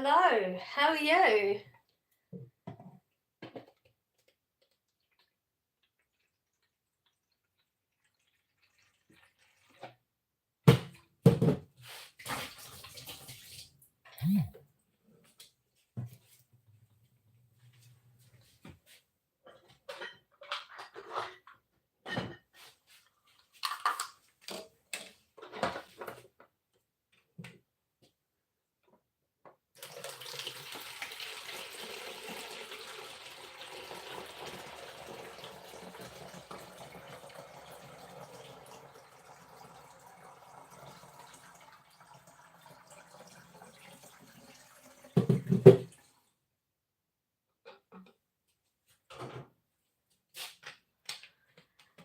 Hello, how are you?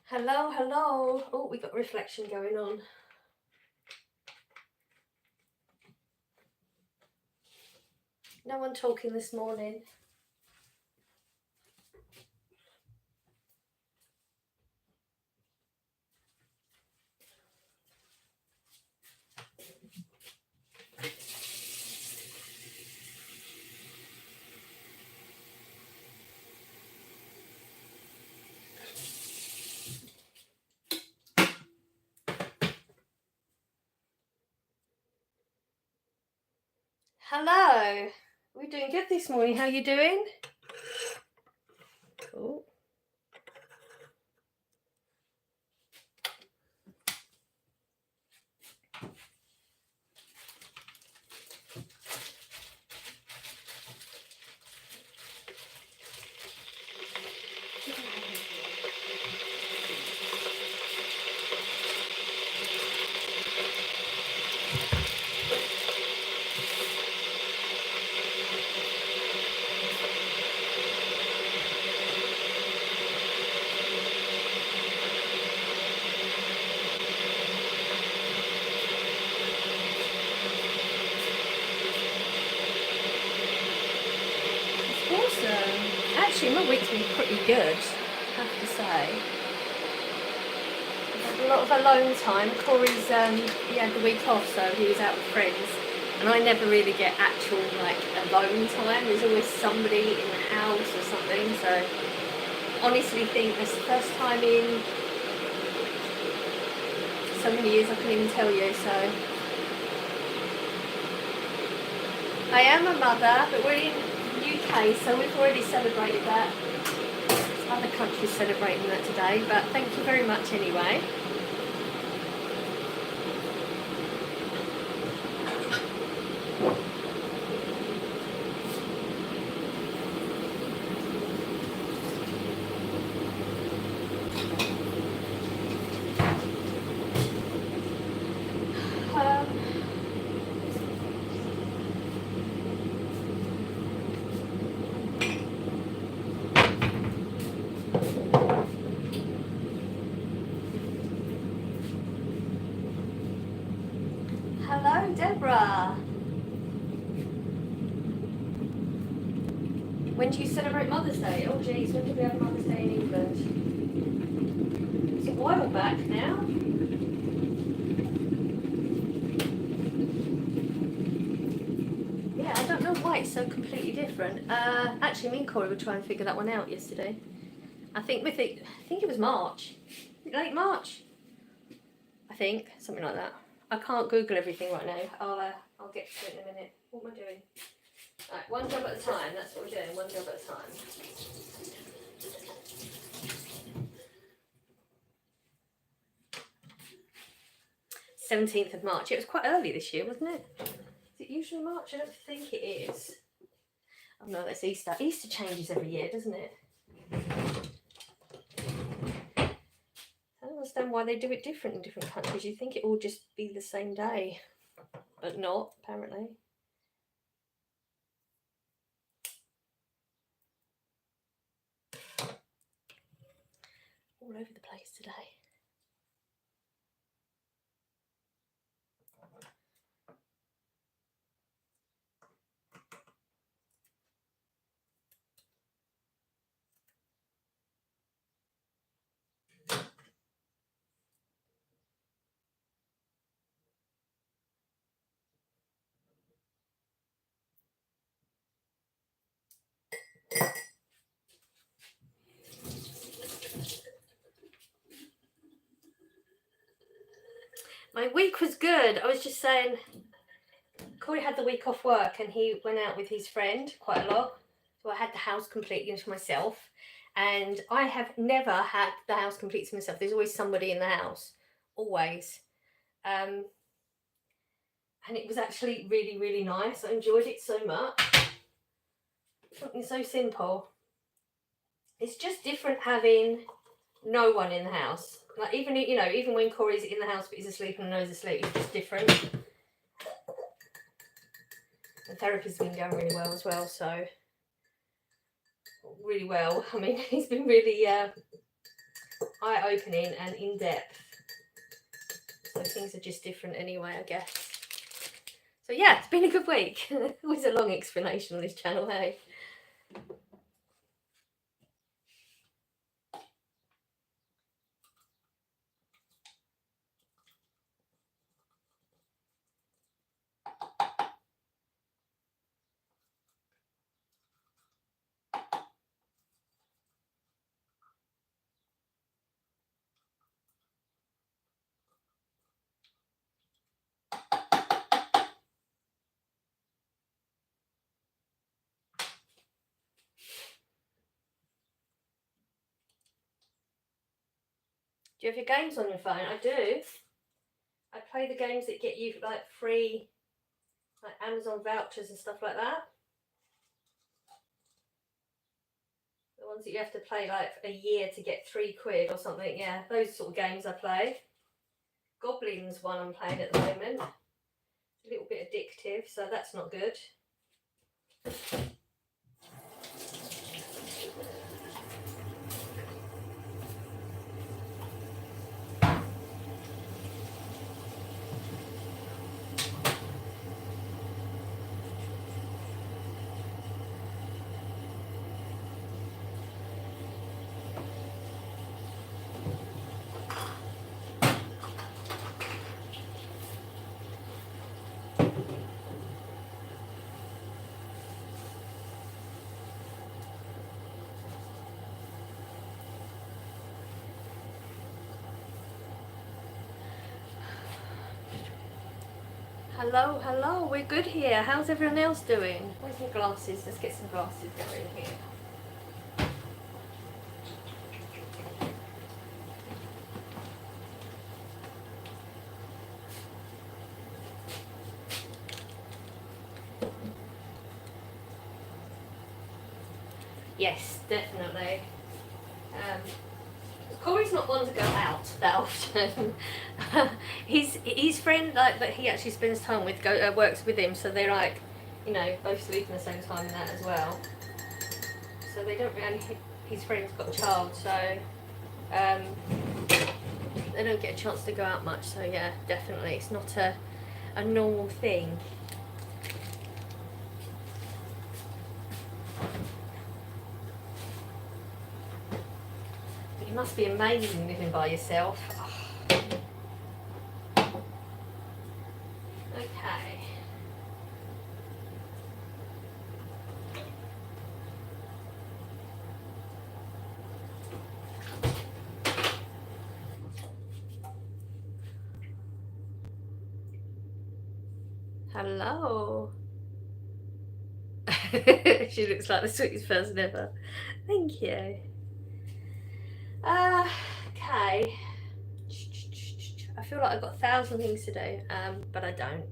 Hello, hello. Oh, we got reflection going on. No one talking this morning. Hello. We're doing good this morning. How are you doing? Cool. Actually, my week's been pretty good, I have to say. I've had a lot of alone time. Corey's, he had the week off, so he was out with friends. And I never really get actual, alone time. There's always somebody in the house or something, so I honestly think it's the first time in so many years I couldn't even tell you, so. I am a mother, but we're in UK, so we've already celebrated that. Other countries celebrating that today, but thank you very much anyway. Hello, Deborah. When do you celebrate Mother's Day? Oh geez, when did we have Mother's Day in England? It's a while back now. Yeah, I don't know why it's so completely different. Actually, me and Corey were trying to figure that one out yesterday. I think it was March. Late March. I think, something like that. I can't Google everything right now. I'll get to it in a minute. What am I doing? Right, one job at a time. That's what we're doing. One job at a time. 17th of March. It was quite early this year, wasn't it? Is it usually March? I don't think it is. Oh no, that's Easter. Easter changes every year, doesn't it? I don't understand why they do it different in different countries. You think it will just be the same day, but not, apparently. All over the place today. My week was good. I was just saying, Corey had the week off work and he went out with his friend quite a lot. So I had the house completely to myself. And I have never had the house complete to myself. There's always somebody in the house. Always. And it was actually really, really nice. I enjoyed it so much. Something so simple. It's just different having no one in the house. Like even, you know, even when Corey's in the house but he's asleep and Noah's asleep, it's just different. The therapy's been going really well as well, so really well. I mean, it's been really eye-opening and in-depth. So things are just different anyway, I guess. So yeah, it's been a good week. Always a long explanation on this channel, hey? Do you have your games on your phone? I do. I play the games that get you like free, like Amazon vouchers and stuff like that. The ones that you have to play like a year to get £3 or something. Yeah, those sort of games I play. Goblins one I'm playing at the moment. A little bit addictive, so that's not good. Hello, hello, we're good here. How's everyone else doing? Where's my glasses? Let's get some glasses going here. Yes, definitely. Corey's not one to go out that often. his friend, like, that he actually spends time with, works with him, so they're like, you know, both sleep in the same time and that as well. So they don't really. His friend's got a child, so they don't get a chance to go out much. So yeah, definitely, it's not a normal thing. It must be amazing living by yourself. Oh. Okay. Hello. She looks like the sweetest person ever. Thank you. Okay. I feel like I've got 1,000 things to do, but I don't.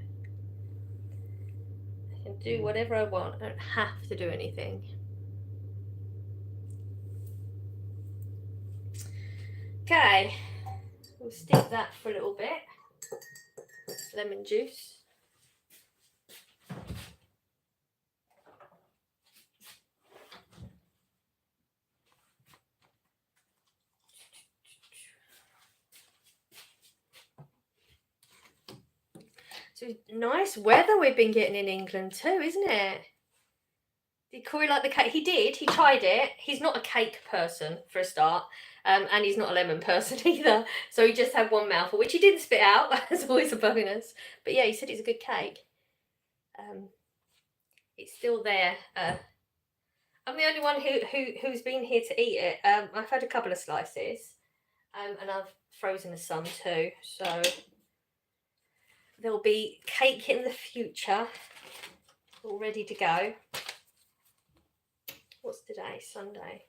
I can do whatever I want. I don't have to do anything. Okay. We'll steep that for a little bit. Lemon juice. So nice weather we've been getting in England too, isn't it? Did Corey like the cake? He did. He tried it. He's not a cake person for a start, and he's not a lemon person either. So he just had one mouthful, which he didn't spit out. That's always a bonus. But yeah, he said it's a good cake. It's still there. I'm the only one who's been here to eat it. I've had a couple of slices, and I've frozen some too. So there'll be cake in the future, all ready to go. What's today? Sunday.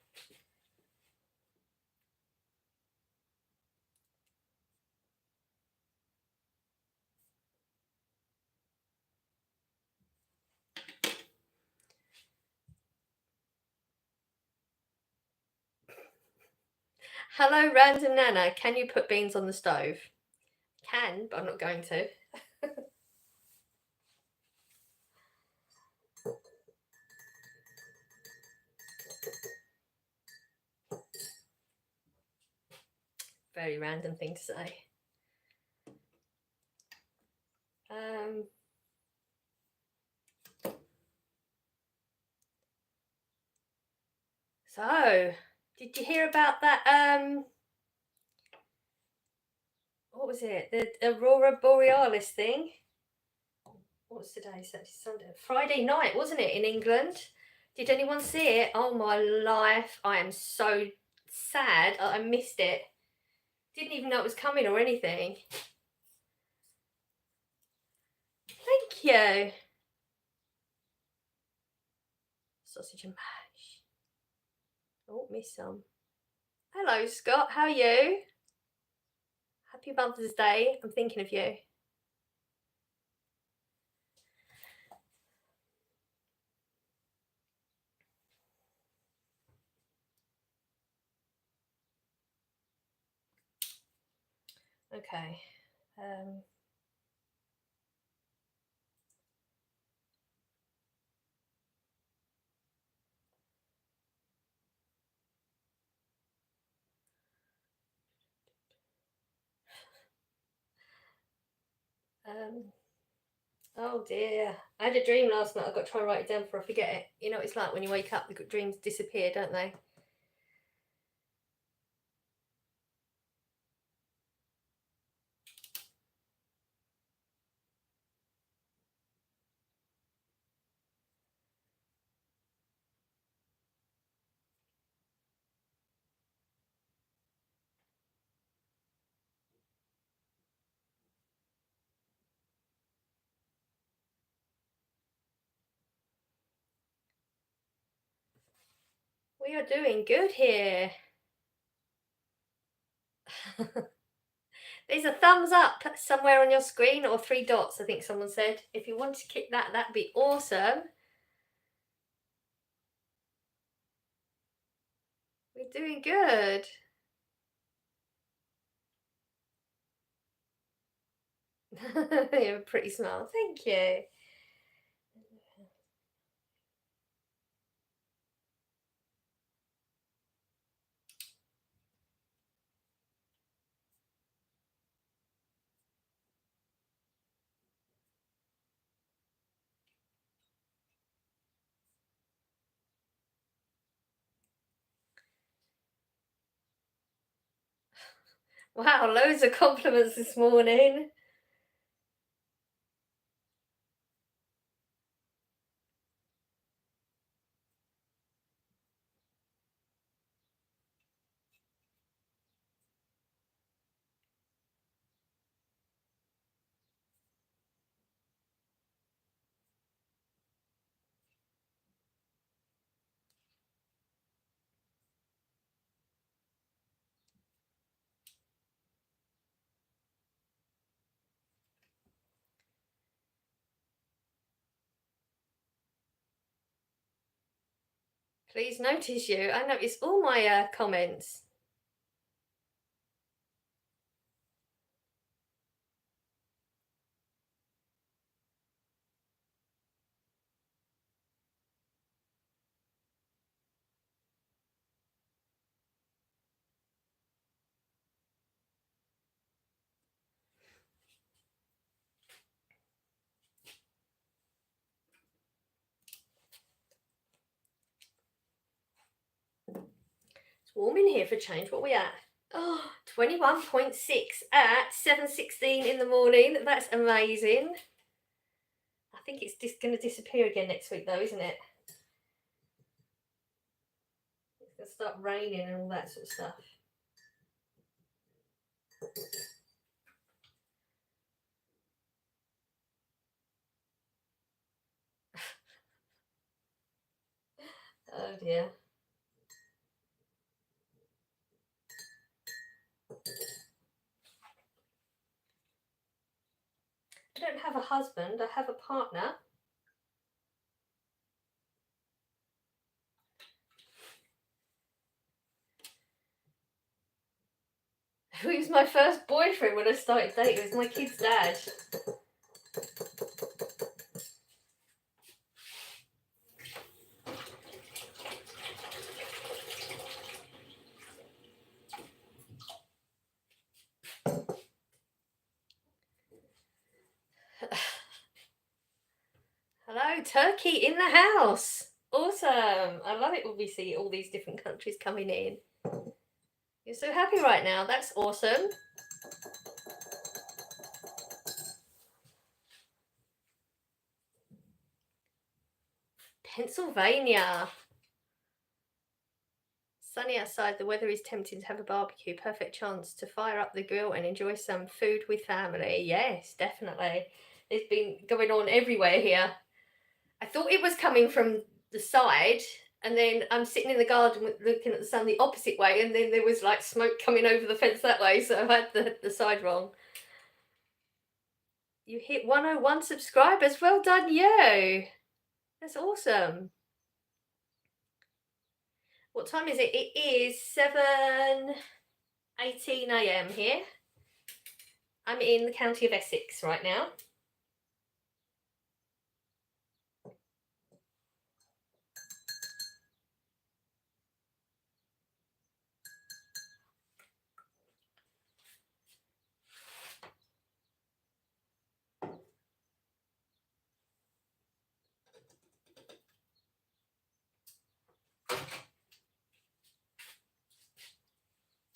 Hello, Random Nana. Can you put beans on the stove? Can, but I'm not going to. Very random thing to say. So, did you hear about that? What was it? The Aurora Borealis thing? What's today? Saturday, Sunday, Friday night, wasn't it, in England? Did anyone see it? Oh my life! I am so sad. I missed it. Didn't even know it was coming or anything. Thank you. Sausage and mash. Oh, missed some. Hello, Scott. How are you? Happy Mother's Day. I'm thinking of you. Okay. Oh dear. I had a dream last night. I've got to try and write it down before I forget it. You know what it's like when you wake up, the dreams disappear, don't they? We are doing good here. There's a thumbs up somewhere on your screen, or 3 dots, I think someone said. If you want to kick that, that'd be awesome. We're doing good. You have a pretty smile. Thank you. Wow, loads of compliments this morning. Please notice you. I notice all my comments. It's warm in here for change. What are we at? Oh, 21.6 at 7:16 in the morning. That's amazing. I think it's just going to disappear again next week though, isn't it? It's going to start raining and all that sort of stuff. Oh dear. I don't have a husband, I have a partner. Who was my first boyfriend when I started dating? It was my kid's dad. Hello, Turkey in the house. Awesome. I love it when we see all these different countries coming in. You're so happy right now. That's awesome. Pennsylvania. Sunny outside, the weather is tempting to have a barbecue. Perfect chance to fire up the grill and enjoy some food with family. Yes, definitely. It's been going on everywhere here. I thought it was coming from the side, and then I'm sitting in the garden looking at the sun the opposite way, and then there was like smoke coming over the fence that way, so I had the side wrong. You hit 101 subscribers. Well done, you. That's awesome. What time is it? It is 7:18 a.m. here. I'm in the county of Essex right now.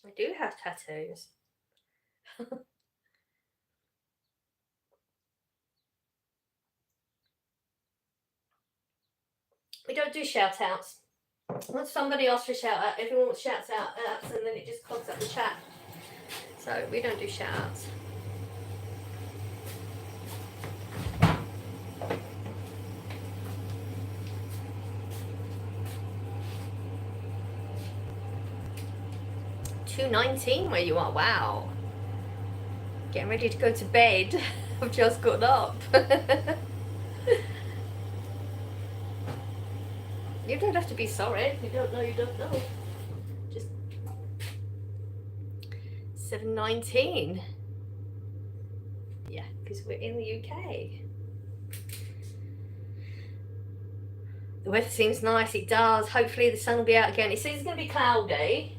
I do have tattoos. We don't do shout outs. Once somebody asks for a shout out, everyone shouts out and then it just clogs up the chat. So we don't do shout outs. $2.19 where you are. Wow. Getting ready to go to bed. I've just got up. You don't have to be sorry. If you don't know, you don't know. Just 7:19. Yeah, because we're in the UK. The weather seems nice. It does. Hopefully the sun will be out again. It seems it's going to be cloudy,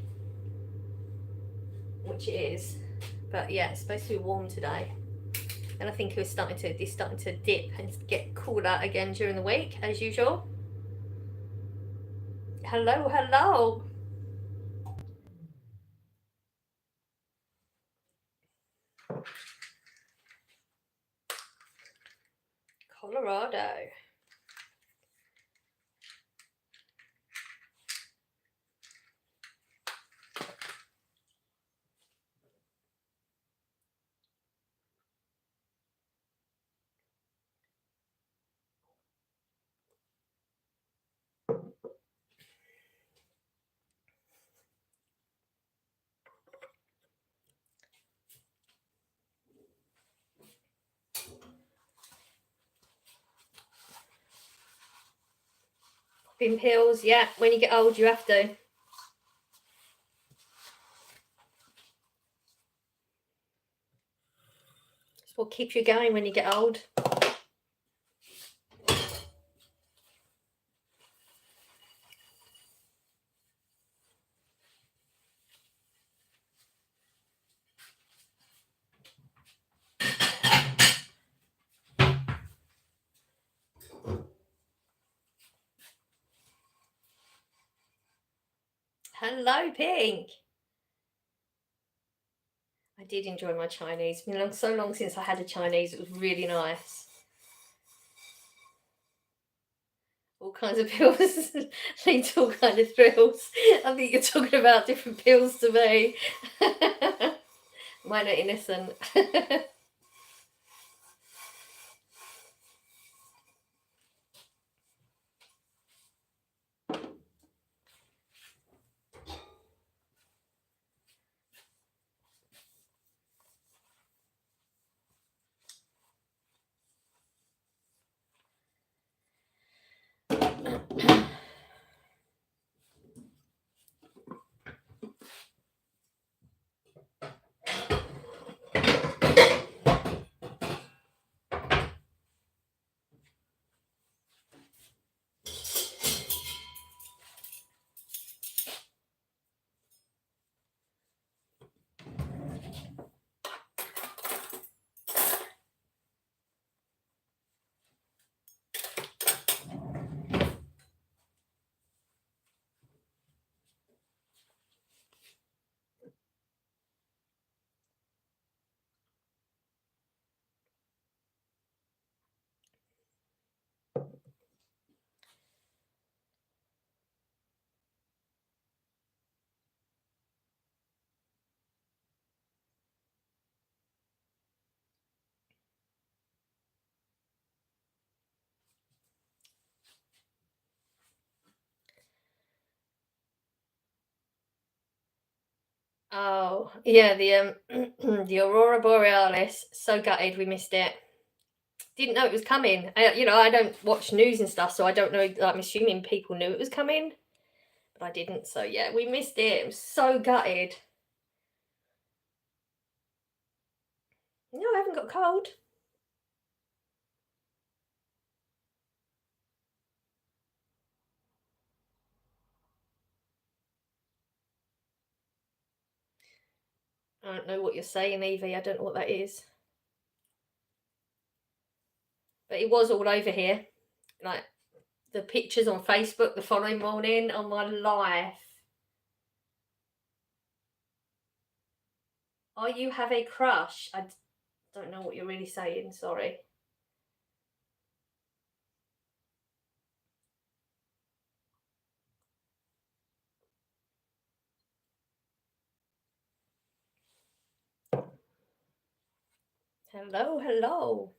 which it is. But yeah, it's supposed to be warm today. And I think it's starting to dip and get cooler again during the week, as usual. Hello, hello. Colorado. Popping pills, yeah, when you get old you have to. It's what keeps you going when you get old. Hello, Pink. I did enjoy my Chinese. It's been so long since I had a Chinese. It was really nice. All kinds of pills lead to all kinds of thrills. I think you're talking about different pills to me. Mine are innocent. Oh, yeah, the the Aurora Borealis. So gutted we missed it. Didn't know it was coming. I don't watch news and stuff, so I don't know. I'm assuming people knew it was coming, but I didn't. So yeah, we missed it. I'm so gutted. No, I haven't got a cold. I don't know what you're saying, Evie. I don't know what that is. But it was all over here. Like the pictures on Facebook the following morning on my life. Oh, you have a crush? I don't know what you're really saying. Sorry. Hello, hello.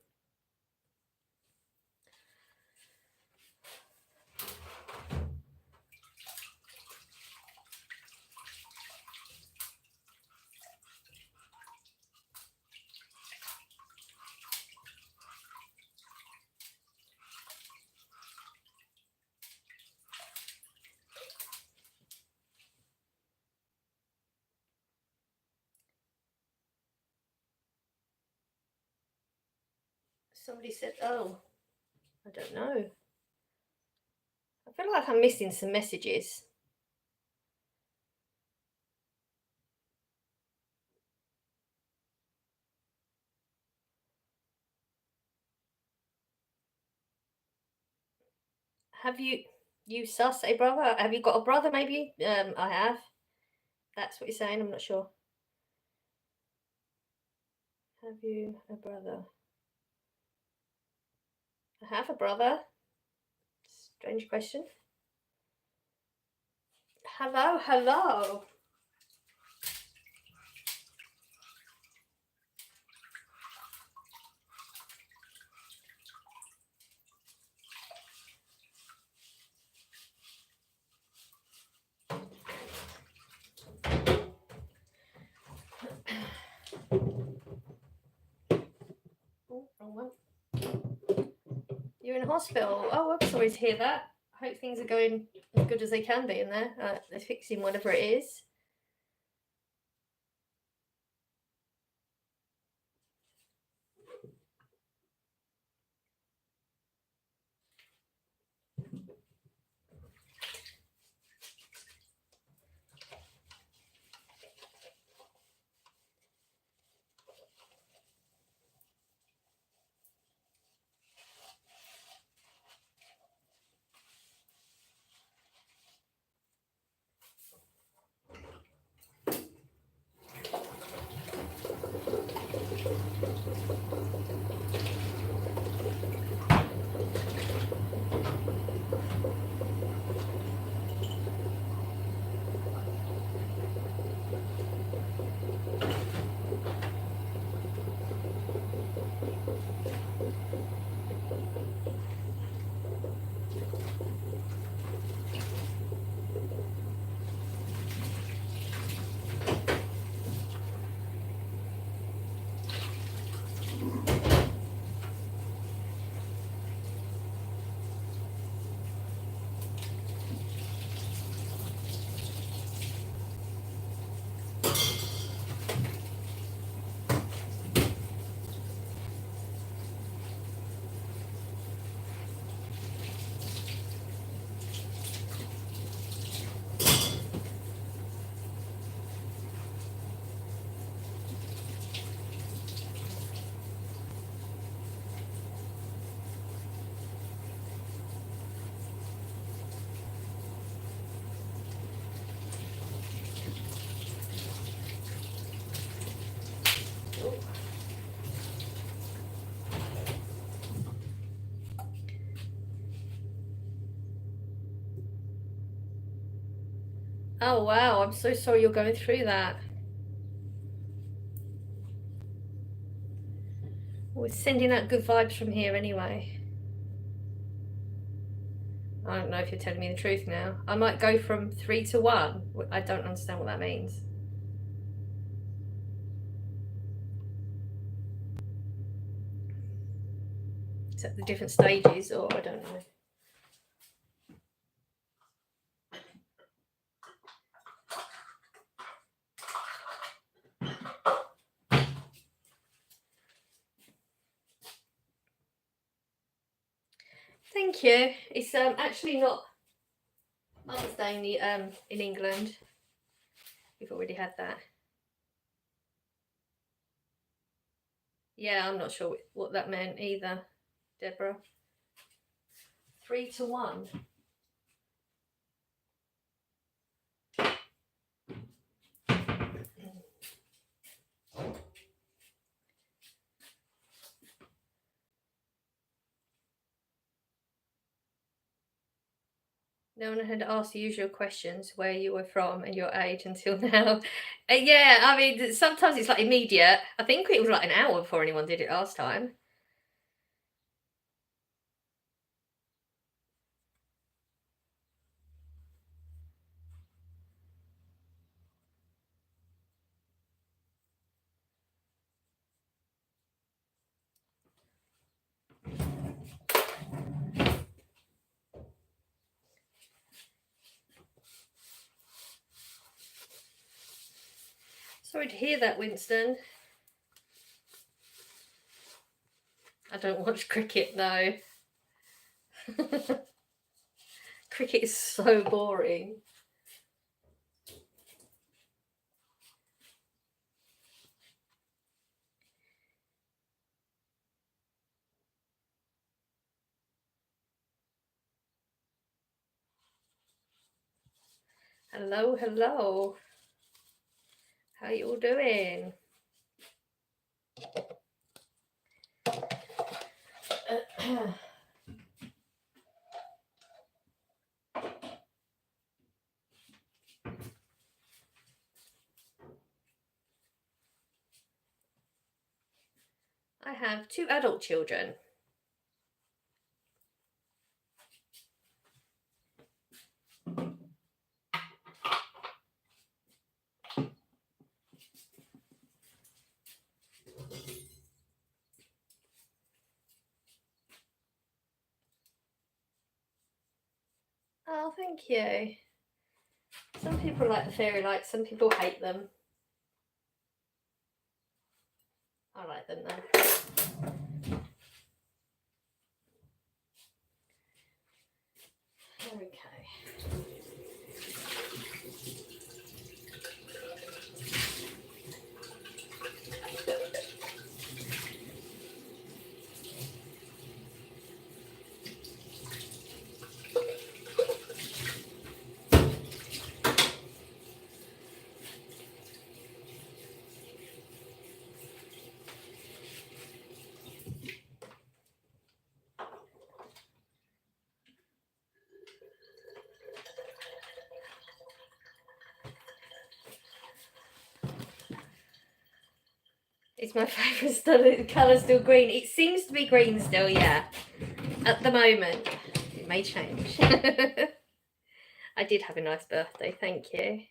Somebody said, oh, I don't know. I feel like I'm missing some messages. Have you sus a brother? Have you got a brother maybe? I have. That's what you're saying, I'm not sure. Have you a brother? I have a brother. Strange question. Hello, hello. Oh, wrong one. You're in hospital. Oh, I'm sorry to hear that. I hope things are going as good as they can be in there. They're fixing whatever it is. Oh wow, I'm so sorry you're going through that. We're sending out good vibes from here anyway. I don't know if you're telling me the truth now. I might go from 3 to 1. I don't understand what that means. at the different stages, or I don't know. Thank you. It's actually not Mother's Day in England. We've already had that. Yeah, I'm not sure what that meant either, Deborah. 3-1. No one had asked the usual questions, where you were from and your age until now. Yeah, I mean, sometimes it's like immediate. I think it was like an hour before anyone did it last time. Sorry to hear that, Winston. I don't watch cricket, though. Cricket is so boring. Hello, hello. How you all doing? I have 2 adult children. Oh, thank you. Some people like the fairy lights, some people hate them. I like them though. Okay. Is my favourite colour still green? It seems to be green still, yeah. At the moment. It may change. I did have a nice birthday, thank you.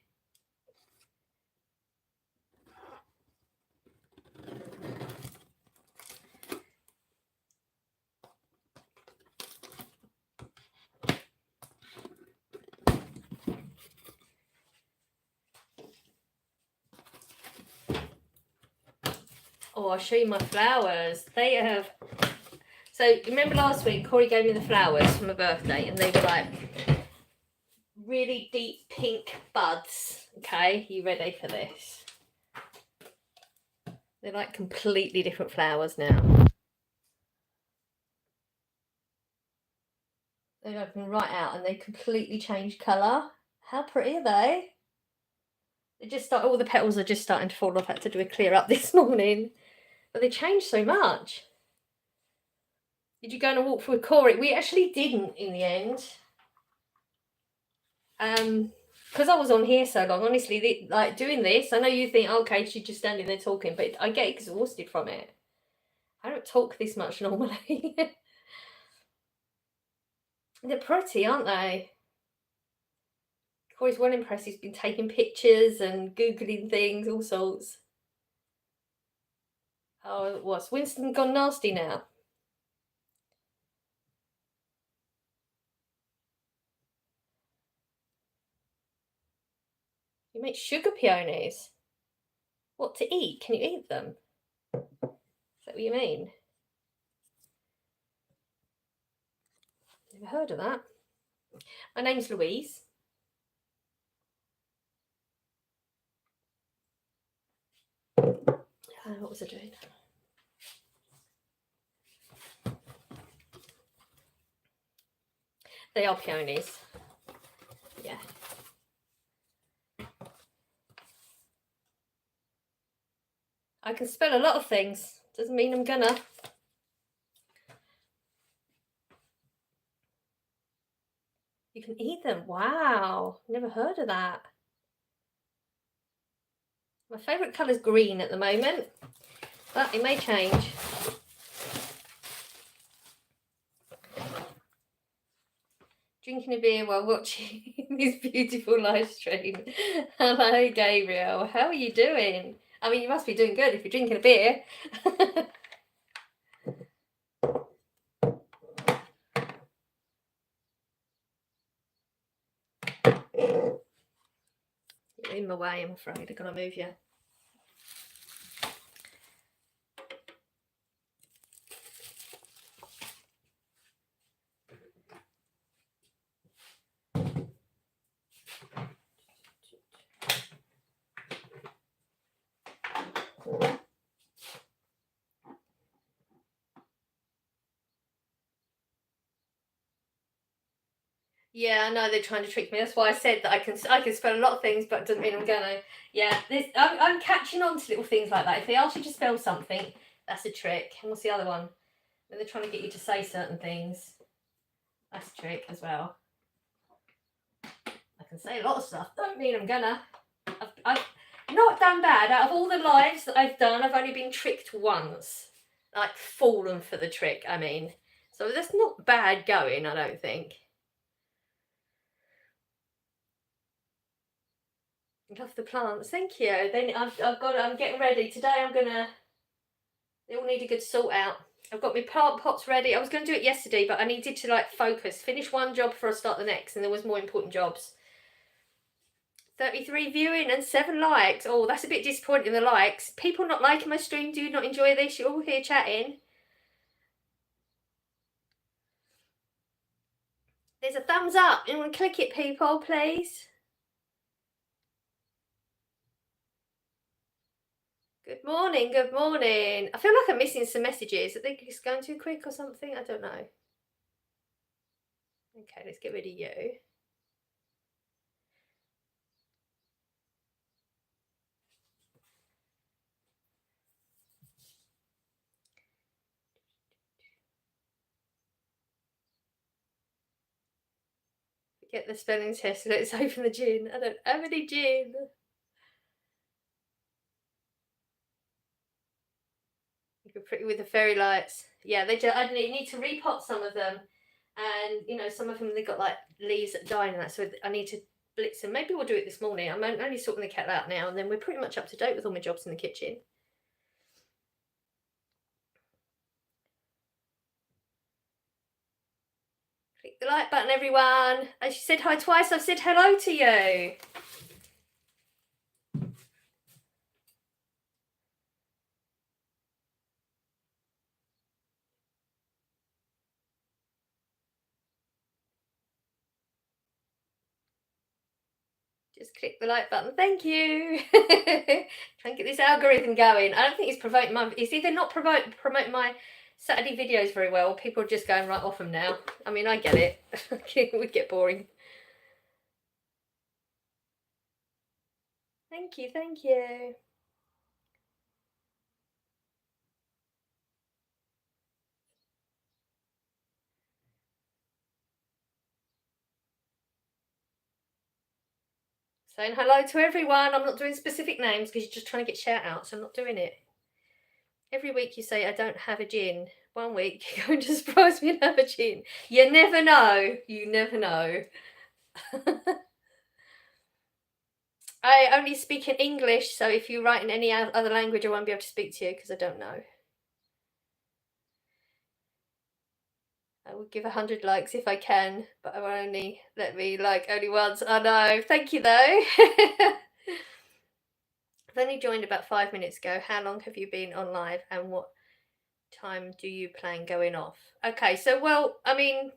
Oh, I'll show you my flowers. They have... So, remember last week, Corey gave me the flowers for my birthday, and they were like really deep pink buds. Okay, you ready for this? They're like completely different flowers now. They've opened right out and they completely changed colour. How pretty are they? They just start, all the petals are just starting to fall off. I had to do a clear up this morning. But they changed so much. Did you go on a walk with Corey? We actually didn't in the end. Because I was on here so long, honestly, like doing this, I know you think, okay, she's just standing there talking, but I get exhausted from it. I don't talk this much normally. They're pretty, aren't they? Corey's well impressed. He's been taking pictures and Googling things, all sorts. Oh, what's Winston gone nasty now? You make sugar peonies? What, to eat? Can you eat them? Is that what you mean? Never heard of that. My name's Louise. What was I doing? They are peonies. Yeah. I can spell a lot of things. Doesn't mean I'm gonna. You can eat them. Wow. Never heard of that. My favourite colour is green at the moment, but it may change. Drinking a beer while watching this beautiful live stream. Hello, Gabriel. How are you doing? I mean, you must be doing good if you're drinking a beer. You're in my way, I'm afraid. I've got to move you. Yeah, I know they're trying to trick me. That's why I said that I can spell a lot of things, but it doesn't mean I'm gonna. Yeah, I'm catching on to little things like that. If they ask you to spell something, that's a trick. And what's the other one? When they're trying to get you to say certain things, that's a trick as well. I can say a lot of stuff. Don't mean I'm gonna. I've not done bad. Out of all the lives that I've done, I've only been tricked once. Like, fallen for the trick, I mean. So that's not bad going, I don't think. Love the plants, thank you. Then I'm getting ready. Today they all need a good sort out. I've got my plant pots ready. I was going to do it yesterday, but I needed to like focus, finish one job before I start the next, and there was more important jobs. 33 viewing and 7 likes. Oh, that's a bit disappointing, the likes. People not liking my stream, do you not enjoy this? You're all here chatting. There's a thumbs up. You want to click it, people, please? Good morning, good morning. I feel like I'm missing some messages. I think it's going too quick or something. I don't know. Okay, let's get rid of you. Get the spelling test. Let's open the gin. I don't have any gin. You could pretty with the fairy lights. Yeah, I need to repot some of them, and you know, some of them they got like leaves that die and that, so I need to blitz them. Maybe we'll do it this morning. I'm only sorting the kettle out now, and then we're pretty much up to date with all my jobs in the kitchen. Click the like button, everyone. As you said hi twice, I've said hello to you. Just click the like button. Thank you. Try and get this algorithm going. I don't think it's promoting it's either not promoting my Saturday videos very well, or people are just going right off them now. I mean, I get it. It would get boring. Thank you, thank you. Saying hello to everyone. I'm not doing specific names because you're just trying to get shout outs. I'm not doing it. Every week you say I don't have a gin. One week you're going to surprise me and have a gin. You never know. You never know. I only speak in English, so if you write in any other language, I won't be able to speak to you because I don't know. I will give 100 likes if I can, but I will only let me like only once. I know. Thank you though. I've only joined about 5 minutes ago. How long have you been on live, and what time do you plan going off? Okay, so, well, I mean,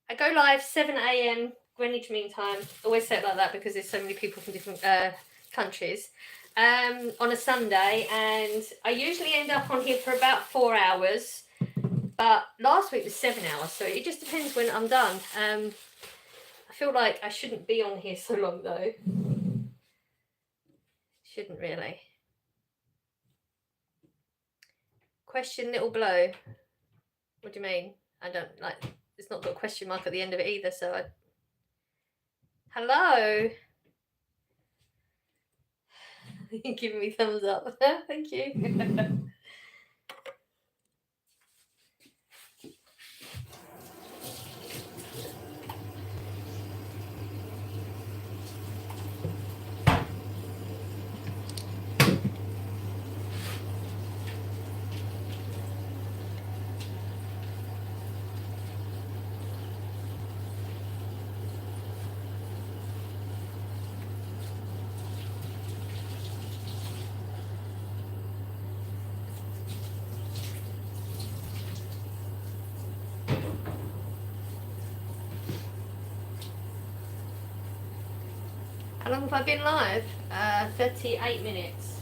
I go live 7 a.m. Greenwich Mean Time. I always say it like that because there's so many people from different countries on a Sunday, and I usually end up on here for about 4 hours. But last week was 7 hours, so it just depends when I'm done. I feel like I shouldn't be on here so long though. Shouldn't really. Question little blow. What do you mean? I don't like. It's not got a question mark at the end of it either. So I. Hello. Giving me thumbs up. Thank you. How long have I been live? 38 minutes.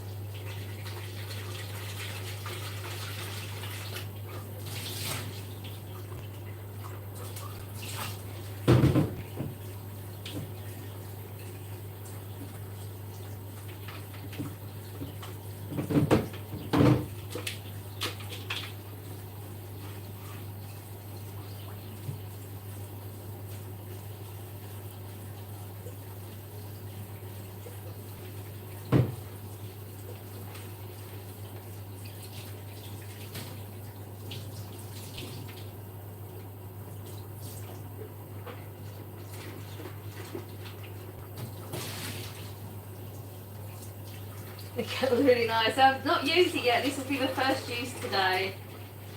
It was really nice. I've not used it yet. This will be the first use today.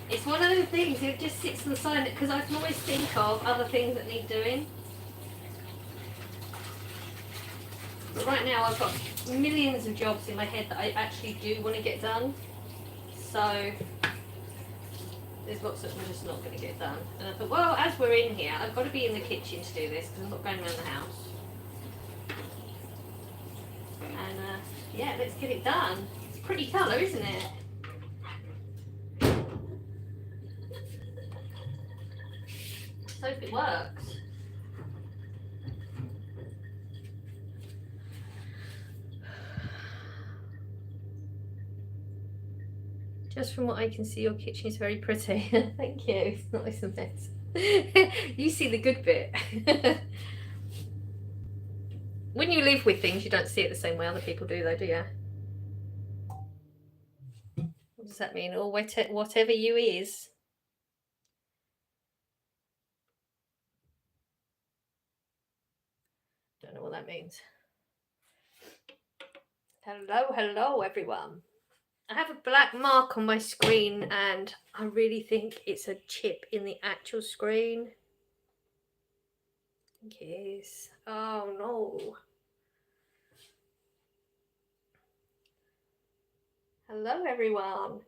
It's one of the things, it just sits on the side because I can always think of other things that need doing. But right now I've got millions of jobs in my head that I actually do want to get done. So there's lots that I'm just not going to get done. And I thought, well, as we're in here, I've got to be in the kitchen to do this because I'm not going around the house. And yeah, let's get it done. It's a pretty colour, isn't it? So if it works. Just from what I can see, your kitchen is very pretty. Thank you. It's nice and mess. You see the good bit. When you live with things, you don't see it the same way other people do, though, do you? What does that mean? Or whatever you is. Don't know what that means. Hello, everyone. I have a black mark on my screen, and I really think it's a chip in the actual screen. I think it is. Oh, no. Hello, everyone.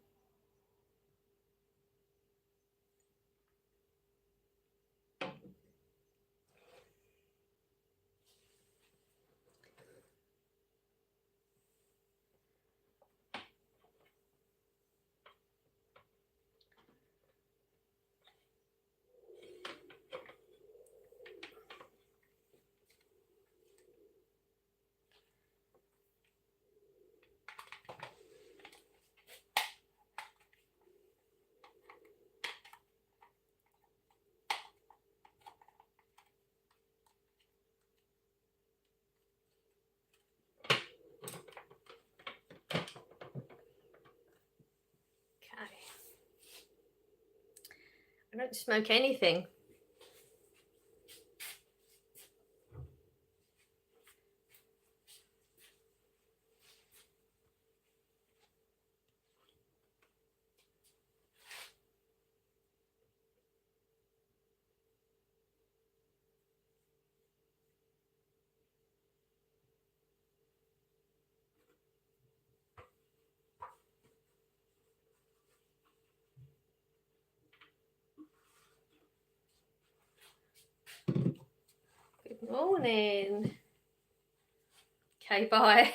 I don't smoke anything. morning. Okay, bye.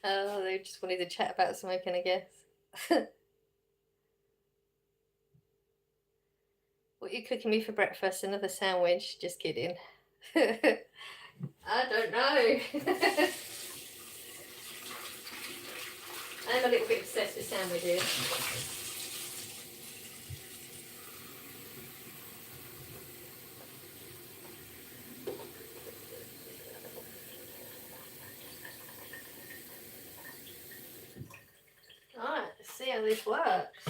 Oh, they just wanted to chat about smoking, I guess. What are you cooking me for breakfast? Another sandwich? Just kidding. I don't know. I'm a little bit obsessed with sandwiches. Alright, let's see how this works.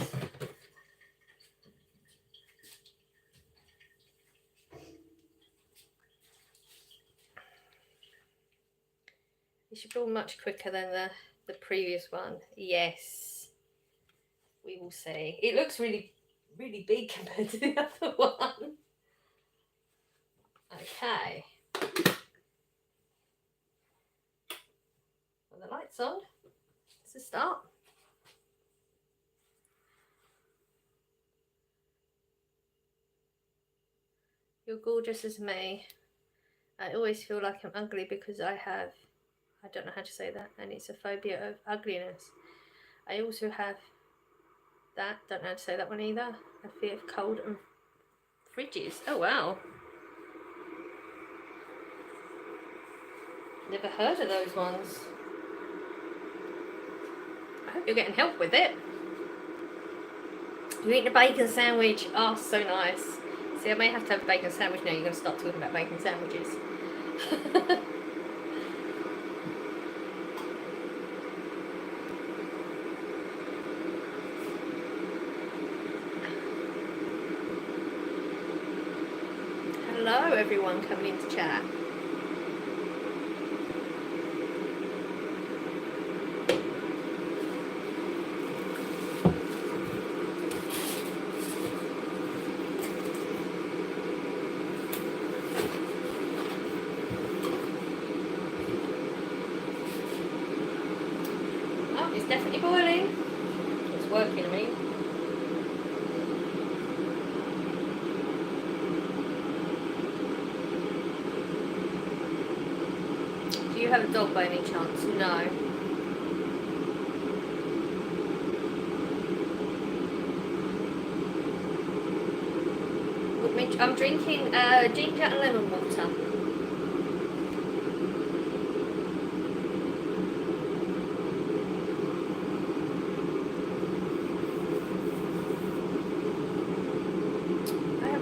It should go much quicker than the previous one. Yes. We will see. It looks really, really big compared to the other one. Okay. Well, the light's on. It's a start. You're gorgeous as me. I always feel like I'm ugly because I don't know how to say that, and it's a phobia of ugliness. I also have that, don't know how to say that one either. A fear of cold and fridges. Oh wow. Never heard of those ones. I hope you're getting help with it. You're eating a bacon sandwich. Oh, so nice. See, I may have to have a bacon sandwich now. You're going to start talking about bacon sandwiches. Hello, everyone coming in to chat. It's definitely boiling. It's working, I mean. Do you have a dog by any chance? No. I'm drinking ginger and lemon water.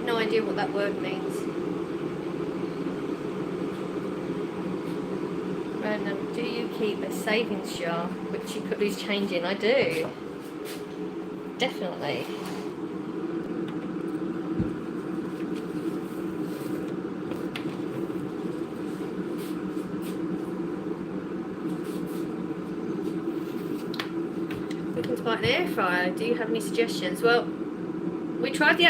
No idea what that word means. Random, do you keep a savings jar which you put loose change in? I do. Definitely. Looking to buy an air fryer. Do you have any suggestions? Well, we had the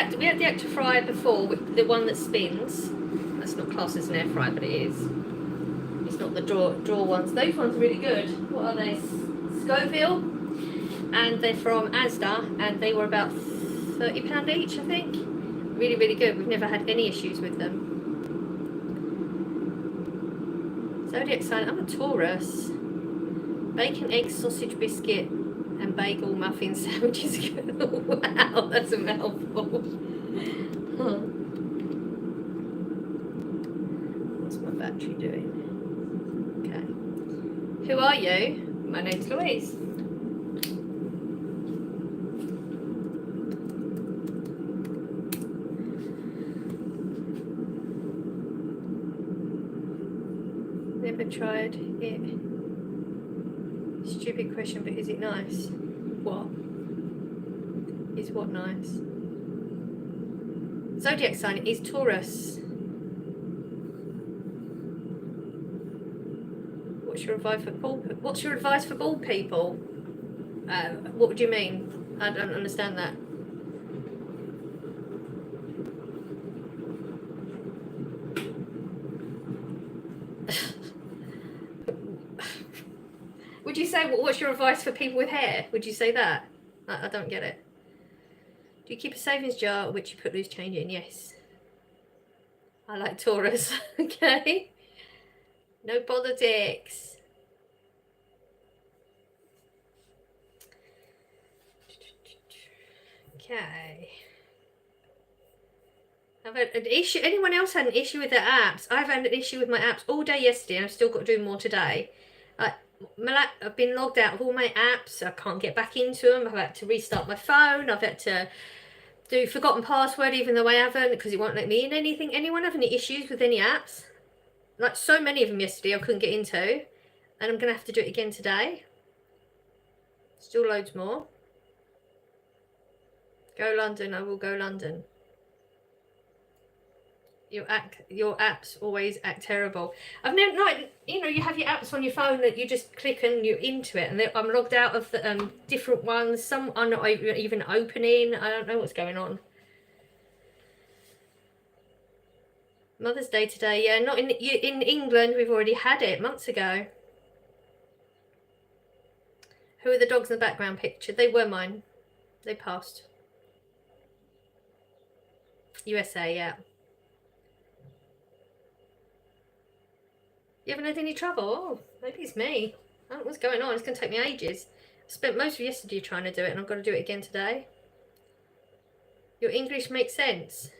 active fryer before, the one that spins. That's not classed as an air fryer, but it is. It's not the draw ones. Those ones are really good. What are they? Scoville, and they're from Asda, and they were about £30 each, I think. Really, really good. We've never had any issues with them. Zodiac sign. I'm a Taurus. Bacon, egg, sausage, biscuit, and bagel muffin sandwiches. Wow, that's a mouthful. Huh. What's my battery doing? Okay. Who are you? My name's Louise. Never tried it. Stupid question, but is it nice? What? Is what nice? Zodiac sign is Taurus. What's your advice for bald people? What would you mean? I don't understand that. Would you say, what's your advice for people with hair? Would you say that? I don't get it. Do you keep a savings jar which you put loose change in? Yes. I like Taurus. Okay. No politics. Okay. I've had an issue. Anyone else had an issue with their apps? I've had an issue with my apps all day yesterday, and I've still got to do more today. I've been logged out of all my apps. I can't get back into them. I've had to restart my phone. I've had to do forgotten password, even though I haven't, because it won't let me in anything. Anyone have any issues with any apps? Like so many of them yesterday I couldn't get into, and I'm going to have to do it again today. Still loads more. Go London, I will go London. Your apps always act terrible. I've never, like, you know, you have your apps on your phone that you just click and you're into it, and I'm logged out of the different ones. Some are not even opening. I don't know what's going on. Mother's Day today, yeah, not in England. We've already had it months ago. Who are the dogs in the background picture? They were mine. They passed. USA, yeah. You haven't had any trouble? Oh, maybe it's me. I don't know what's going on. It's going to take me ages. I spent most of yesterday trying to do it, and I've got to do it again today. Your English makes sense.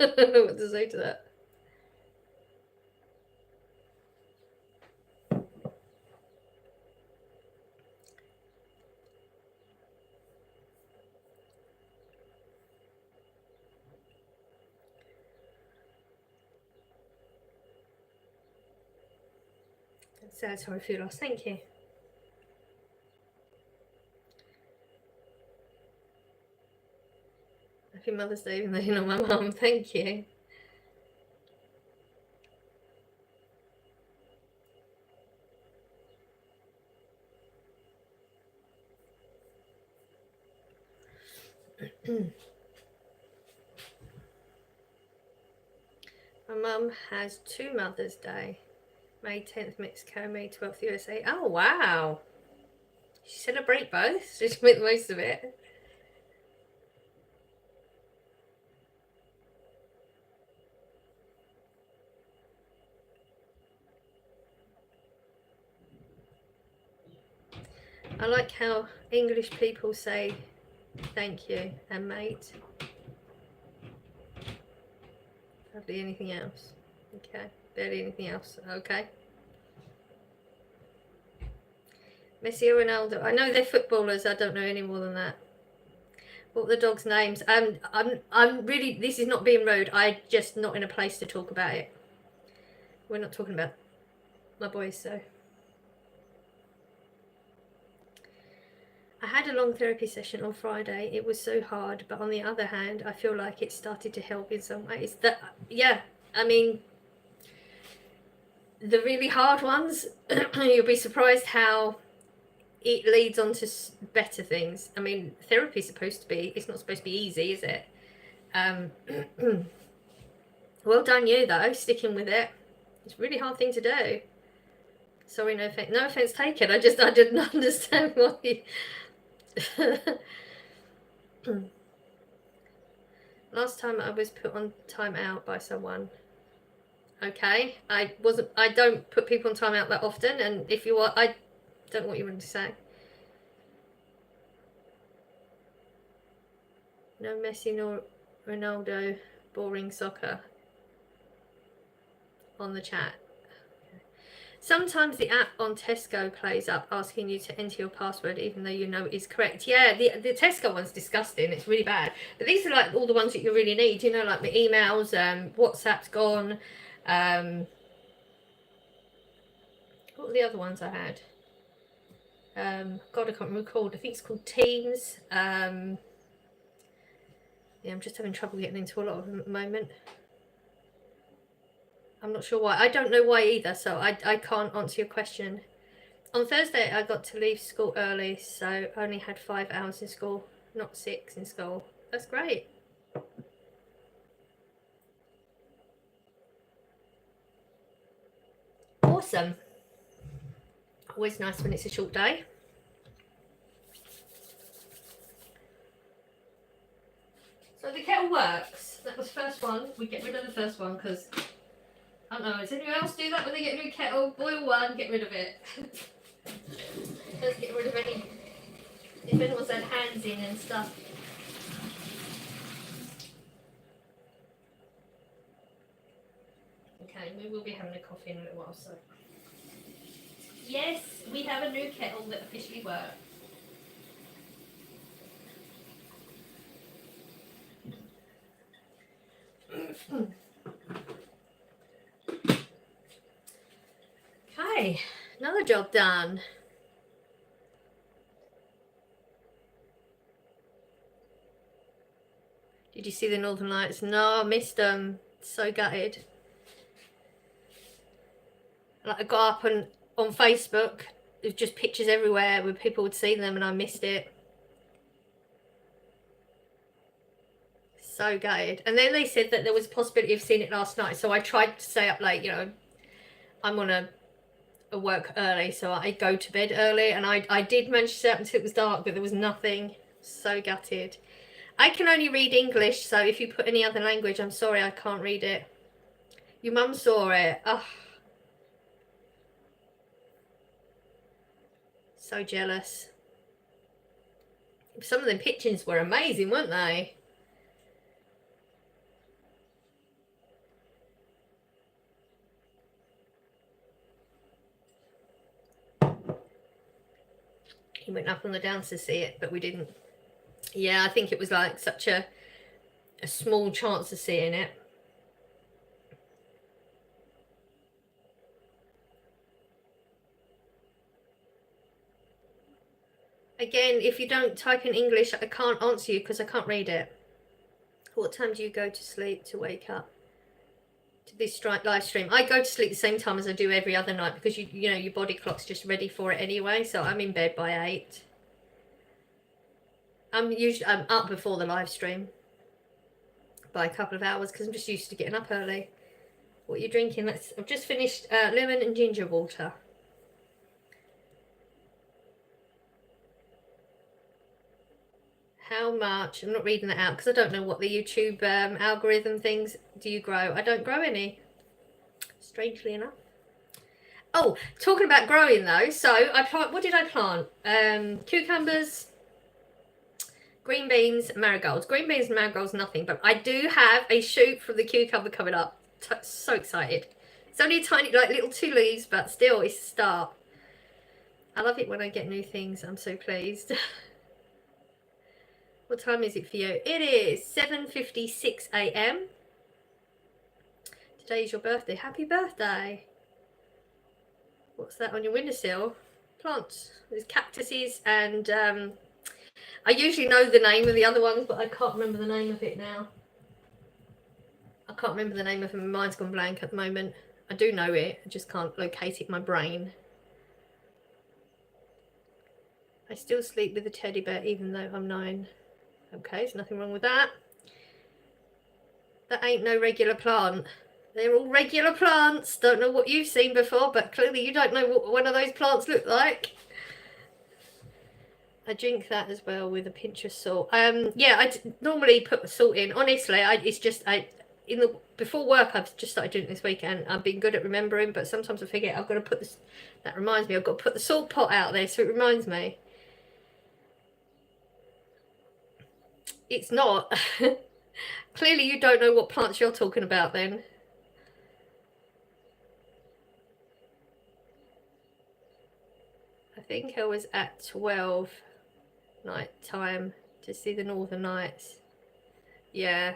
I don't know what to say to that. Sad, sorry for your loss. Thank you. Happy Mother's Day, even though you're not my mum. Thank you. My mum has 2 Mother's Day. May 10th Mexico, May 12th USA. Oh wow. She celebrate both. Just make the most of it. I like how English people say thank you and mate. Hardly anything else. Okay. Barely anything else. Okay. Messi or Ronaldo. I know they're footballers. I don't know any more than that. What are the dogs' names? I'm really. This is not being rude. I'm just not in a place to talk about it. We're not talking about my boys, so. I had a long therapy session on Friday. It was so hard, but on the other hand, I feel like it started to help in some ways. Yeah, I mean, the really hard ones, you'll be surprised how it leads on to better things. I mean, therapy's supposed to be, it's not supposed to be easy, is it? Well done you, though, sticking with it. It's a really hard thing to do. Sorry, no offense taken. I didn't understand why you... Last time I was put on time out by someone. Okay, I don't put people on time out that often, and if you are, I don't know what you want to say. No Messi nor Ronaldo, boring soccer on the chat. Sometimes the app on Tesco plays up asking you to enter your password even though you know it is correct. Yeah, the Tesco one's disgusting. It's really bad. But these are like all the ones that you really need. You know, like my emails, WhatsApp's gone. What were the other ones I had? God, I can't recall. I think it's called Teams. Yeah, I'm just having trouble getting into a lot of them at the moment. I'm not sure why. I don't know why either, so I can't answer your question. On Thursday, I got to leave school early, so I only had 5 hours in school, not 6 in school. That's great. Awesome. Always nice when it's a short day. So the kettle works. That was the first one. We get rid of the first one because, I don't know, does anyone else do that when they get a new kettle? Boil one, get rid of it. Let's get rid of any, if anyone's had hands in and stuff. Okay, we will be having a coffee in a little while, so. Yes, we have a new kettle that officially works. Okay, another job done. Did you see the Northern Lights? No, I missed them. So gutted. Like I got up on Facebook, there's just pictures everywhere where people would see them and I missed it. So gutted. And then they said that there was a possibility of seeing it last night, so I tried to stay up late, you know. I'm on a work early, so I go to bed early, and I did manage to stay up until it was dark, but there was nothing. So gutted. I can only read English, so if you put any other language, I'm sorry, I can't read it. Your mum saw it. Oh. So jealous. Some of them pictures were amazing, weren't they? He went up on the downs to see it, but we didn't. Yeah, I think it was like such a small chance of seeing it. Again, if you don't type in English, I can't answer you because I can't read it. What time do you go to sleep to wake up to this live stream? I go to sleep the same time as I do every other night because you know your body clock's just ready for it anyway. So I'm in bed by 8. I'm up before the live stream by a couple of hours because I'm just used to getting up early. What are you drinking? I've just finished lemon and ginger water. How much? I'm not reading that out because I don't know what the YouTube algorithm things. Do you grow? I don't grow any, strangely enough. Oh, talking about growing though, so I plant. What did I plant? Cucumbers, green beans, marigolds. Green beans and marigolds, nothing. But I do have a shoot from the cucumber coming up. So excited. It's only a tiny, like little 2 leaves, but still, it's a start. I love it when I get new things. I'm so pleased. What time is it for you? It is 7:56 a.m. Today is your birthday. Happy birthday. What's that on your windowsill? Plants. There's cactuses and I usually know the name of the other ones, but I can't remember the name of it now. I can't remember the name of them. Mine's gone blank at the moment. I do know it. I just can't locate it in my brain. I still sleep with a teddy bear even though I'm 9. Okay, there's nothing wrong with that. That ain't no regular plant. They're all regular plants. Don't know what you've seen before, but clearly you don't know what one of those plants look like. I drink that as well with a pinch of salt. Yeah, I normally put salt in. Honestly, it's just before work I've just started doing it this week, and I've been good at remembering, but sometimes I forget. I've got to put this. That reminds me, I've got to put the salt pot out there, so it reminds me. It's not. Clearly you don't know what plants you're talking about then. I think I was at 12 night time to see the Northern Lights. Yeah.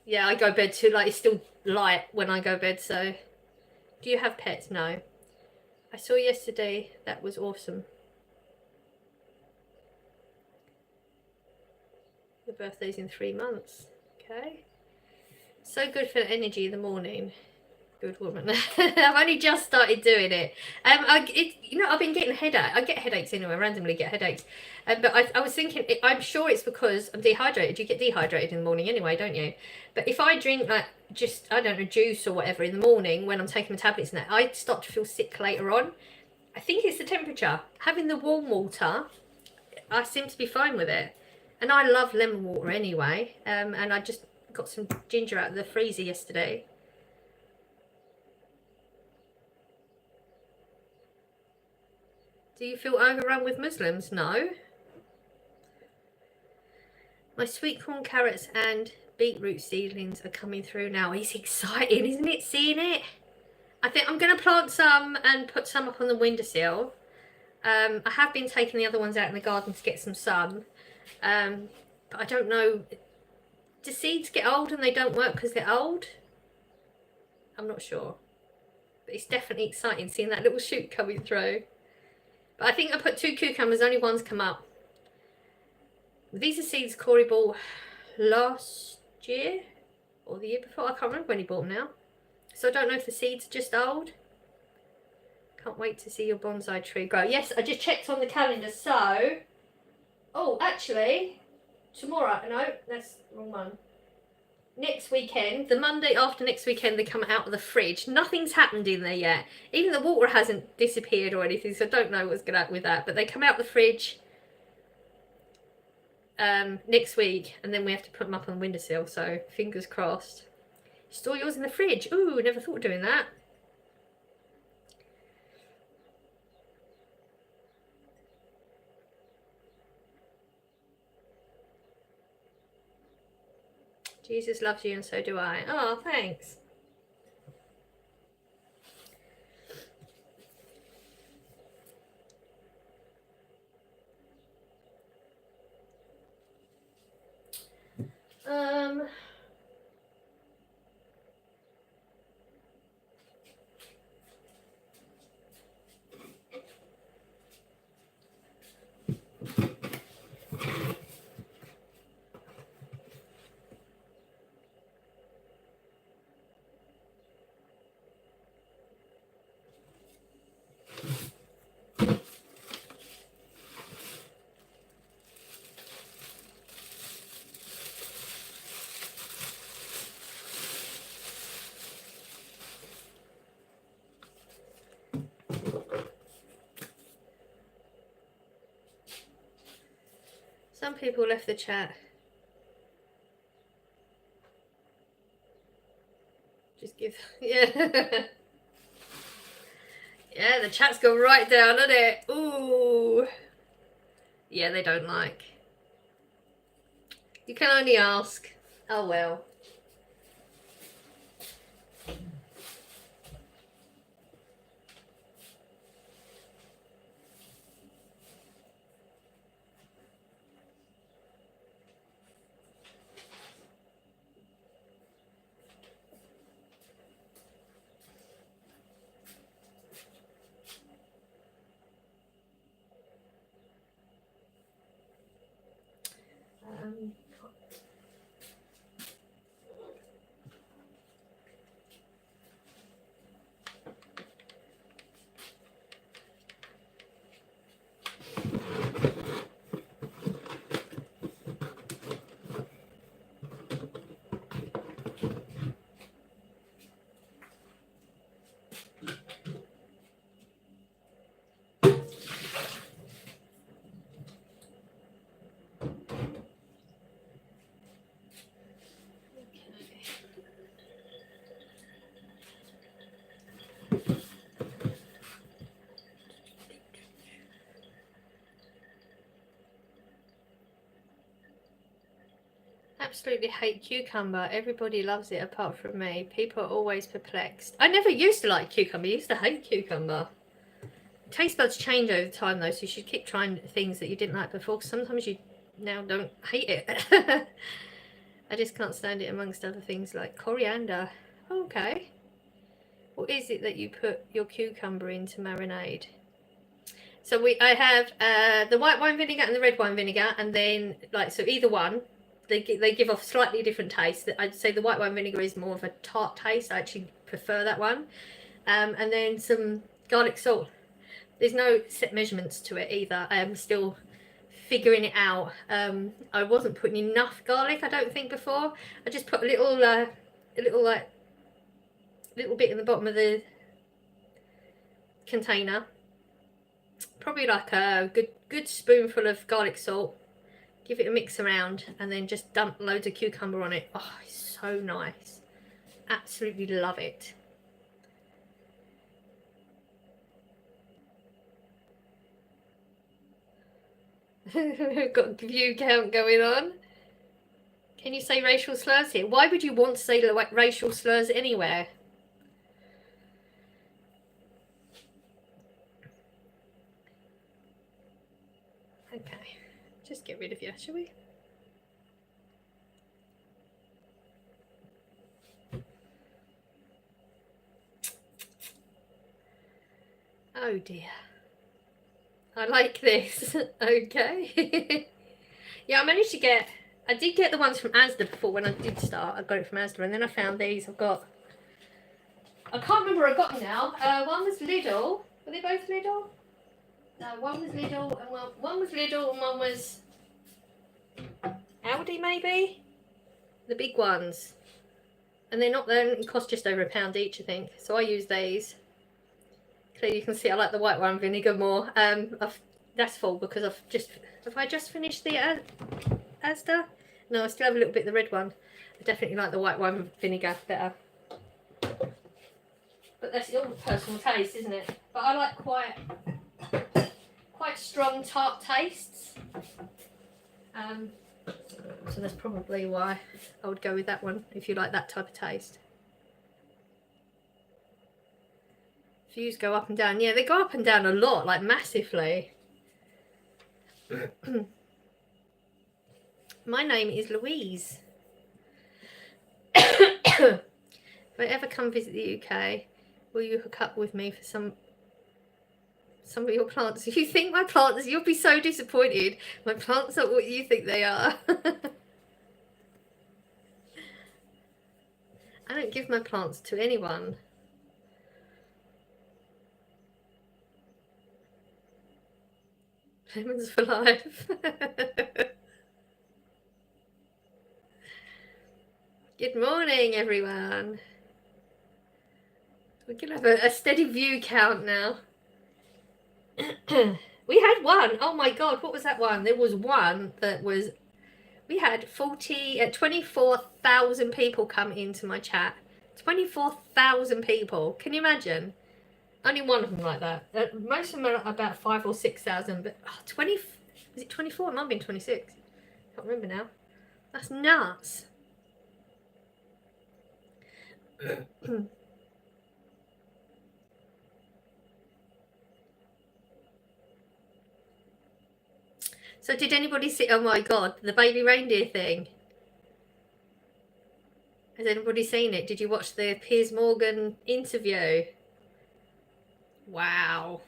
Yeah, I go bed too, like it's still light when I go bed, so. Do you have pets? No. I saw yesterday, that was awesome. Your birthday's in 3 months. Okay. So good for energy in the morning. Good woman. I've only just started doing it. You know, I've been getting headaches. I get headaches anyway. Randomly get headaches. But I was thinking, I'm sure it's because I'm dehydrated. You get dehydrated in the morning anyway, don't you? But if I drink like just, I don't know, juice or whatever in the morning when I'm taking my tablets and that, I start to feel sick later on. I think it's the temperature. Having the warm water, I seem to be fine with it. And I love lemon water anyway. And I just got some ginger out of the freezer yesterday. Do you feel overrun with Muslims? No. My sweet corn, carrots and beetroot seedlings are coming through now. It's exciting, isn't it, seeing it? I think I'm going to plant some and put some up on the windowsill. I have been taking the other ones out in the garden to get some sun. But I don't know. Do seeds get old and they don't work because they're old? I'm not sure. But it's definitely exciting seeing that little shoot coming through. But I think I put 2 cucumbers, only one's come up. These are seeds Corey bought last year or the year before. I can't remember when he bought them now. So I don't know if the seeds are just old. Can't wait to see your bonsai tree grow. Yes, I just checked on the calendar. So, oh, actually, tomorrow, no, that's the wrong one. Next weekend, the Monday after next weekend, they come out of the fridge. Nothing's happened in there yet. Even the water hasn't disappeared or anything, so I don't know what's going to happen with that. But they come out the fridge next week, and then we have to put them up on the windowsill, so fingers crossed. Store yours in the fridge. Ooh, never thought of doing that. Jesus loves you and so do I. Oh, thanks. Some people left the chat. Just give, yeah. Yeah, the chat's gone right down, hasn't it? Ooh. Yeah, they don't like. You can only ask. Oh well. Absolutely hate cucumber. Everybody loves it apart from me. People are always perplexed. I never used to like cucumber. I used to hate cucumber. Taste buds change over time though, so you should keep trying things that you didn't like before, because sometimes you now don't hate it. I just can't stand it amongst other things like coriander. Okay. What is it that you put your cucumber into marinade? So I have the white wine vinegar and the red wine vinegar, and then so either one. They give off slightly different tastes. I'd say the white wine vinegar is more of a tart taste. I actually prefer that one. And then some garlic salt. There's no set measurements to it either. I am still figuring it out. I wasn't putting enough garlic, I don't think, before. I just put a little bit in the bottom of the container. Probably like a good spoonful of garlic salt. Give it a mix around and then just dump loads of cucumber on it. Oh, it's so nice. Absolutely love it. Got view count going on. Can you say racial slurs here? Why would you want to say racial slurs anywhere? Okay, just get rid of you, shall we? Oh dear. I like this. Okay. Yeah, I did get the ones from Asda before when I did start. I got it from Asda and then I found these. I can't remember where I got them now. One was Lidl. Were they both Lidl? No, one was Lidl and one was Lidl and one was Aldi maybe? The big ones. And they cost just over £1 each, I think. So I use these. Clearly you can see I like the white wine vinegar more. That's full because have I just finished the Asda? No, I still have a little bit of the red one. I definitely like the white wine vinegar better. But that's all personal taste, isn't it? But I like quite strong tart tastes. So that's probably why I would go with that one if you like that type of taste. Views go up and down. Yeah, they go up and down a lot, like massively. My name is Louise. If I ever come visit the UK, will you hook up with me for some of your plants? You think my plants, you'll be so disappointed. My plants are what you think they are. I don't give my plants to anyone. Lemons for life. Good morning, everyone. We can have a steady view count now. We had one. Oh my god, what was that one? There was one that was... We had 24,000 people come into my chat. 24,000 people. Can you imagine? Only one of them like that. Most of them are about 5,000 or 6,000, but 20... Was it 24? It might have been 26. Can't remember now. That's nuts. So did anybody see... Oh my god, the baby reindeer thing? Has anybody seen it? Did you watch the Piers Morgan interview? Wow.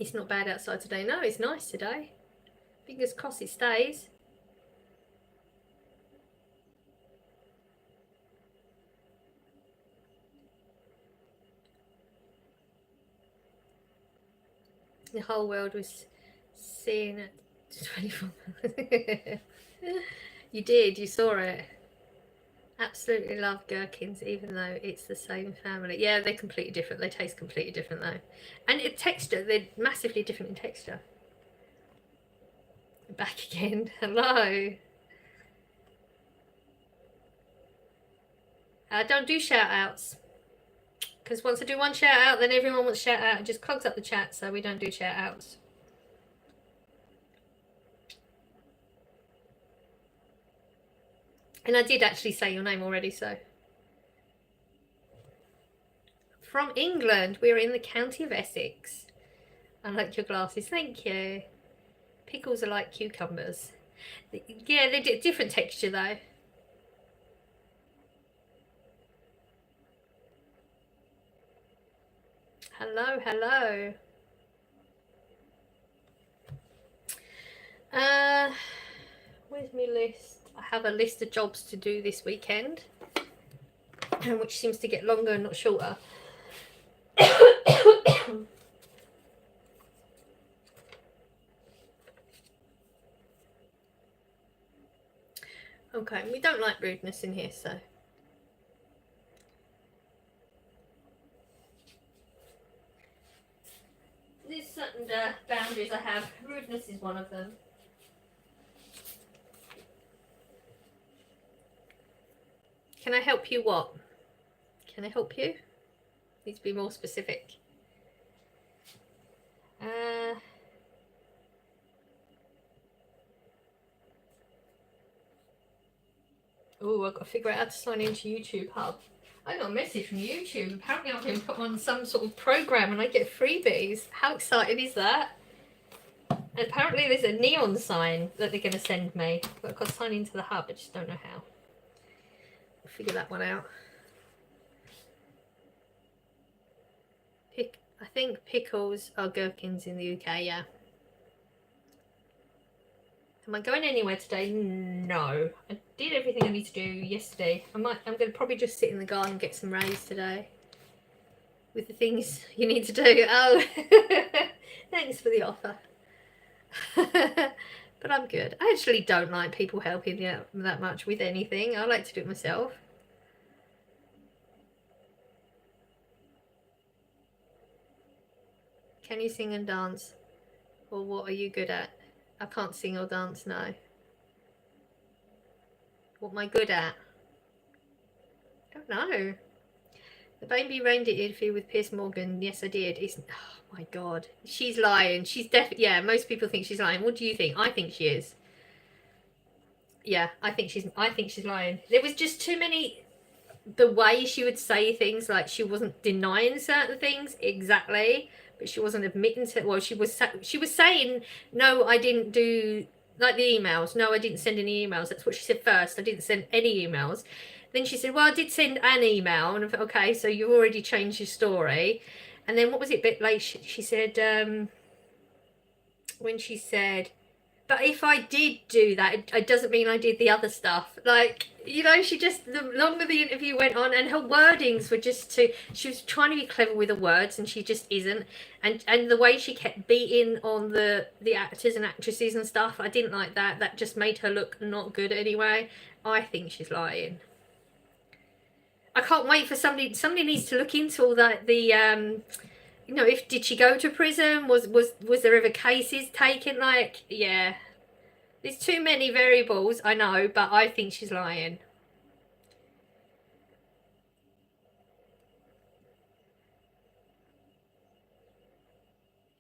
It's not bad outside today. No, it's nice today. Fingers crossed it stays. The whole world was seeing it. 24. You did, you saw it. Absolutely love gherkins, even though it's the same family. Yeah, they're completely different. They taste completely different though. And in texture, they're massively different in texture. Back again. Hello. Don't do shout outs. Because once I do one shout out, then everyone wants shout out. It just clogs up the chat, so we don't do shout outs. And I did actually say your name already, so. From England. We're in the county of Essex. I like your glasses. Thank you. Pickles are like cucumbers. Yeah, they're different texture though. Hello, hello. Where's my list? I have a list of jobs to do this weekend, which seems to get longer and not shorter. Okay, we don't like rudeness in here, so. This and bound boundaries I have. Rudeness is one of them. Can I help you what? Can I help you? Need to be more specific. Oh, I've got to figure out how to sign into YouTube Hub. I got a message from YouTube. Apparently I've been put on some sort of program and I get freebies. How exciting is that? And apparently there's a neon sign that they're going to send me. But I've got to sign into the Hub. I just don't know how. I'll figure that one out. I think pickles are gherkins in the UK, yeah. Am I going anywhere today? No. I did everything I need to do yesterday. I'm going to probably just sit in the garden and get some rays today. With the things you need to do. Oh, thanks for the offer. But I'm good. I actually don't like people helping me that much with anything. I like to do it myself. Can you sing and dance? Or what are you good at? I can't sing or dance, no. What am I good at? I don't know. The baby reindeer interview with Piers Morgan. Yes, I did. It's, oh my God. She's lying. She's definitely, yeah, most people think she's lying. What do you think? I think she is. Yeah, I think she's lying. There was just too many, the way she would say things, like she wasn't denying certain things exactly, but she wasn't admitting to, well, she was saying, no, I didn't do, like the emails, no, I didn't send any emails. That's what she said first. I didn't send any emails. Then she said, well, I did send an email. And I thought, okay, so you already changed your story. And then what was it, a bit late, she said, when she said, but if I did do that, it doesn't mean I did the other stuff. Like, you know, she just, the longer the interview went on, and her wordings were just too, she was trying to be clever with the words, and she just isn't. And the way she kept beating on the actors and actresses and stuff, I didn't like that. That just made her look not good anyway. I think she's lying. I can't wait for somebody needs to look into all that, you know, did she go to prison? Was there ever cases taken? Like, yeah. There's too many variables, I know, but I think she's lying.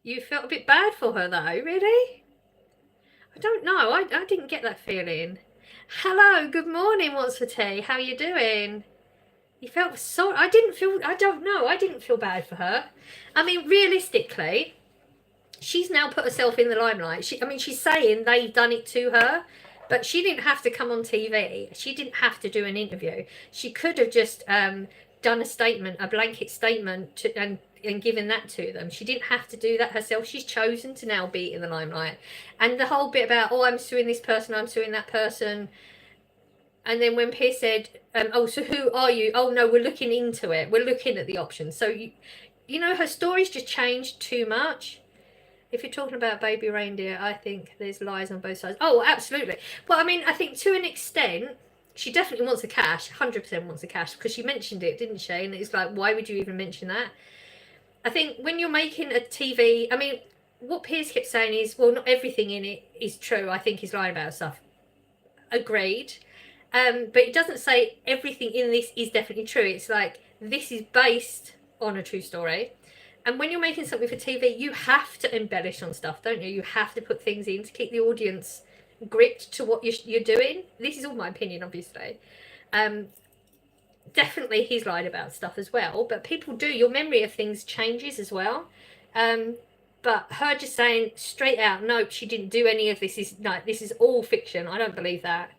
You felt a bit bad for her though, really? I don't know. I didn't get that feeling. Hello, good morning, what's for tea? How are you doing? You felt so, I don't know, I didn't feel bad for her. I mean, realistically, she's now put herself in the limelight. She's saying they've done it to her, but she didn't have to come on TV. She didn't have to do an interview. She could have just done a statement, a blanket statement, and given that to them. She didn't have to do that herself. She's chosen to now be in the limelight. And the whole bit about, oh, I'm suing this person, I'm suing that person. And then when Piers said, oh, so who are you? Oh, no, we're looking into it. We're looking at the options. So, you know, her story's just changed too much. If you're talking about baby reindeer, I think there's lies on both sides. Oh, absolutely. Well, I mean, I think to an extent, she definitely wants the cash, 100% wants the cash, because she mentioned it, didn't she? And it's like, why would you even mention that? I think when you're making a TV, I mean, what Piers kept saying is, well, not everything in it is true. I think he's lying about stuff. Agreed. But it doesn't say everything in this is definitely true. It's like, this is based on a true story. And when you're making something for TV, you have to embellish on stuff, don't you? You have to put things in to keep the audience gripped to what you're doing. This is all my opinion, obviously. Definitely he's lied about stuff as well, but people do. Your memory of things changes as well. But her just saying straight out, nope, she didn't do any of this. This is all fiction. I don't believe that.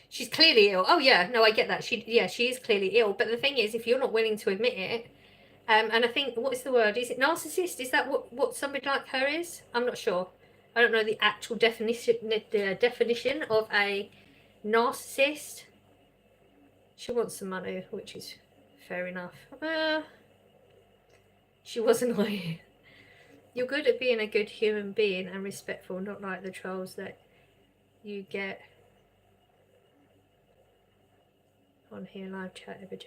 She's clearly ill. Oh yeah, no, I get that. She is clearly ill. But the thing is, if you're not willing to admit it, and I think, what is the word? Is it narcissist? Is that what somebody like her is? I'm not sure. I don't know the actual definition of a narcissist. She wants some money, which is fair enough. She wasn't lying. You're good at being a good human being and respectful, not like the trolls that you get on here live chat every day.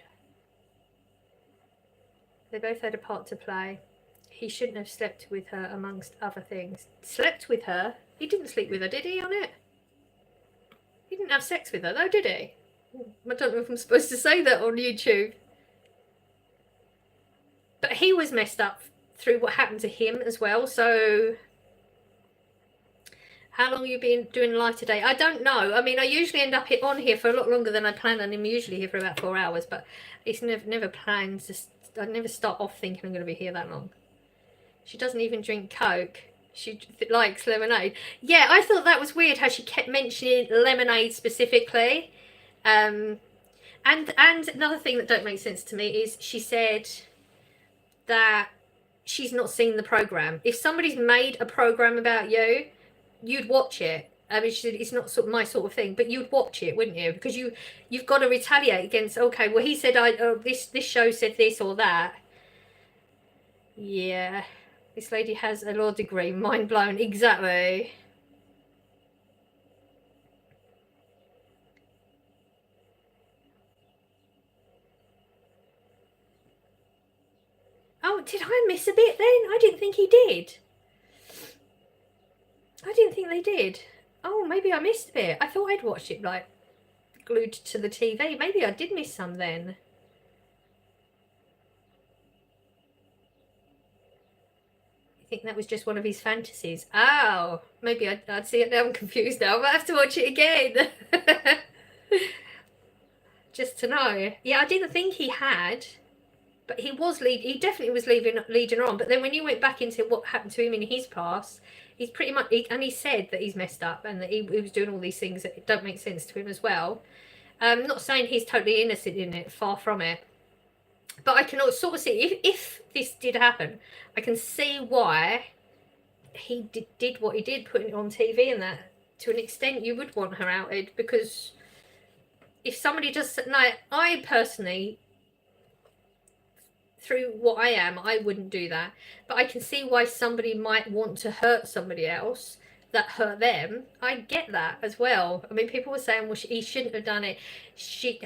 They both had a part to play. He shouldn't have slept with her, amongst other things. Slept with her? He didn't sleep with her, did he, on it? He didn't have sex with her, though, did he? I don't know if I'm supposed to say that on YouTube. But he was messed up through what happened to him as well, so... How long have you been doing live today? I don't know. I mean, I usually end up on here for a lot longer than I plan, and I'm usually here for about 4 hours, but it's never planned. I never start off thinking I'm going to be here that long. She doesn't even drink Coke. She likes lemonade. Yeah, I thought that was weird how she kept mentioning lemonade specifically. And another thing that don't make sense to me is she said that she's not seen the program. If somebody's made a program about you, you'd watch it. I mean, she said it's not sort of my sort of thing, but you'd watch it, wouldn't you? Because you've got to retaliate against. Okay, well, he said this show said this or that. Yeah, this lady has a law degree. Mind blown. Exactly. Oh, did I miss a bit then? I didn't think he did. I didn't think they did. Oh, maybe I missed a bit. I thought I'd watched it, like, glued to the TV. Maybe I did miss some then. I think that was just one of his fantasies. Oh, maybe I'd see it now. I'm confused now. I might have to watch it again. Just to know. Yeah, I didn't think he had. But he definitely was leading her on. But then when you went back into what happened to him in his past, he's pretty much, and he said that he's messed up and that he was doing all these things that don't make sense to him as well. I'm not saying he's totally innocent in it, far from it. But I can sort of see, if this did happen, I can see why he did what he did, putting it on TV, and that to an extent you would want her outed, because if somebody does, now I personally, through what I am, I wouldn't do that. But I can see why somebody might want to hurt somebody else that hurt them. I get that as well. I mean, people were saying, well, he shouldn't have done it. She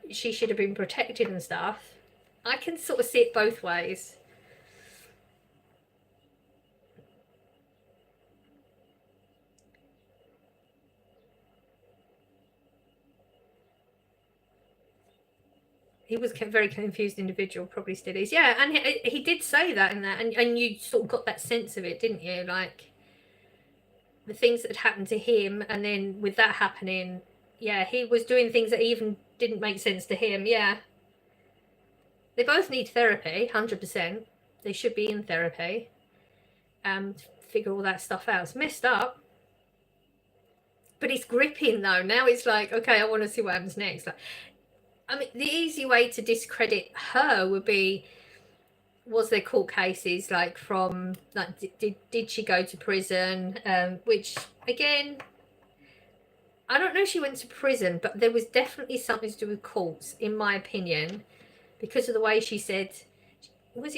should have been protected and stuff. I can sort of see it both ways. He was a very confused individual, probably still is. Yeah, and he did say that in that, and you sort of got that sense of it, didn't you? Like, the things that had happened to him, and then with that happening, yeah, he was doing things that even didn't make sense to him, yeah. They both need therapy, 100%. They should be in therapy. Figure all that stuff out. It's messed up. But it's gripping, though. Now it's like, okay, I want to see what happens next. Like, I mean, the easy way to discredit her would be, was there court cases, like, from, like, did she go to prison? Which, again, I don't know if she went to prison, but there was definitely something to do with courts, in my opinion, because of the way she said,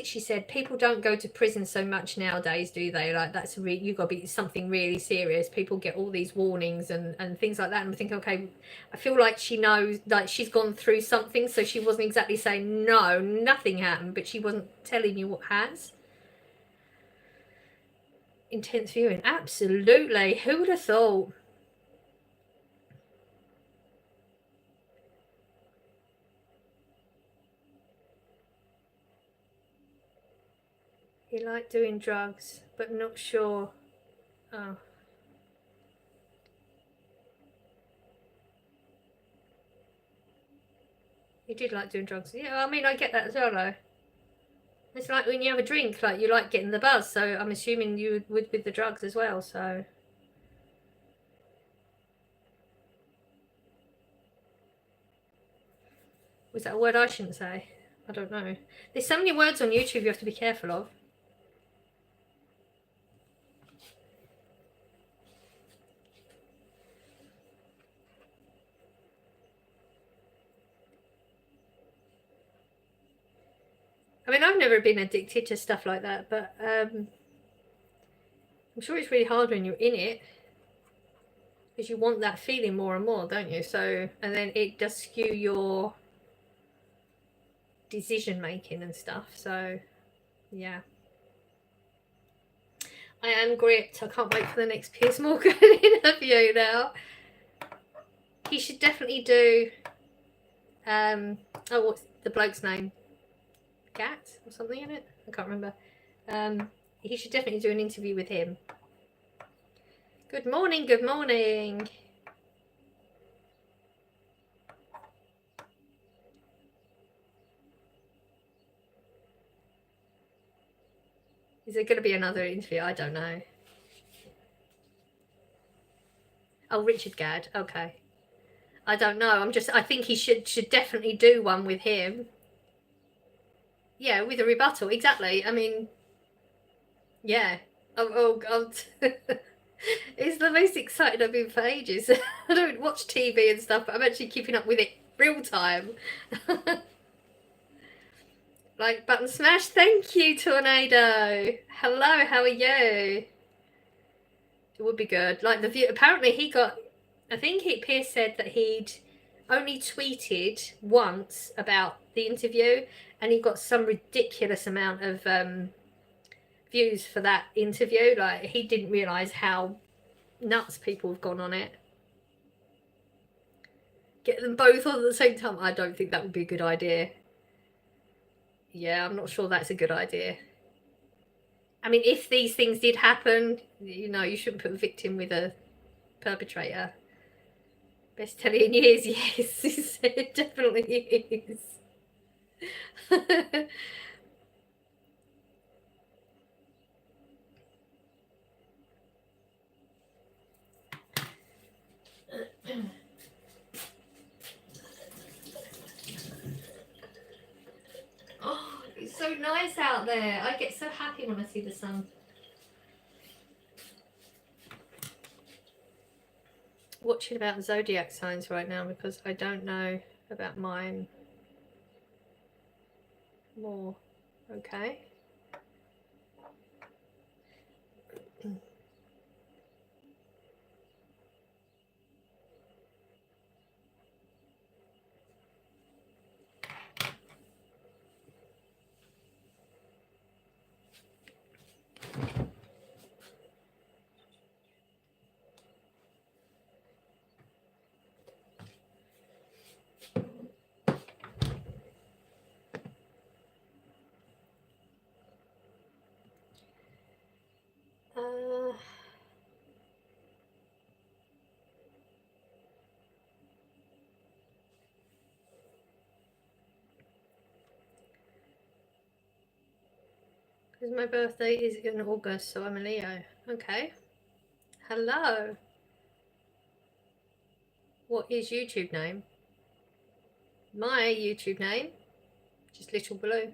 she said, people don't go to prison so much nowadays, do they? Like, that's you've got to be something really serious. People get all these warnings and things like that. And I think, okay, I feel like she knows, like, she's gone through something, so she wasn't exactly saying, no, nothing happened, but she wasn't telling you what has. Intense viewing, absolutely. Who would have thought? He liked doing drugs, but not sure. Oh. He did like doing drugs. Yeah, I mean, I get that as well, though. It's like when you have a drink, like, you like getting the buzz, so I'm assuming you would with the drugs as well, so. Was that a word I shouldn't say? I don't know. There's so many words on YouTube you have to be careful of. I mean, I've never been addicted to stuff like that, but I'm sure it's really hard when you're in it, because you want that feeling more and more, don't you? So, and then it does skew your decision making and stuff. So yeah, I am gripped. I can't wait for the next Piers Morgan interview now. He should definitely do oh, what's the bloke's name? Gat or something in it? I can't remember. He should definitely do an interview with him. Good morning, good morning. Is there going to be another interview? I don't know. Oh, Richard Gadd. Okay. I don't know. I think he should definitely do one with him. Yeah, with a rebuttal. Exactly. I mean, yeah. Oh God. It's the most excited I've been for ages. I don't watch TV and stuff, but I'm actually keeping up with it real time. Like button smash. Thank you, Tornado. Hello, how are you? It would be good. Like the view. Apparently, he got. I think Pierce said that he'd only tweeted once about the interview, and he got some ridiculous amount of views for that interview. Like he didn't realise how nuts people have gone on it. Get them both on at the same time. I don't think that would be a good idea. Yeah, I'm not sure that's a good idea. I mean, if these things did happen, you know, you shouldn't put a victim with a perpetrator. Best telly in years, yes, it definitely is. Oh, it's so nice out there. I get so happy when I see the sun. Watching about the zodiac signs right now because I don't know about mine more. Okay. Because my birthday is in August, so I'm a Leo. Okay. Hello. What is YouTube name? My YouTube name? Just Little Blue.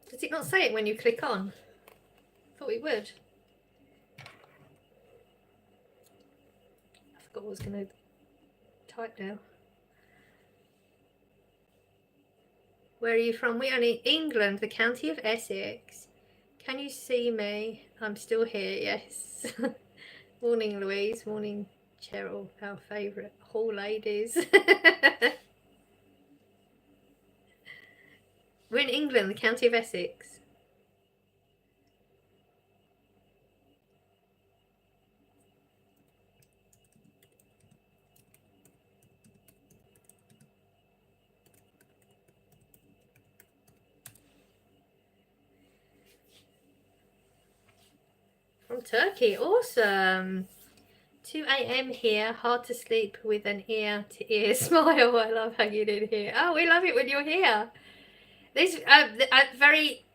Does it not say it when you click on? I thought it would. I forgot what I was going to type now. Where are you from? We are in England, the county of Essex. Can you see me? I'm still here, yes. Morning, Louise. Morning, Cheryl, our favourite hall ladies. We're in England, the county of Essex. From Turkey, awesome. 2 a.m. here, hard to sleep with an ear-to-ear smile. I love hanging in here. Oh, we love it when you're here. There's a very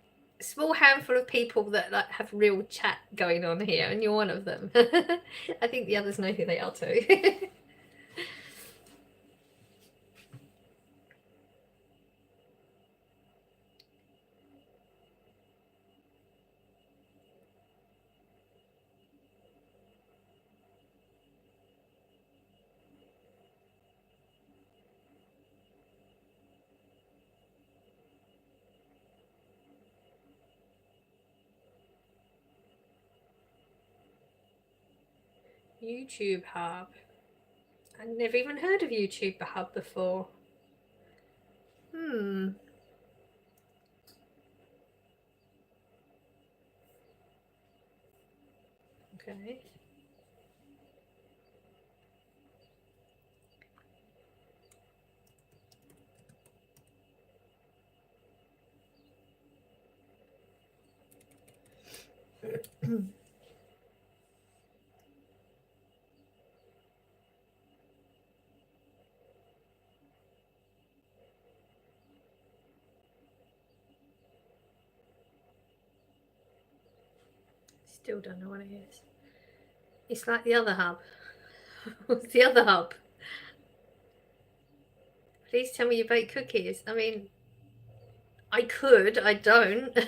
small handful of people that like have real chat going on here, and you're one of them. I think the others know who they are too. YouTube Hub. I've never even heard of YouTube Hub before. Okay. Still don't know what it is. It's like the other hub. What's the other hub? Please tell me you bake cookies. I mean, I could, I don't.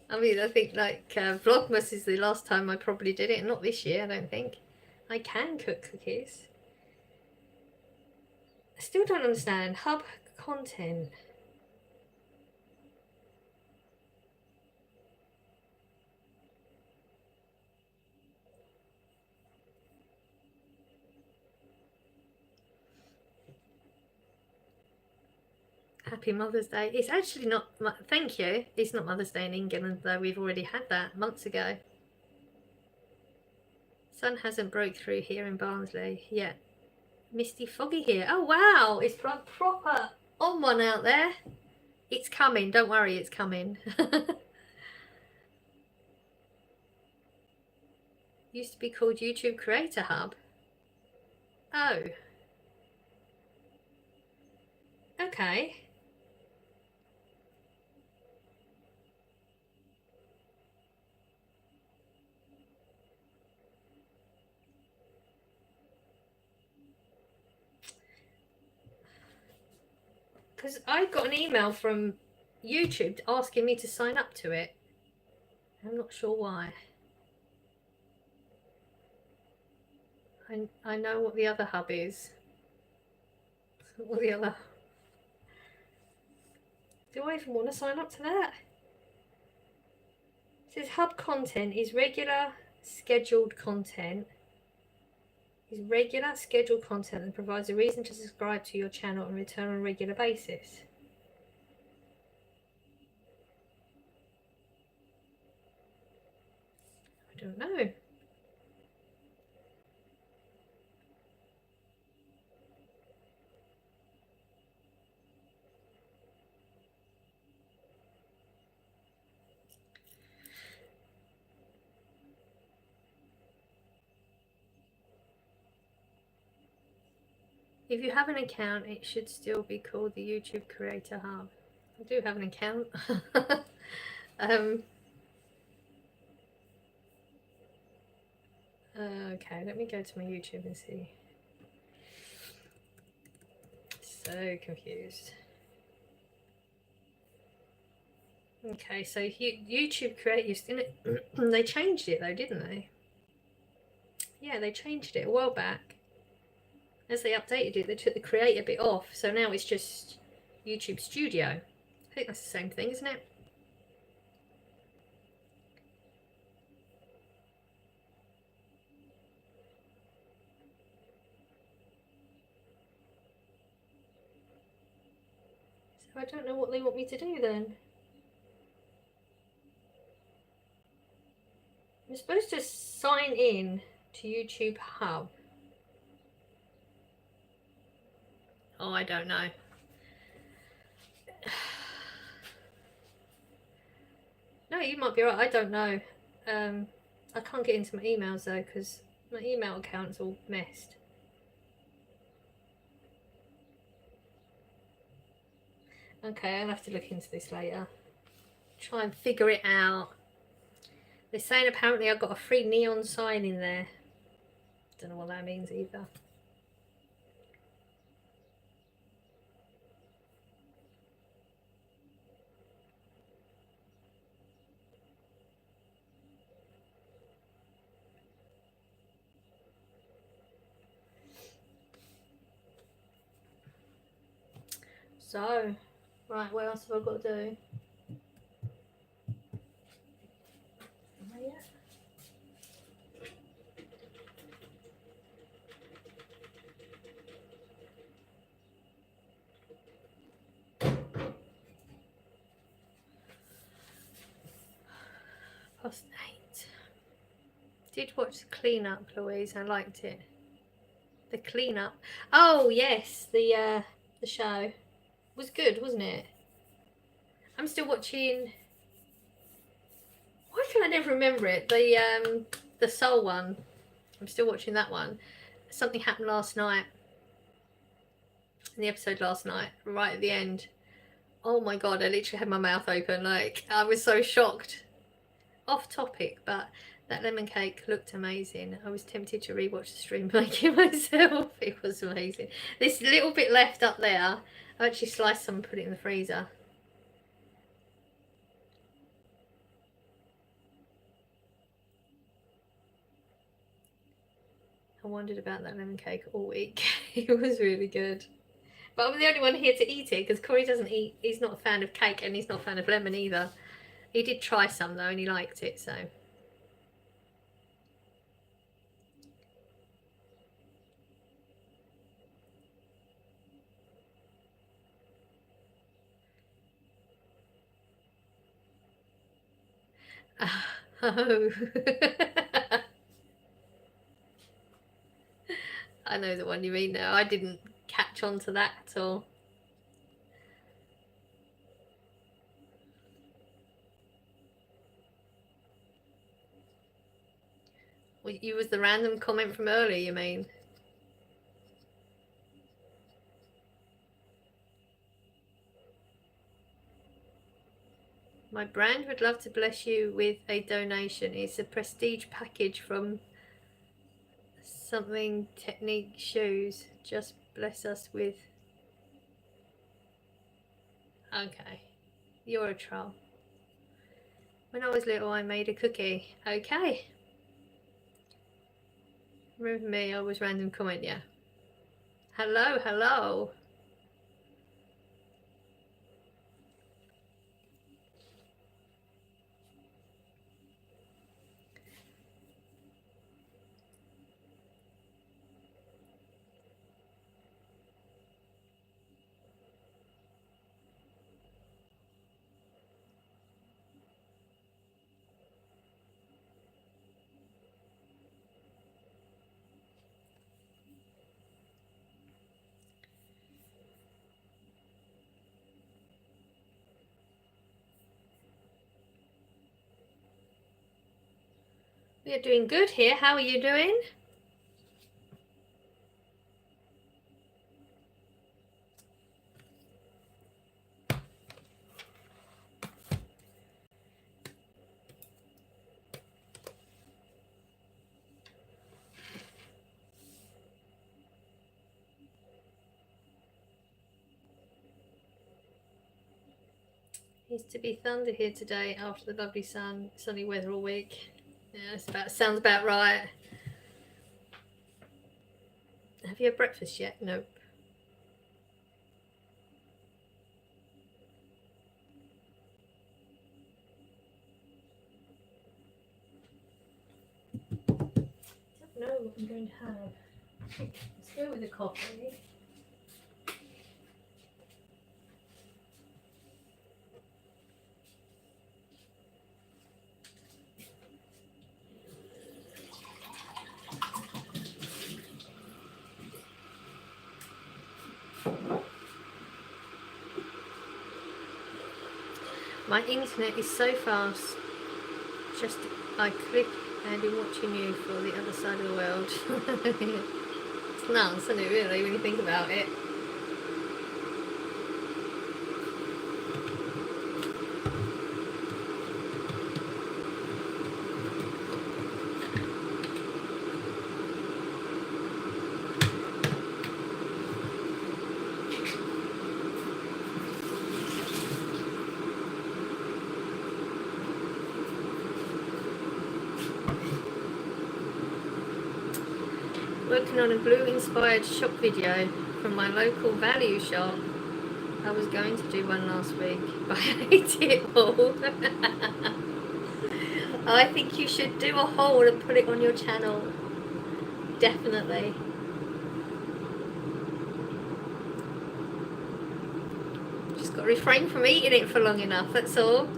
I mean, I think like Vlogmas is the last time I probably did it. Not this year, I don't think. I can cook cookies. I still don't understand. Hub content. Happy Mother's Day. It's actually not, thank you. It's not Mother's Day in England, though we've already had that months ago. Sun hasn't broke through here in Barnsley yet. Misty foggy here. Oh wow, it's proper on one out there. It's coming, don't worry, it's coming. Used to be called YouTube Creator Hub. Oh. Okay. Because I got an email from YouTube asking me to sign up to it. I'm not sure why. I know what the other hub is. What the other... Do I even want to sign up to that? It says hub content is regular scheduled content. Is regular scheduled content and provides a reason to subscribe to your channel and return on a regular basis. I don't know. If you have an account, it should still be called the YouTube Creator Hub. I do have an account. Okay, let me go to my YouTube and see. So confused. Okay, so YouTube Creators, they changed it though, didn't they? Yeah, they changed it a while back. As they updated it, they took the creator bit off, so now it's just YouTube Studio. I think that's the same thing, isn't it? So I don't know what they want me to do then. I'm supposed to sign in to YouTube Hub. Oh, I don't know. No, you might be right. I don't know. I can't get into my emails though because my email account's all messed. Okay, I'll have to look into this later. Try and figure it out. They're saying apparently I've got a free neon sign in there. Don't know what that means either. So, right, what else have I got to do? 8:30. Did watch the clean-up, Louise. I liked it. The clean-up. Oh yes, the show was good, wasn't it? I'm still watching. Why can I never remember it? The Soul one. I'm still watching that one. Something happened last night. In the episode last night, right at the end. Oh my god, I literally had my mouth open. Like, I was so shocked. Off topic, but that lemon cake looked amazing. I was tempted to rewatch the stream making myself. It was amazing. This little bit left up there, I actually sliced some and put it in the freezer. I wondered about that lemon cake all week. It was really good. But I'm the only one here to eat it because Corey doesn't eat. He's not a fan of cake and he's not a fan of lemon either. He did try some though and he liked it, so. Oh. I know the one you mean now. I didn't catch on to that at all. Well, you was the random comment from earlier, you mean? My brand would love to bless you with a donation. It's a prestige package from something Technique Shoes. Just bless us with. Okay, you're a troll. When I was little I made a cookie. Okay. Remember me, I was random comment, yeah. Hello, hello. We are doing good here. How are you doing? Needs to be thunder here today after the lovely sunny weather all week. Yeah, sounds about right. Have you had breakfast yet? Nope. I don't know what I'm going to have. Let's go with the coffee. My internet is so fast. Just I click and I'm watching you for the other side of the world. It's nuts, isn't it, really, when you think about it? Working on a blue inspired shop video from my local value shop. I was going to do one last week, but I hate it all. I think you should do a haul and put it on your channel. Definitely. Just got to refrain from eating it for long enough, that's all.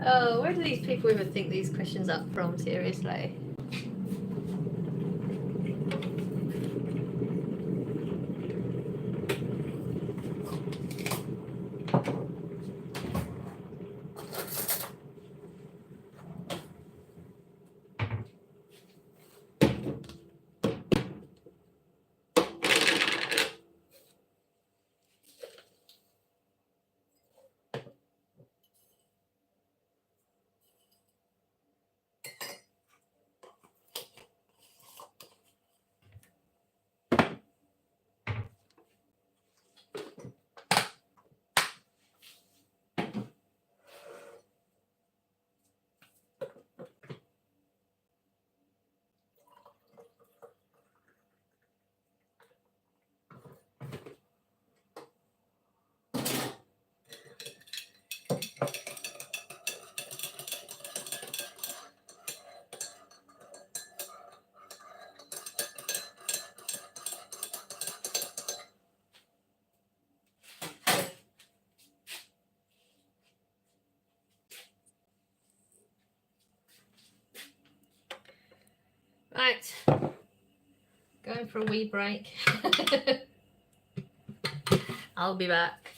Oh, where do these people even think these questions up from, seriously? Right, going for a wee break. I'll be back.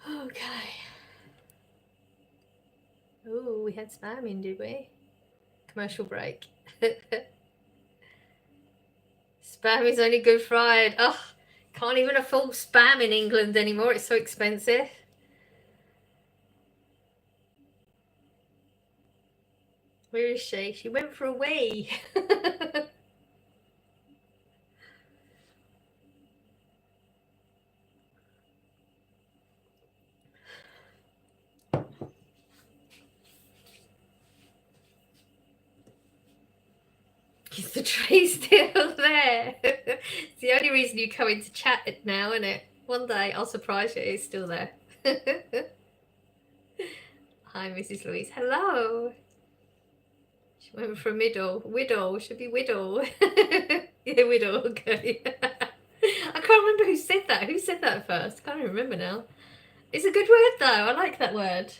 Okay. Oh, we had spam in, did we? Commercial break. Spam is only good fried. Oh, can't even afford spam in England anymore. It's so expensive. Where is she? She went for a wee. Is the tree still there? It's the only reason you come into chat now, isn't it? One day I'll surprise you, it's still there. Hi, Mrs. Louise. Hello. She went for a widow. Should be widow. Yeah, widow. Okay. I can't remember who said that. Who said that first? I can't even remember now. It's a good word, though. I like that word.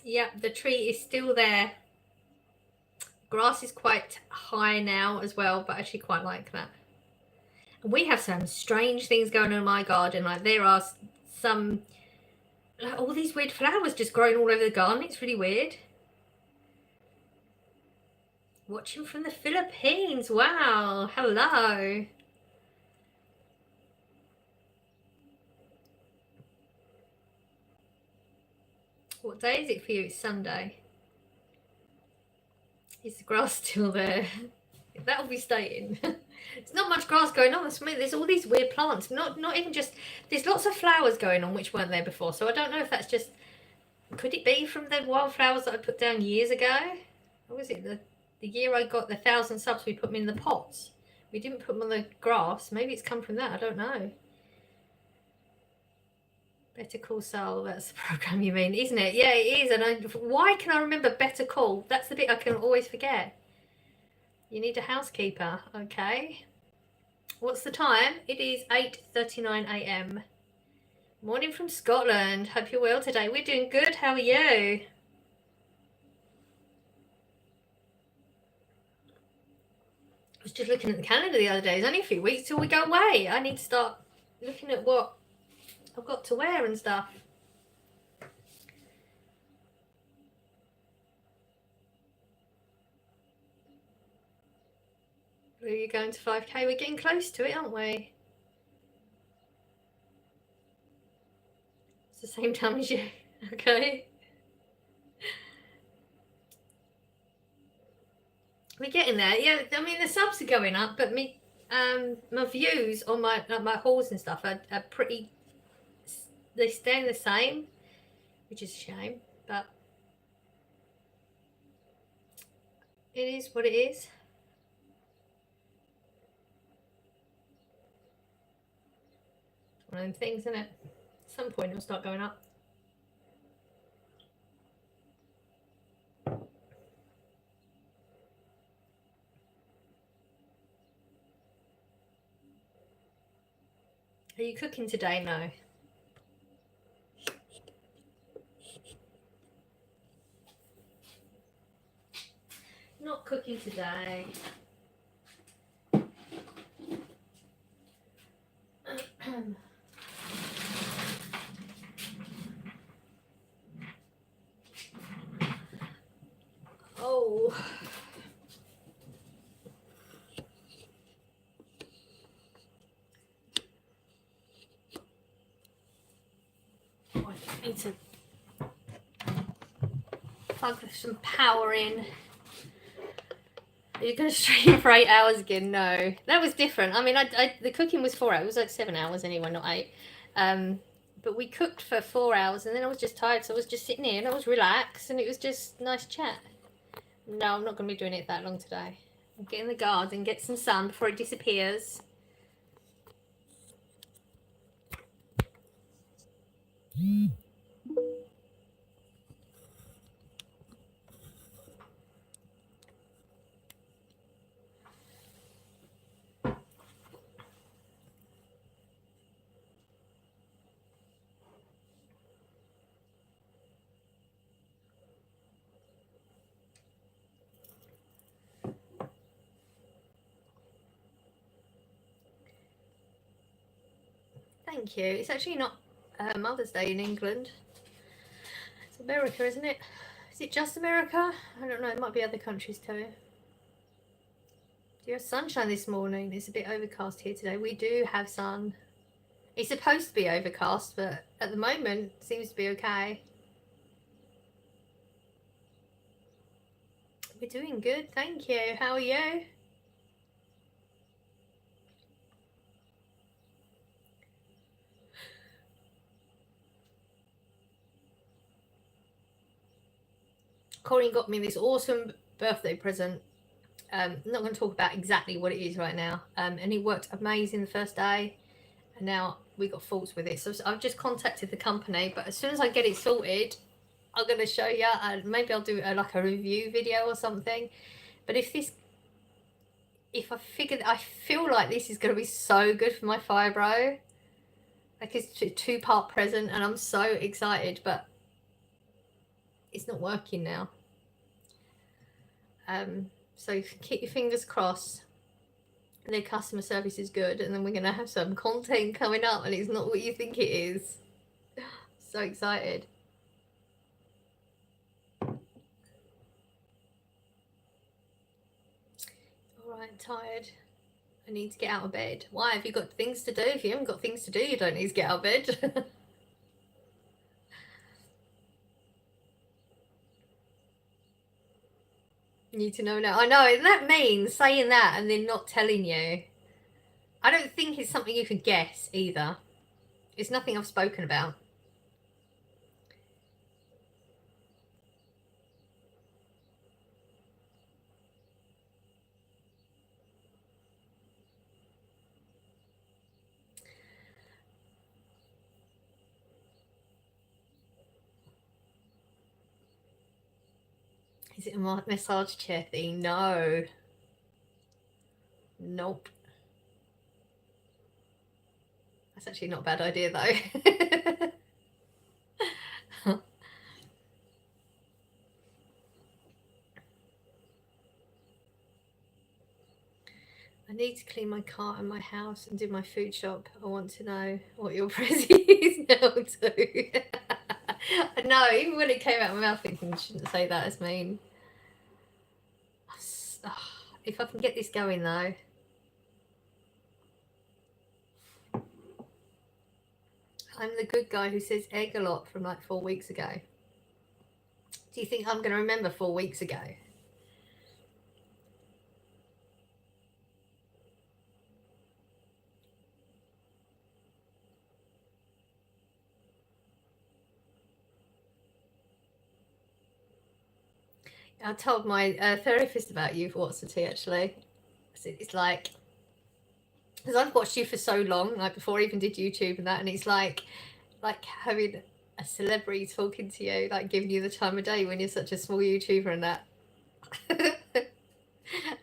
Yeah, the tree is still there. Grass is quite high now as well, but I actually quite like that. And we have some strange things going on in my garden. Like there are some, like all these weird flowers just growing all over the garden. It's really weird. Watching from the Philippines. Wow. Hello. What day is it for you? It's Sunday. Is the grass still there? That'll be staying. There's not much grass going on. There's all these weird plants. Not even just. There's lots of flowers going on which weren't there before. So I don't know if that's just. Could it be from the wildflowers that I put down years ago? What was it? The year I got the 1,000 subs, we put them in the pots. We didn't put them on the grass. Maybe it's come from that. I don't know. Better Call Saul, that's the program you mean, isn't it? Yeah, it is. And why can I remember Better Call? That's the bit I can always forget. You need a housekeeper. Okay. What's the time? It is 8:39 a.m. Morning from Scotland. Hope you're well today. We're doing good. How are you? I was just looking at the calendar the other day. It's only a few weeks till we go away. I need to start looking at what I've got to wear and stuff. Are you going to 5k? We're getting close to it, aren't we? It's the same time as you. Okay. We're getting there. Yeah, I mean the subs are going up, but my views on my hauls and stuff are pretty. They're staying the same, which is a shame, but it is what it is. One of them things, isn't it? At some point it'll start going up. Are you cooking today? No. Not cooking today. Oh. I need to plug some power in. Are you going to stream for 8 hours again? No, that was different. I mean, the cooking was 4 hours. It was like 7 hours anyway, not 8. But we cooked for 4 hours, and then I was just tired, so I was just sitting here and I was relaxed, and it was just nice chat. No, I'm not going to be doing it that long today. I'll get in the garden, get some sun before it disappears. Thank you. It's actually not Mother's Day in England. It's America, isn't it? Is it just America? I don't know. It might be other countries too. Do you have sunshine this morning? It's a bit overcast here today. We do have sun. It's supposed to be overcast, but at the moment it seems to be okay. We're doing good, thank you. How are you? Corinne got me this awesome birthday present. I'm not going to talk about exactly what it is right now. And it worked amazing the first day, and now we got faults with it. So I've just contacted the company, but as soon as I get it sorted, I'm going to show you. Maybe I'll do like a review video or something. But I feel like this is going to be so good for my fibro. Like it's a 2-part present, and I'm so excited, but it's not working now. So keep your fingers crossed. Their customer service is good, and then we're going to have some content coming up, and it's not what you think it is. So excited. Alright, I'm tired. I need to get out of bed. Why? Have you got things to do? If you haven't got things to do, you don't need to get out of bed. Need to know now. I know, isn't that mean, saying that and then not telling you? I don't think it's something you can guess either. It's nothing I've spoken about. Is it a massage chair thing? No. Nope. That's actually not a bad idea though. I need need to clean my car and my house and do my food shop. I want to know what your prezi is now too. No, even when it came out of my mouth, thinking I shouldn't say that as mean. If I can get this going though. I'm the good guy who says egg a lot from like 4 weeks ago. Do you think I'm going to remember 4 weeks ago? I told my therapist about you for What's the Tea actually. It's like, because I've watched you for so long, like before I even did YouTube and that, and it's like having a celebrity talking to you, like giving you the time of day when you're such a small YouTuber and that.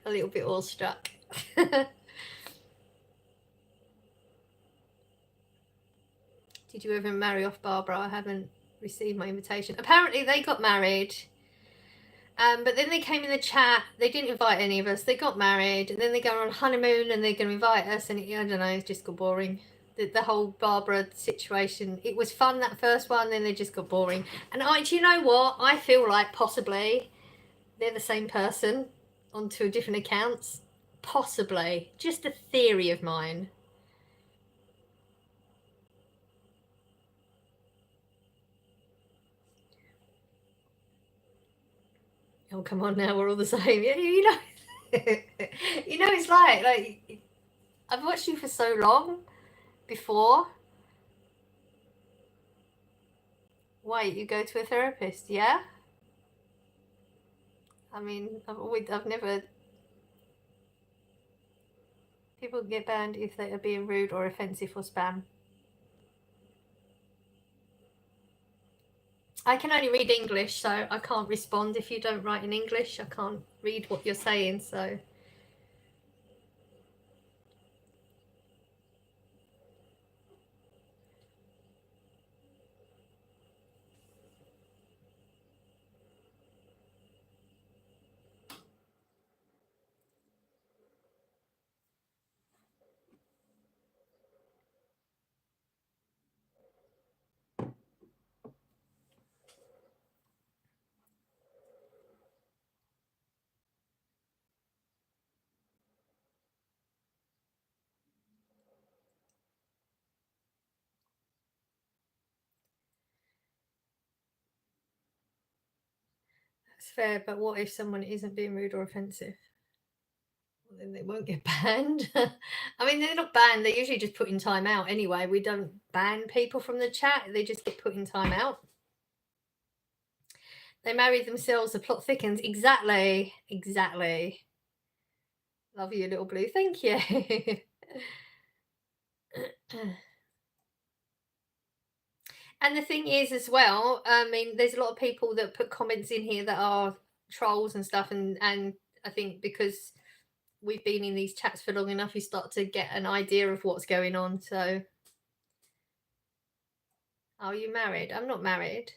A little bit awestruck. Did you ever marry off Barbara? I haven't received my invitation. Apparently they got married. But then they came in the chat. They didn't invite any of us. They got married, and then they go on honeymoon, and they're going to invite us. And I don't know, it's just got boring. The whole Barbara situation. It was fun that first one, then they just got boring. And do you know what? I feel like possibly they're the same person on two different accounts. Possibly, just a theory of mine. Oh, come on now, we're all the same. Yeah, you know. You know, it's like I've watched you for so long before. Wait, you go to a therapist, yeah? I mean, I've never... People get banned if they are being rude or offensive or spam. I can only read English, so I can't respond if you don't write in English. I can't read what you're saying, so... That's fair, but what if someone isn't being rude or offensive? Well, then they won't get banned. I mean, they're not banned. They're usually just put in time out anyway. We don't ban people from the chat. They just get put in time out. They married themselves. The plot thickens. Exactly. Exactly. Love you, little blue. Thank you. And the thing is as well, I mean, there's a lot of people that put comments in here that are trolls and stuff, and I think because we've been in these chats for long enough, you start to get an idea of what's going on. So, are you married? I'm not married.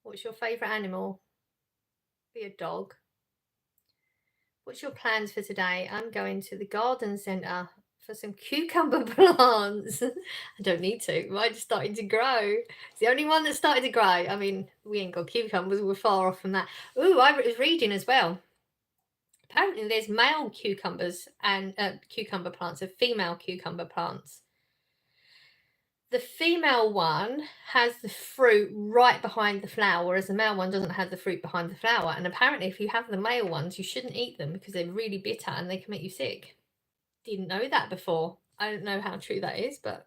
What's your favourite animal? Be a dog. What's your plans for today? I'm going to the garden centre for some cucumber plants. I don't need to. Mine's starting to grow. It's the only one that started to grow. I mean, we ain't got cucumbers. We're far off from that. Ooh, I was reading as well. Apparently, there's male cucumbers and cucumber plants, and female cucumber plants. The female one has the fruit right behind the flower, whereas the male one doesn't have the fruit behind the flower. And apparently, if you have the male ones, you shouldn't eat them because they're really bitter and they can make you sick. Didn't know that before. I don't know how true that is, but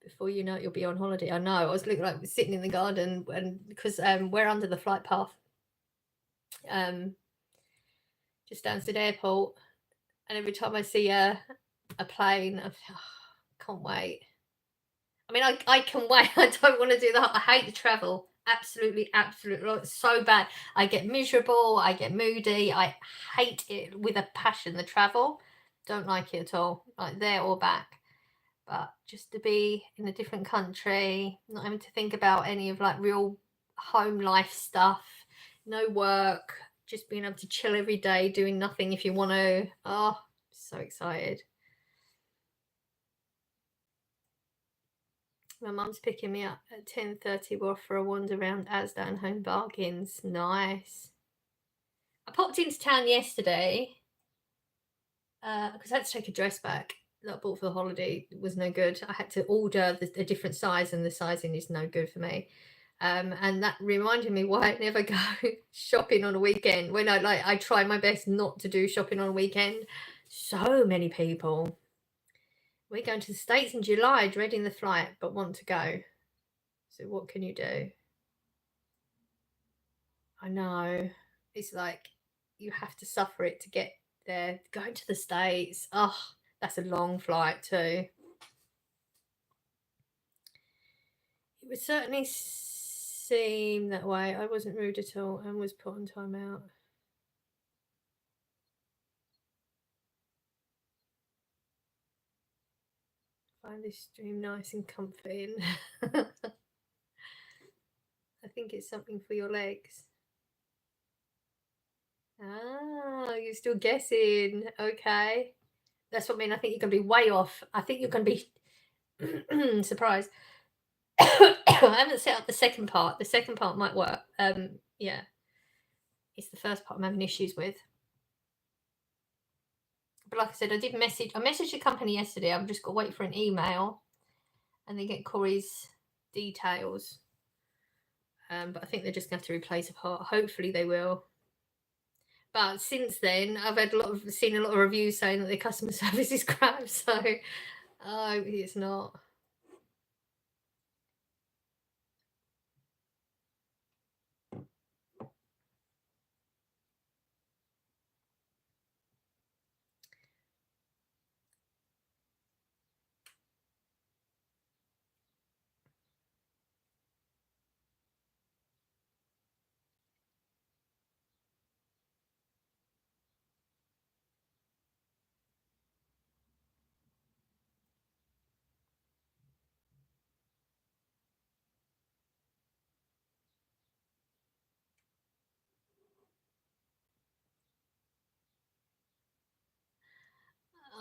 before you know it, you'll be on holiday. I know. I was looking like sitting in the garden, and because we're under the flight path, just Stansted Airport, and every time I see a plane, I can't wait. I mean, I can wait. I don't want to do that. I hate the travel. Absolutely. It's so bad. I get miserable. I get moody. I hate it with a passion, the travel. Don't like it at all, like there or back. But just to be in a different country, not having to think about any of like real home life stuff, no work, just being able to chill every day, doing nothing if you want to. Oh, so excited. My mum's picking me up at 10:30. We're off for a wander around Asda and Home Bargains. Nice. I popped into town yesterday because I had to take a dress back that I bought for the holiday. It was no good. I had to order a different size, and the sizing is no good for me. And that reminded me why I never go shopping on a weekend. When I try my best not to do shopping on a weekend. So many people. We're going to the States in July, dreading the flight, but want to go. So what can you do? I know. It's like you have to suffer it to get there. Going to the States, oh, that's a long flight too. It would certainly seem that way. I wasn't rude at all and was put on time out. Find this stream nice and comforting. I think it's something for your legs. Ah, you're still guessing. Okay. That's what I mean. I think you're going to be way off. I think you're going to be surprised. I haven't set up the second part. The second part might work. Yeah. It's the first part I'm having issues with. But like I said, I messaged the company yesterday. I've just got to wait for an email and then get Corey's details. But I think they're just going to have to replace a part. Hopefully they will. But since then, I've seen a lot of reviews saying that their customer service is crap. So, it's not.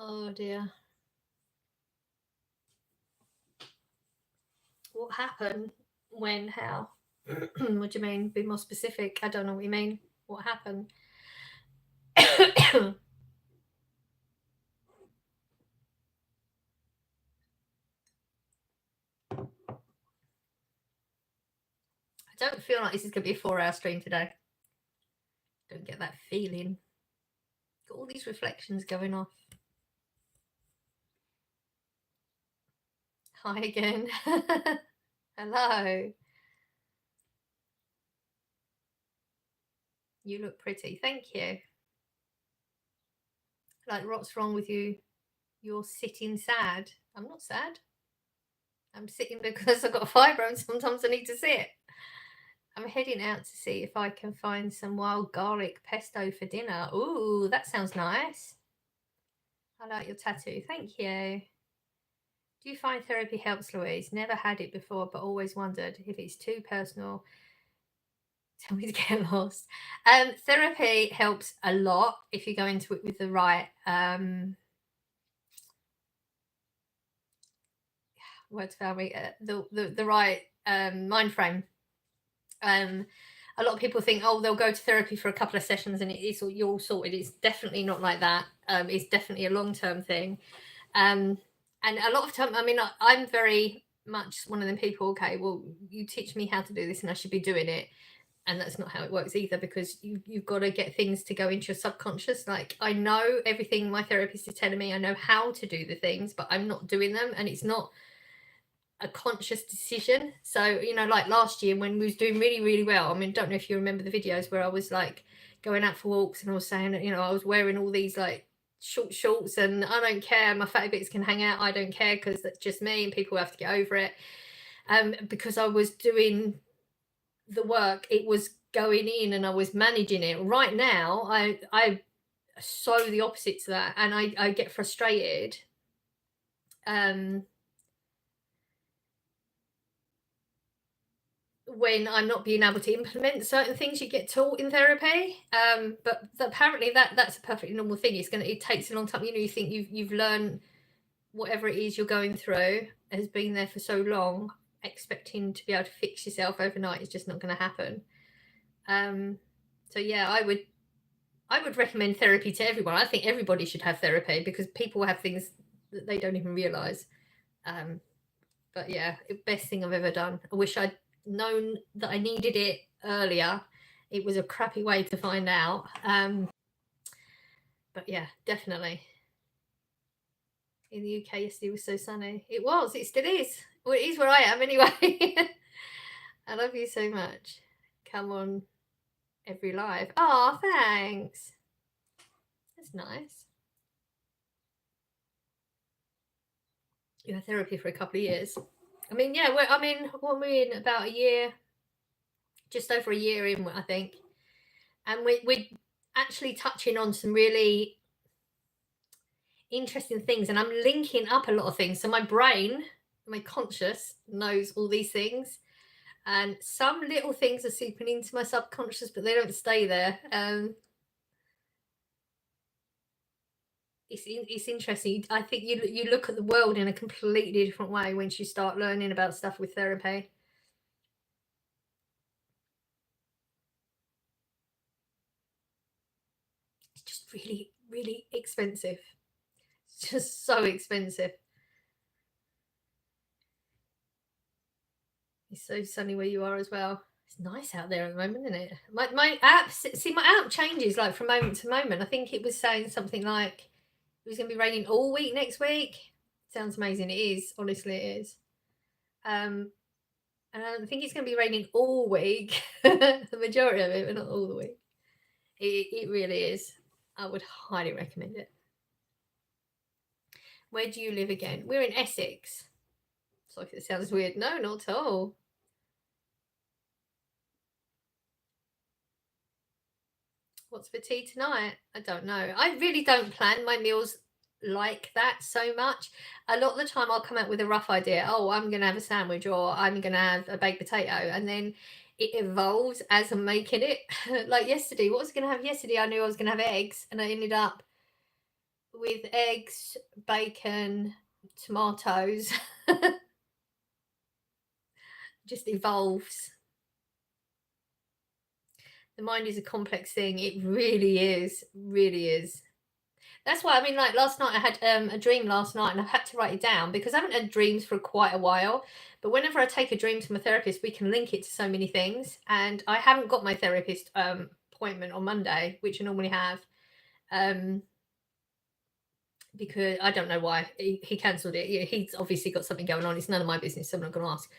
Oh dear. What happened? When? How? What do you mean? Be more specific. I don't know what you mean. What happened? I don't feel like this is going to be a 4-hour stream today. Don't get that feeling. Got all these reflections going off. Hi again. Hello. You look pretty. Thank you. Like, what's wrong with you? You're sitting sad. I'm not sad. I'm sitting because I've got a fibro and sometimes I need to sit. I'm heading out to see if I can find some wild garlic pesto for dinner. Ooh, that sounds nice. I like your tattoo. Thank you. Do you find therapy helps, Louise? Never had it before, but always wondered if it's too personal. Tell me to get lost. Therapy helps a lot if you go into it with the right words fail me. The right mind frame. A lot of people think, oh, they'll go to therapy for a couple of sessions and you're all sorted. It's definitely not like that. It's definitely a long-term thing. And a lot of time, I mean, I'm very much one of them people, okay, well, you teach me how to do this and I should be doing it. And that's not how it works either, because you've got to get things to go into your subconscious. Like, I know everything my therapist is telling me. I know how to do the things, but I'm not doing them. And it's not a conscious decision. So, you know, like last year when we was doing really, really well, I mean, don't know if you remember the videos where I was like going out for walks and I was saying that, you know, I was wearing all these like short shorts and I don't care, my fatty bits can hang out, I don't care, because that's just me and people have to get over it. Because I was doing the work, it was going in and I was managing it. Right now, I so the opposite to that, and I get frustrated. when I'm not being able to implement certain things you get taught in therapy. But apparently that's a perfectly normal thing. It takes a long time. You think you've learned whatever it is you're going through has been there for so long. Expecting to be able to fix yourself overnight is just not going to happen. So yeah, I would recommend therapy to everyone. I think everybody should have therapy because people have things that they don't even realize. But yeah, best thing I've ever done. I wish I'd known that I needed it earlier. It was a crappy way to find out. But yeah, definitely. In the UK yesterday was so sunny. It was. It still is. Well, it is where I am anyway. I love you so much. Come on every live. Oh, thanks. That's nice. You had therapy for a couple of years. I mean, yeah, we're in about a year, just over a year in, I think. And we're actually touching on some really interesting things. And I'm linking up a lot of things. So my brain, my conscious, knows all these things. And some little things are seeping into my subconscious, but they don't stay there. It's interesting. I think you look at the world in a completely different way once you start learning about stuff with therapy. It's just really, really expensive. It's just so expensive. It's so sunny where you are as well. It's nice out there at the moment, isn't it? My app, see, my app changes like from moment to moment. I think it was saying something like it was going to be raining all week next week. Sounds amazing. It is, honestly, it is. And I think it's going to be raining all week, the majority of it, but not all the week. It really is. I would highly recommend it. Where do you live again? We're in Essex. Sorry if it sounds weird. No, not at all. What's for tea tonight? I don't know. I really don't plan my meals like that so much. A lot of the time I'll come out with a rough idea. Oh, I'm going to have a sandwich or I'm going to have a baked potato. And then it evolves as I'm making it. Like yesterday, what was I going to have yesterday? I knew I was going to have eggs and I ended up with eggs, bacon, tomatoes. Just evolves. The mind is a complex thing. It really is. Really is. That's why, I mean, like last night I had a dream last night and I had to write it down because I haven't had dreams for quite a while. But whenever I take a dream to my therapist, we can link it to so many things. And I haven't got my therapist appointment on Monday, which I normally have. Because I don't know why he cancelled it. He's obviously got something going on. It's none of my business, so I'm not going to ask.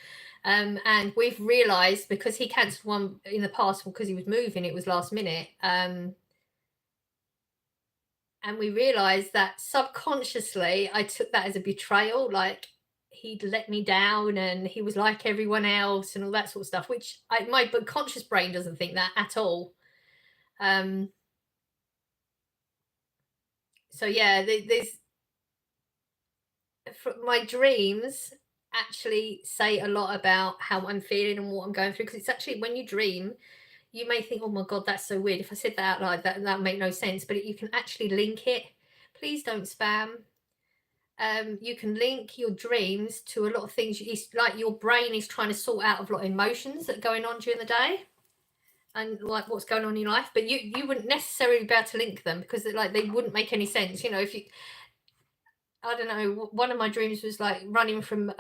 And we've realised because he cancelled one in the past because he was moving, it was last minute. And we realised that subconsciously I took that as a betrayal, like he'd let me down and he was like everyone else and all that sort of stuff, which my conscious brain doesn't think that at all. So yeah, there's my dreams actually say a lot about how I'm feeling and what I'm going through, because it's actually when you dream you may think, oh my god, that's so weird, if I said that out loud that would make no sense, but you can actually link it. Please don't spam. You can link your dreams to a lot of things. It's like your brain is trying to sort out a lot of emotions that are going on during the day and like what's going on in your life, but you wouldn't necessarily be able to link them because they wouldn't make any sense. If you, I don't know, one of my dreams was like running from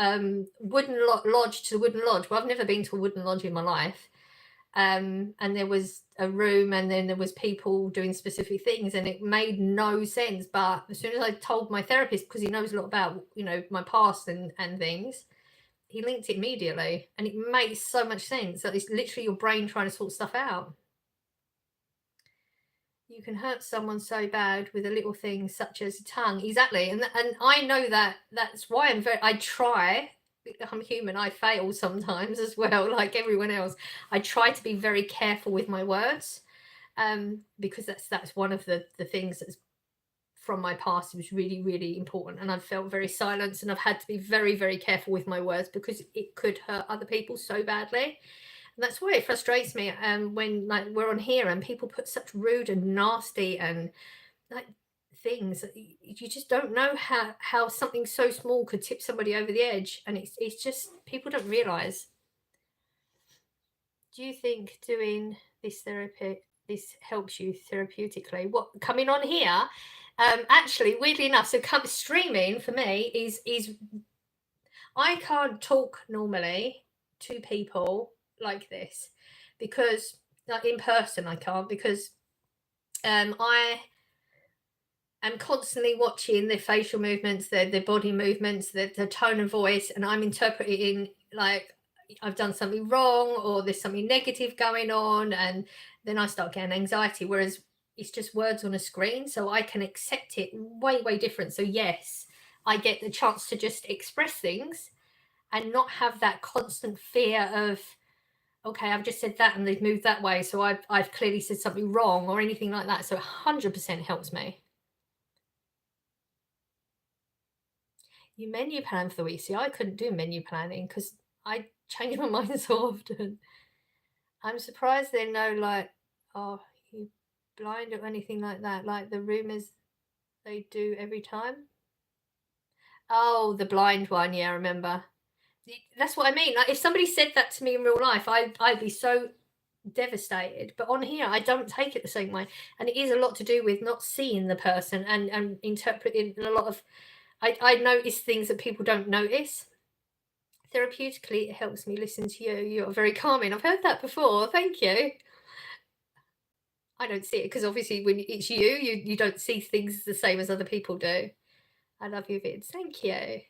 wooden lodge to wooden lodge. Well, I've never been to a wooden lodge in my life. And there was a room and then there was people doing specific things and it made no sense. But as soon as I told my therapist, because he knows a lot about, my past and things, he linked it immediately and it makes so much sense. That it's literally your brain trying to sort stuff out. You can hurt someone so bad with a little thing such as a tongue. Exactly. And I know that's why I try. I'm human. I fail sometimes as well, like everyone else. I try to be very careful with my words, because that's one of the things that's from my past. It was really, really important, and I've felt very silenced, and I've had to be very, very careful with my words because it could hurt other people so badly. And that's why it frustrates me when like we're on here and people put such rude and nasty and like things that you just don't know how something so small could tip somebody over the edge, and it's just people don't realize. Do you think doing this therapy this helps you therapeutically? What coming on here? Actually, weirdly enough, so come streaming for me is I can't talk normally to people like this because like in person I can't because I am constantly watching their facial movements, their body movements, the tone of voice, and I'm interpreting like I've done something wrong or there's something negative going on, and then I start getting anxiety. Whereas it's just words on a screen, so I can accept it way different. So yes, I get the chance to just express things and not have that constant fear of okay, I've just said that and they've moved that way, so I've clearly said something wrong or anything like that. So 100% helps me. You menu plan for the week. See, I couldn't do menu planning because I change my mind so often. I'm surprised there are no like, oh, you blind or anything like that, like the rumors they do every time. Oh, the blind one, yeah, I remember. That's what I mean. Like if somebody said that to me in real life, I'd be so devastated. But on here, I don't take it the same way, and it is a lot to do with not seeing the person and interpreting a lot of. I notice things that people don't notice. Therapeutically, it helps me listen to you. You're very calming. I've heard that before. Thank you. I don't see it because obviously when it's you don't see things the same as other people do. I love your vids. Thank you.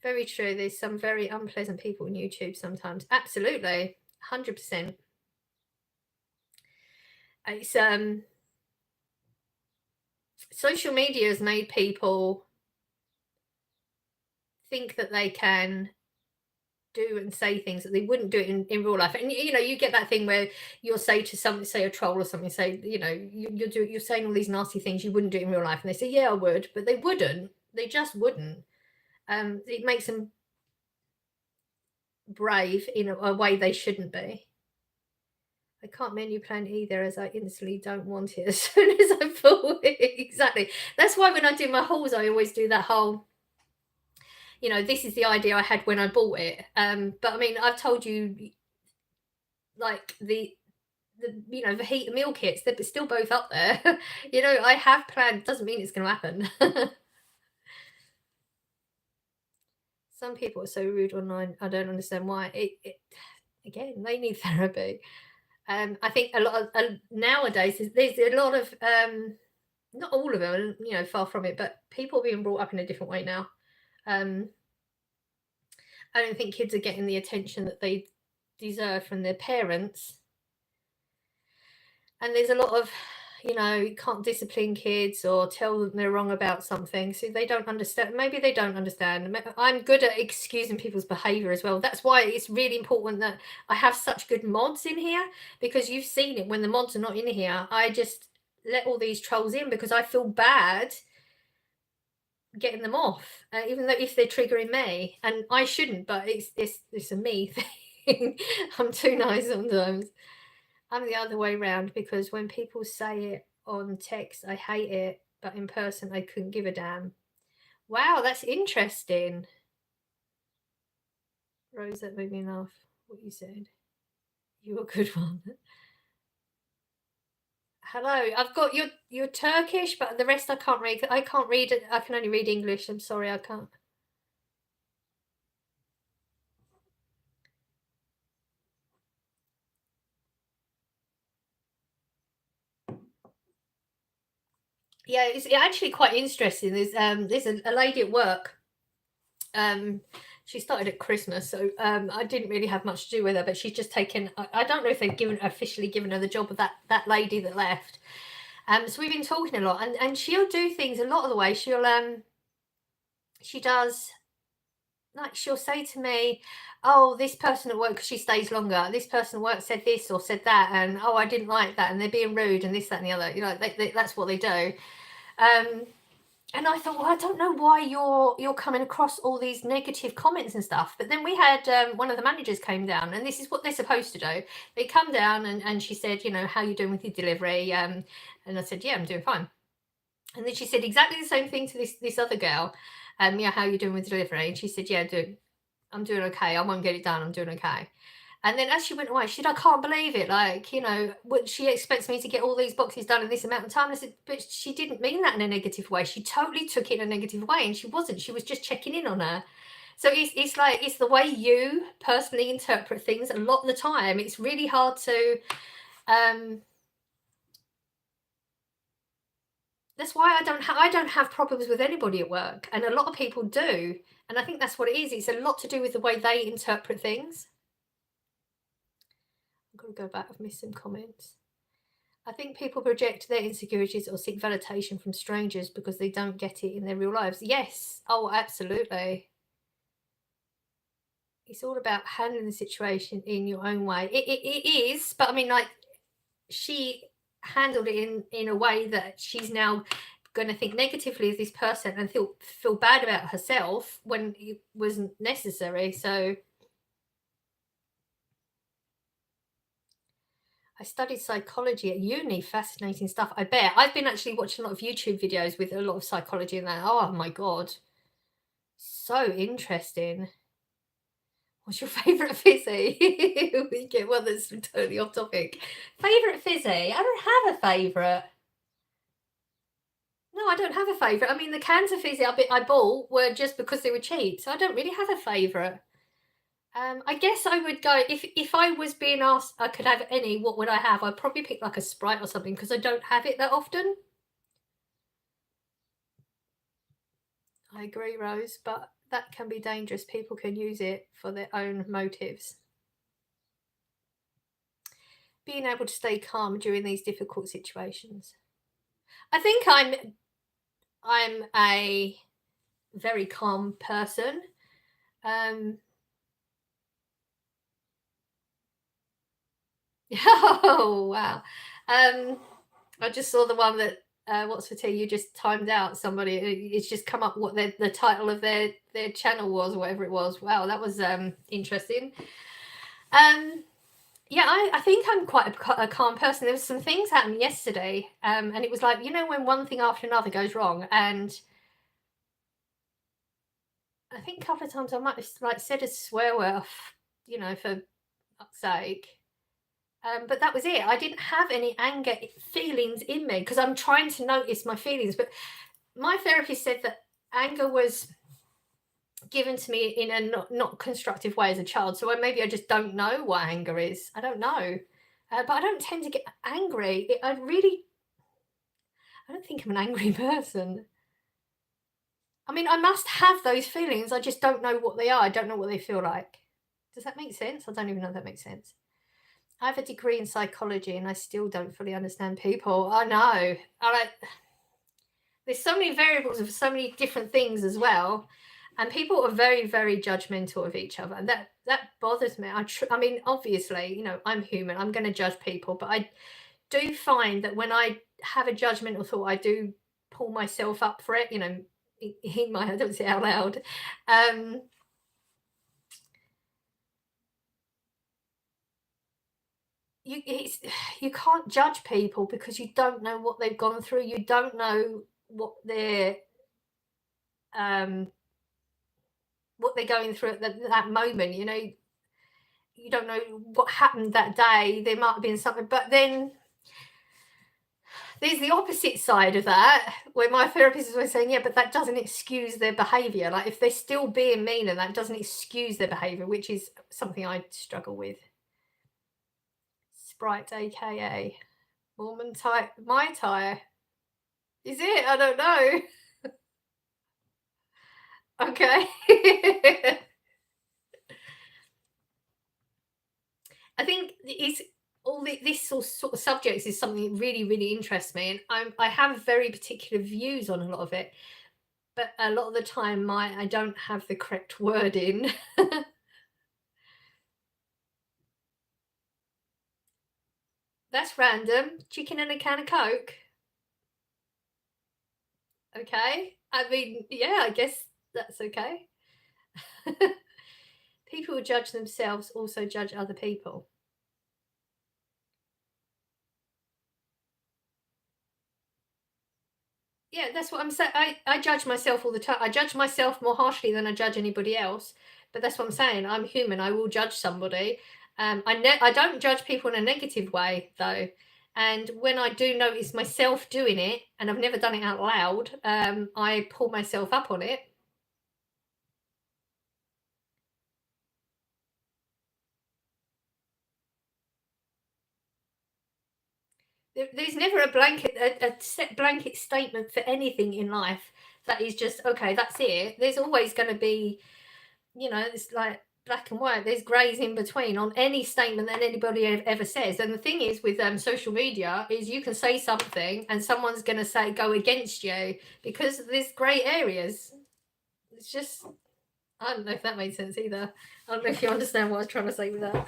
Very true. There's some very unpleasant people on YouTube sometimes. Absolutely. 100%. It's social media has made people think that they can do and say things that they wouldn't do it in real life. And you know, you get that thing where you'll say to somebody, say a troll or something, say, you know, you're saying all these nasty things you wouldn't do in real life, and they say, yeah, I would, but they wouldn't. They just wouldn't. It makes them brave in a way they shouldn't be. I can't menu plan either, as I instantly don't want it as soon as I pull it. Exactly. That's why when I do my hauls, I always do that whole, you know, this is the idea I had when I bought it. But I mean, I've told you, like the you know the heat and meal kits, they're still both up there. You know, I have planned. Doesn't mean it's going to happen. Some people are so rude online. I don't understand why. Again, they need therapy. I think a lot of nowadays there's a lot of not all of them, you know, far from it, but people are being brought up in a different way now. I don't think kids are getting the attention that they deserve from their parents. And there's a lot of, you know, you can't discipline kids or tell them they're wrong about something. So they don't understand. Maybe they don't understand. I'm good at excusing people's behavior as well. That's why it's really important that I have such good mods in here, because you've seen it when the mods are not in here. I just let all these trolls in because I feel bad getting them off, even though if they're triggering me, and I shouldn't, but it's a me thing. I'm too nice sometimes. I'm the other way around, because when people say it on text, I hate it, but in person, I couldn't give a damn. Wow, that's interesting. Rose, that made me laugh, what you said. You're a good one. Hello, I've got your Turkish, but the rest I can't read. I can't read it. I can only read English. I'm sorry, I can't. Yeah, it's actually quite interesting. There's a lady at work. She started at Christmas, so I didn't really have much to do with her, but she's just taken. I don't know if they've officially given her the job of that lady that left. So we've been talking a lot, and she'll do things a lot of the way. She does, like, she'll say to me, oh, this person at work, because she stays longer, this person at work said this or said that, and oh, I didn't like that, and they're being rude and this, that, and the other. You know, that's what they do. And I thought, well, I don't know why you're coming across all these negative comments and stuff. But then we had one of the managers came down, and this is what they're supposed to do. They come down and she said, you know, how you doing with your delivery? And I said, yeah, I'm doing fine. And then she said exactly the same thing to this other girl. Yeah, how you doing with delivery? And she said, yeah, I'm doing okay. I won't get it done. I'm doing okay. And then as she went away, she said, I can't believe it. Like, you know, what she expects me to get all these boxes done in this amount of time. And I said, but she didn't mean that in a negative way. She totally took it in a negative way. And she wasn't. She was just checking in on her. So it's like, it's the way you personally interpret things a lot of the time. It's really hard to, that's why I don't have problems with anybody at work. And a lot of people do. And I think that's what it is. It's a lot to do with the way they interpret things. I'm going to go back. I've missed some comments. I think people project their insecurities or seek validation from strangers because they don't get it in their real lives. Yes. Oh, absolutely. It's all about handling the situation in your own way. It is, but I mean, like, she handled it in a way that she's now going to think negatively of this person and feel bad about herself when it wasn't necessary. So I studied psychology at uni. Fascinating stuff. I bet. I've been actually watching a lot of YouTube videos with a lot of psychology and that. Oh my God. So interesting. What's your favourite fizzy? We get one that's totally off topic. Favourite fizzy? I don't have a favourite. No, I don't have a favourite. I mean, the cans of fizzy I bought were just because they were cheap. So I don't really have a favourite. I guess I would go if I was being asked I could have any, what would I have? I'd probably pick like a Sprite or something because I don't have it that often. I agree, Rose, but that can be dangerous. People can use it for their own motives. Being able to stay calm during these difficult situations. I think I'm a very calm person. Oh wow. I just saw the one that what's for tea, you just timed out somebody. It's just come up what the title of their channel was, or whatever it was. Wow, that was interesting. Yeah, I think I'm quite a calm person. There was some things happened yesterday, and it was like, you know, when one thing after another goes wrong, and I think a couple of times I might have like said a swear word, you know, for fuck's sake. But that was it. I didn't have any anger feelings in me because I'm trying to notice my feelings. But my therapist said that anger was given to me in a not constructive way as a child. So maybe I just don't know what anger is. I don't know. But I don't tend to get angry. I don't think I'm an angry person. I mean, I must have those feelings. I just don't know what they are. I don't know what they feel like. Does that make sense? I don't even know if that makes sense. I have a degree in psychology and I still don't fully understand people. I know. There's so many variables of so many different things as well. And people are very, very judgmental of each other. And that bothers me. I mean, obviously, you know, I'm human. I'm going to judge people. But I do find that when I have a judgmental thought, I do pull myself up for it, you know, in my, I don't say it out loud. You can't judge people because you don't know what they've gone through. You don't know what they're going through at that moment. You know, you don't know what happened that day. There might have been something, but then there's the opposite side of that, where my therapist is always saying, yeah, but that doesn't excuse their behavior. Like, if they're still being mean, and that doesn't excuse their behavior, which is something I struggle with. Sprite, aka Mormon type, my tire. Is it? I don't know. Okay. I think it's all this sort of subjects is something that really, really interests me, and I have very particular views on a lot of it, but a lot of the time I don't have the correct wording. That's random. Chicken and a can of Coke. Okay. I mean, yeah, I guess that's okay. People who judge themselves also judge other people. Yeah, that's what I'm saying. I judge myself all the time. I judge myself more harshly than I judge anybody else. But that's what I'm saying. I'm human. I will judge somebody. I don't judge people in a negative way though. And when I do notice myself doing it, and I've never done it out loud, I pull myself up on it. There's never a set blanket statement for anything in life that is just okay. That's it. There's always going to be, it's like black and white. There's greys in between on any statement that anybody ever says. And the thing is with social media is you can say something and someone's going to say go against you because there's grey areas. It's just, I don't know if that made sense either. I don't know if you understand what I was trying to say with that.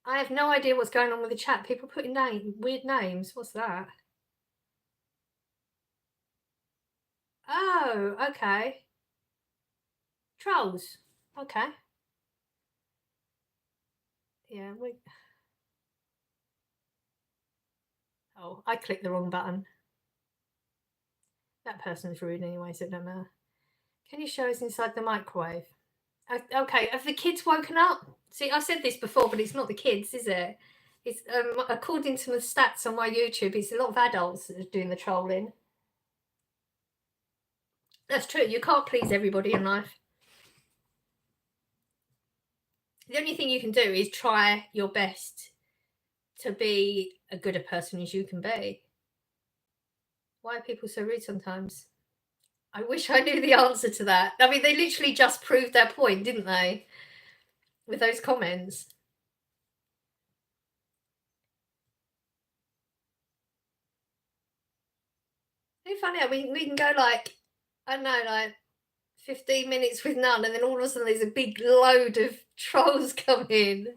I have no idea what's going on with the chat. People putting weird names. What's that? Oh, okay. Trolls. Okay. Yeah, oh, I clicked the wrong button. That person's rude anyway, so it don't matter. Can you show us inside the microwave? Okay, have the kids woken up? See, I said this before, but it's not the kids, is it? It's according to the stats on my YouTube, it's a lot of adults that are doing the trolling. That's true. You can't please everybody in life. The only thing you can do is try your best to be a good a person as you can be. Why are people so rude sometimes? I wish I knew the answer to that. I mean, they literally just proved their point, didn't they? With those comments. It's funny how we can go like, I don't know, like 15 minutes with none, and then all of a sudden there's a big load of trolls come in.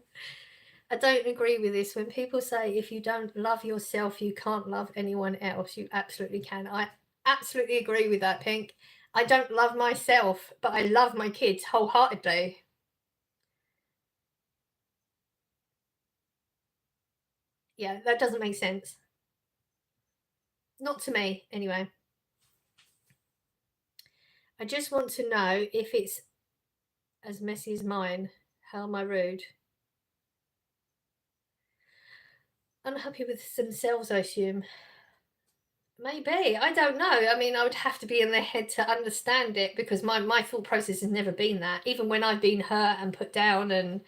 I don't agree with this. When people say if you don't love yourself, you can't love anyone else, you absolutely can. I absolutely agree with that, Pink. I don't love myself, but I love my kids wholeheartedly. Yeah, that doesn't make sense. Not to me, anyway. I just want to know if it's as messy as mine. How am I rude? Unhappy with themselves, I assume. Maybe. I don't know. I mean, I would have to be in their head to understand it because my thought process has never been that. Even when I've been hurt and put down and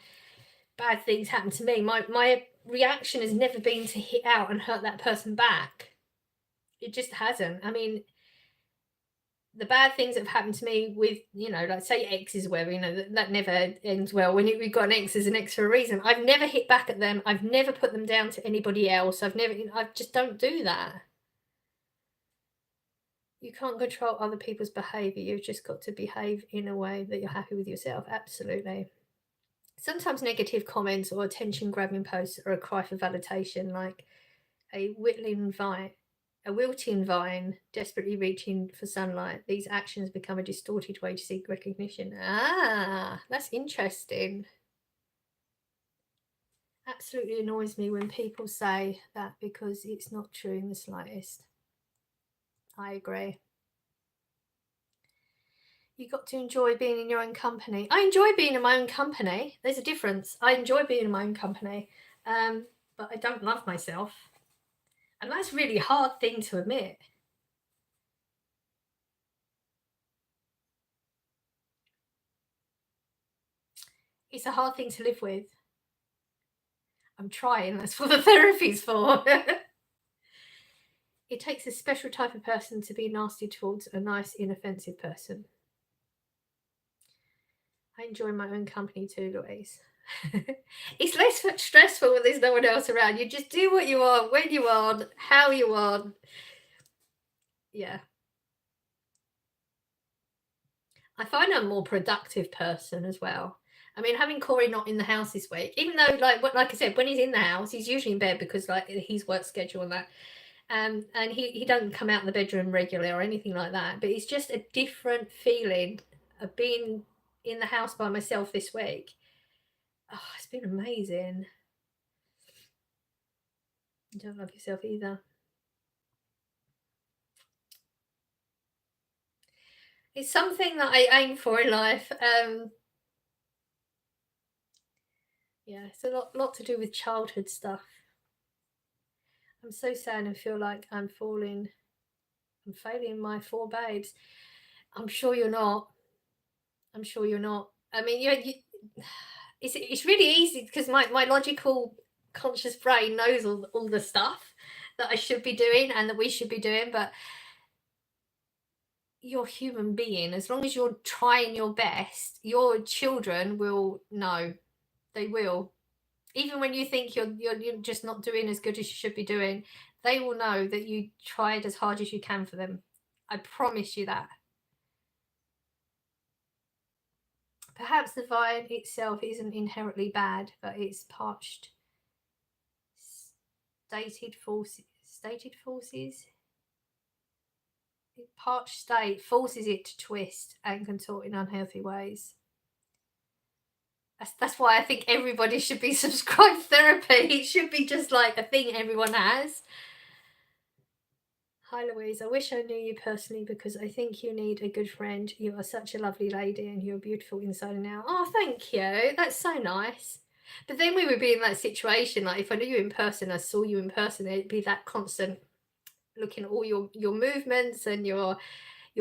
bad things happen to me, my reaction has never been to hit out and hurt that person back. It just hasn't. I mean, the bad things that have happened to me with, like say exes where, that never ends well. When we've got an ex, there's an ex for a reason. I've never hit back at them. I've never put them down to anybody else. I just don't do that. You can't control other people's behavior. You've just got to behave in a way that you're happy with yourself. Absolutely. Sometimes negative comments or attention grabbing posts are a cry for validation, like a wilting vine desperately reaching for sunlight. These actions become a distorted way to seek recognition. Ah, that's interesting. Absolutely annoys me when people say that because it's not true in the slightest. I agree. You got to enjoy being in your own company. I enjoy being in my own company. There's a difference. I enjoy being in my own company, but I don't love myself. And that's a really hard thing to admit. It's a hard thing to live with. I'm trying. That's what the therapy's for. It takes a special type of person to be nasty towards a nice, inoffensive person. I enjoy my own company too, Louise. It's less stressful when there's no one else around. You just do what you want, when you want, how you want. Yeah. I find I'm a more productive person as well. I mean, having Corey not in the house this week, even though, like I said, when he's in the house, he's usually in bed because like his work schedule and that. And he doesn't come out of the bedroom regularly or anything like that. But it's just a different feeling of being in the house by myself this week. Oh, it's been amazing. You don't love yourself either. It's something that I aim for in life. Yeah, it's a lot to do with childhood stuff. I'm so sad and feel like I'm failing my four babes. I'm sure you're not. I'm sure you're not. I mean, it's really easy because my logical conscious brain knows all the stuff that I should be doing and that we should be doing, but you're a human being. As long as you're trying your best, your children will know. They will. Even when you think you're just not doing as good as you should be doing, they will know that you tried as hard as you can for them. I promise you that. Perhaps the vine itself isn't inherently bad, but its parched, stated forces. Parched state forces it to twist and contort in unhealthy ways. That's why I think everybody should be subscribed therapy. It should be just like a thing everyone has. Hi Louise, I wish I knew you personally because I think you need a good friend. You are such a lovely lady and you're beautiful inside and out. Oh, thank you. That's so nice. But then we would be in that situation, like if I knew you in person, I saw you in person, it'd be that constant looking at all your movements and your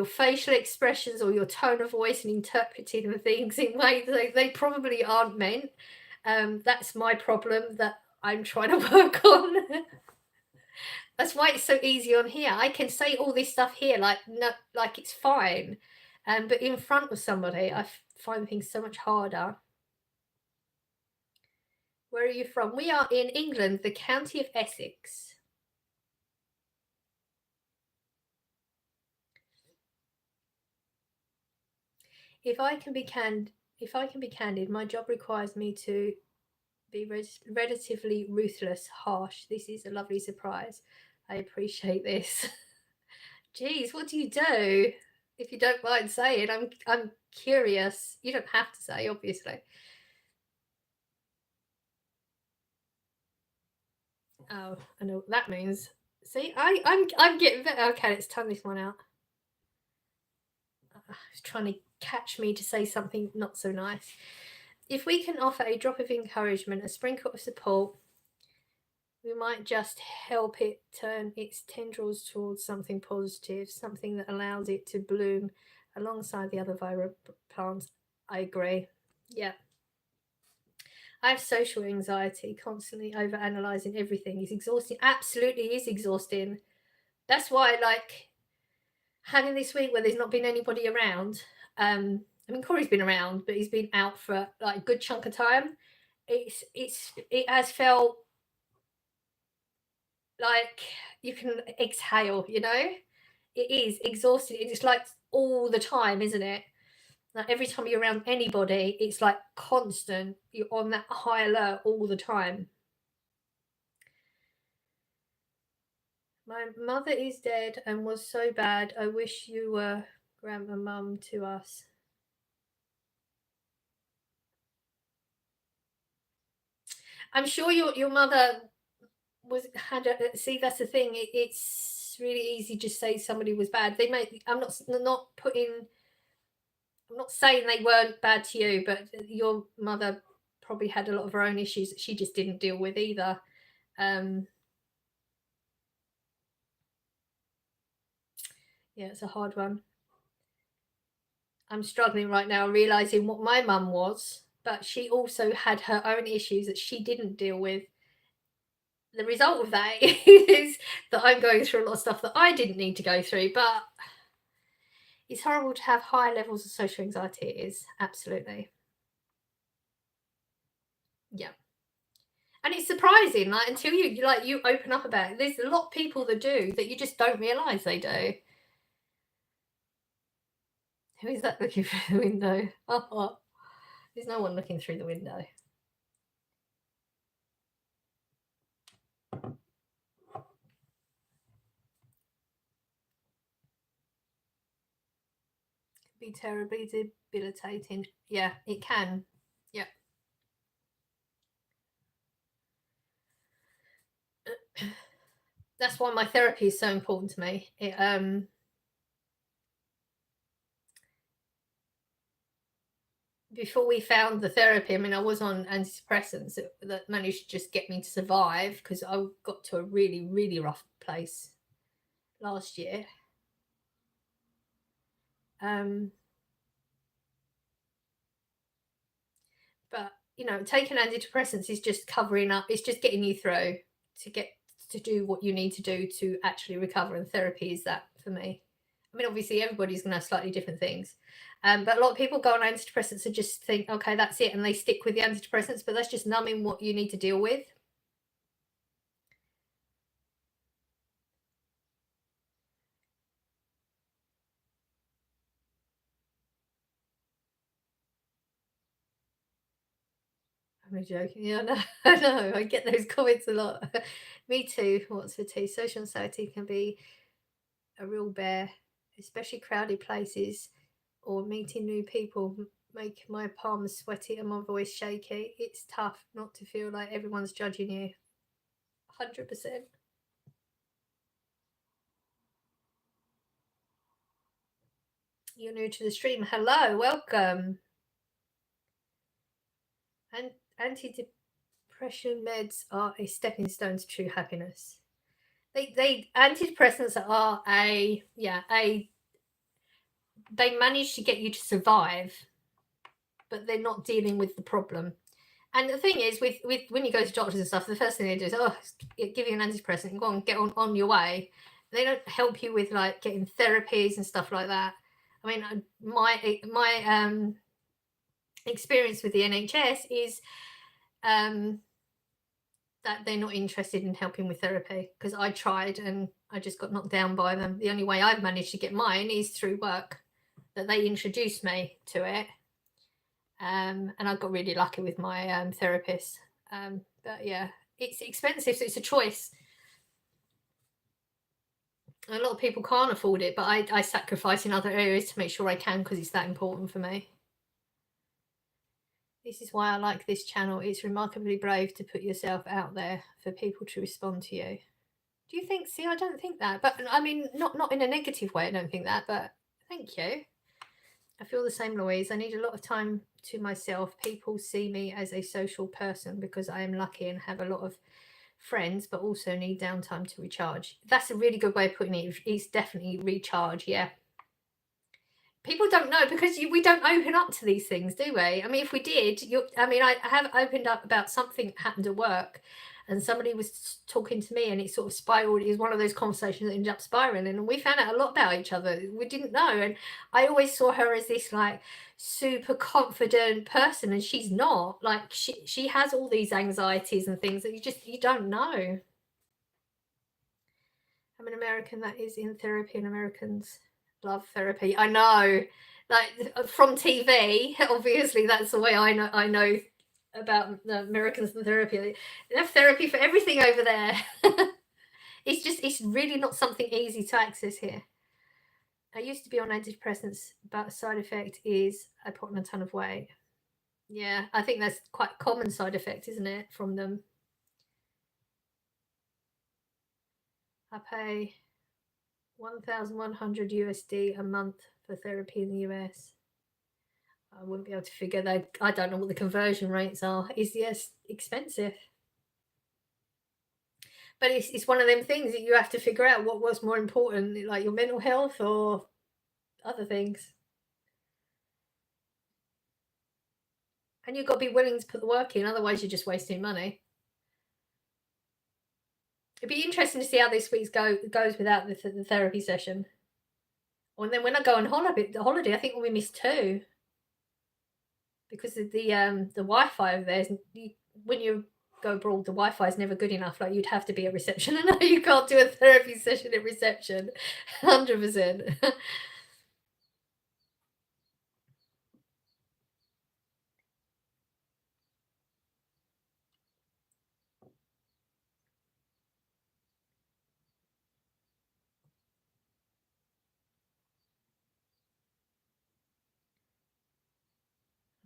facial expressions or your tone of voice and interpreting things in ways they probably aren't meant. That's my problem that I'm trying to work on. That's why it's so easy on here. I can say all this stuff here like no, like it's fine, but in front of somebody, I find things so much harder. Where are you from? We are in England, the county of Essex. If I can be candid, my job requires me to be relatively ruthless, harsh. This is a lovely surprise. I appreciate this. Geez, what do you do? If you don't mind saying, I'm curious. You don't have to say, obviously. Oh, I know what that means. See, I'm getting better. Okay, let's turn this one out. He's trying to catch me to say something not so nice. If we can offer a drop of encouragement, a sprinkle of support, we might just help it turn its tendrils towards something positive, something that allows it to bloom alongside the other vibrant plants. I agree. Yeah. I have social anxiety, constantly over analysing everything is exhausting. Absolutely is exhausting. That's why, like, having this week where there's not been anybody around. I mean, Corey's been around, but he's been out for like a good chunk of time. It has felt like you can exhale. You know, it is exhausting. It's like all the time, isn't it? Like every time you're around anybody, it's like constant. You're on that high alert all the time. My mother is dead and was so bad. I wish you were grandma mum to us. I'm sure your mother had a see. That's the thing. It's really easy to say somebody was bad. They may. I'm not putting. I'm not saying they weren't bad to you, but your mother probably had a lot of her own issues that she just didn't deal with either. Yeah, it's a hard one. I'm struggling right now realizing what my mum was, but she also had her own issues that she didn't deal with. The result of that is that I'm going through a lot of stuff that I didn't need to go through, but it's horrible to have high levels of social anxiety. It is, absolutely. Yeah. And it's surprising, like until you open up about it. There's a lot of people that do that you just don't realise they do. Who is that looking through the window? Oh, There's no one looking through the window. Be terribly debilitating. Yeah, it can. Yeah. That's why my therapy is so important to me. Before we found the therapy, I mean, I was on antidepressants that managed to just get me to survive, because I got to a really, really rough place last year. But taking antidepressants is just covering up. It's just getting you through to get to do what you need to do to actually recover. And therapy is that for me. I mean, obviously, everybody's going to have slightly different things. But a lot of people go on antidepressants and just think, okay, that's it. And they stick with the antidepressants, but that's just numbing what you need to deal with. I'm joking. Yeah, no, I know. I get those comments a lot. Me too. What's for tea? Social anxiety can be a real bear, especially crowded places or meeting new people make my palms sweaty and my voice shaky. It's tough not to feel like everyone's judging you. 100%. You're new to the stream. Hello, welcome. And antidepressant meds are a stepping stone to true happiness. They antidepressants are they manage to get you to survive, but they're not dealing with the problem. And the thing is, with when you go to doctors and stuff, the first thing they do is, give you an antidepressant and go on, get on your way. They don't help you with like getting therapies and stuff like that. I mean, my experience with the NHS is that they're not interested in helping with therapy, because I tried and I just got knocked down by them. The only way I've managed to get mine is through work, that they introduced me to it. And I got really lucky with my therapist. But yeah, it's expensive, so it's a choice. A lot of people can't afford it, but I sacrifice in other areas to make sure I can, because it's that important for me. This is why I like this channel. It's remarkably brave to put yourself out there for people to respond to you. Do you think? See, I don't think that, but I mean, not in a negative way. I don't think that, but thank you. I feel the same, Louise. I need a lot of time to myself. People see me as a social person because I am lucky and have a lot of friends, but also need downtime to recharge. That's a really good way of putting it. It's definitely recharge, yeah. People don't know, because we don't open up to these things, do we? I mean, if we did, I have opened up about something that happened at work, and somebody was talking to me, and it sort of spiraled. It was one of those conversations that ended up spiraling, and we found out a lot about each other we didn't know. And I always saw her as this like super confident person, and she's not. Like she has all these anxieties and things that you don't know. I'm an American that is in therapy, and Americans love therapy. I know, like from TV. Obviously, that's the way I know about the Americans and therapy. They have therapy for everything over there. It's really not something easy to access here. I used to be on antidepressants, but side effect is I put on a ton of weight. Yeah, I think that's quite a common side effect, isn't it, from them? I pay 1,100 USD a month for therapy in the US. I wouldn't be able to figure that. I don't know what the conversion rates are. Is yes expensive, but it's one of them things that you have to figure out what's more important, like your mental health or other things. And you've got to be willing to put the work in, otherwise you're just wasting money. It'd be interesting to see how this week's goes without the therapy session. And then when I go on holiday, I think we missed 2. Because of the Wi-Fi over there, when you go abroad, the Wi-Fi is never good enough. Like, you'd have to be at reception. I know you can't do a therapy session at reception. 100%.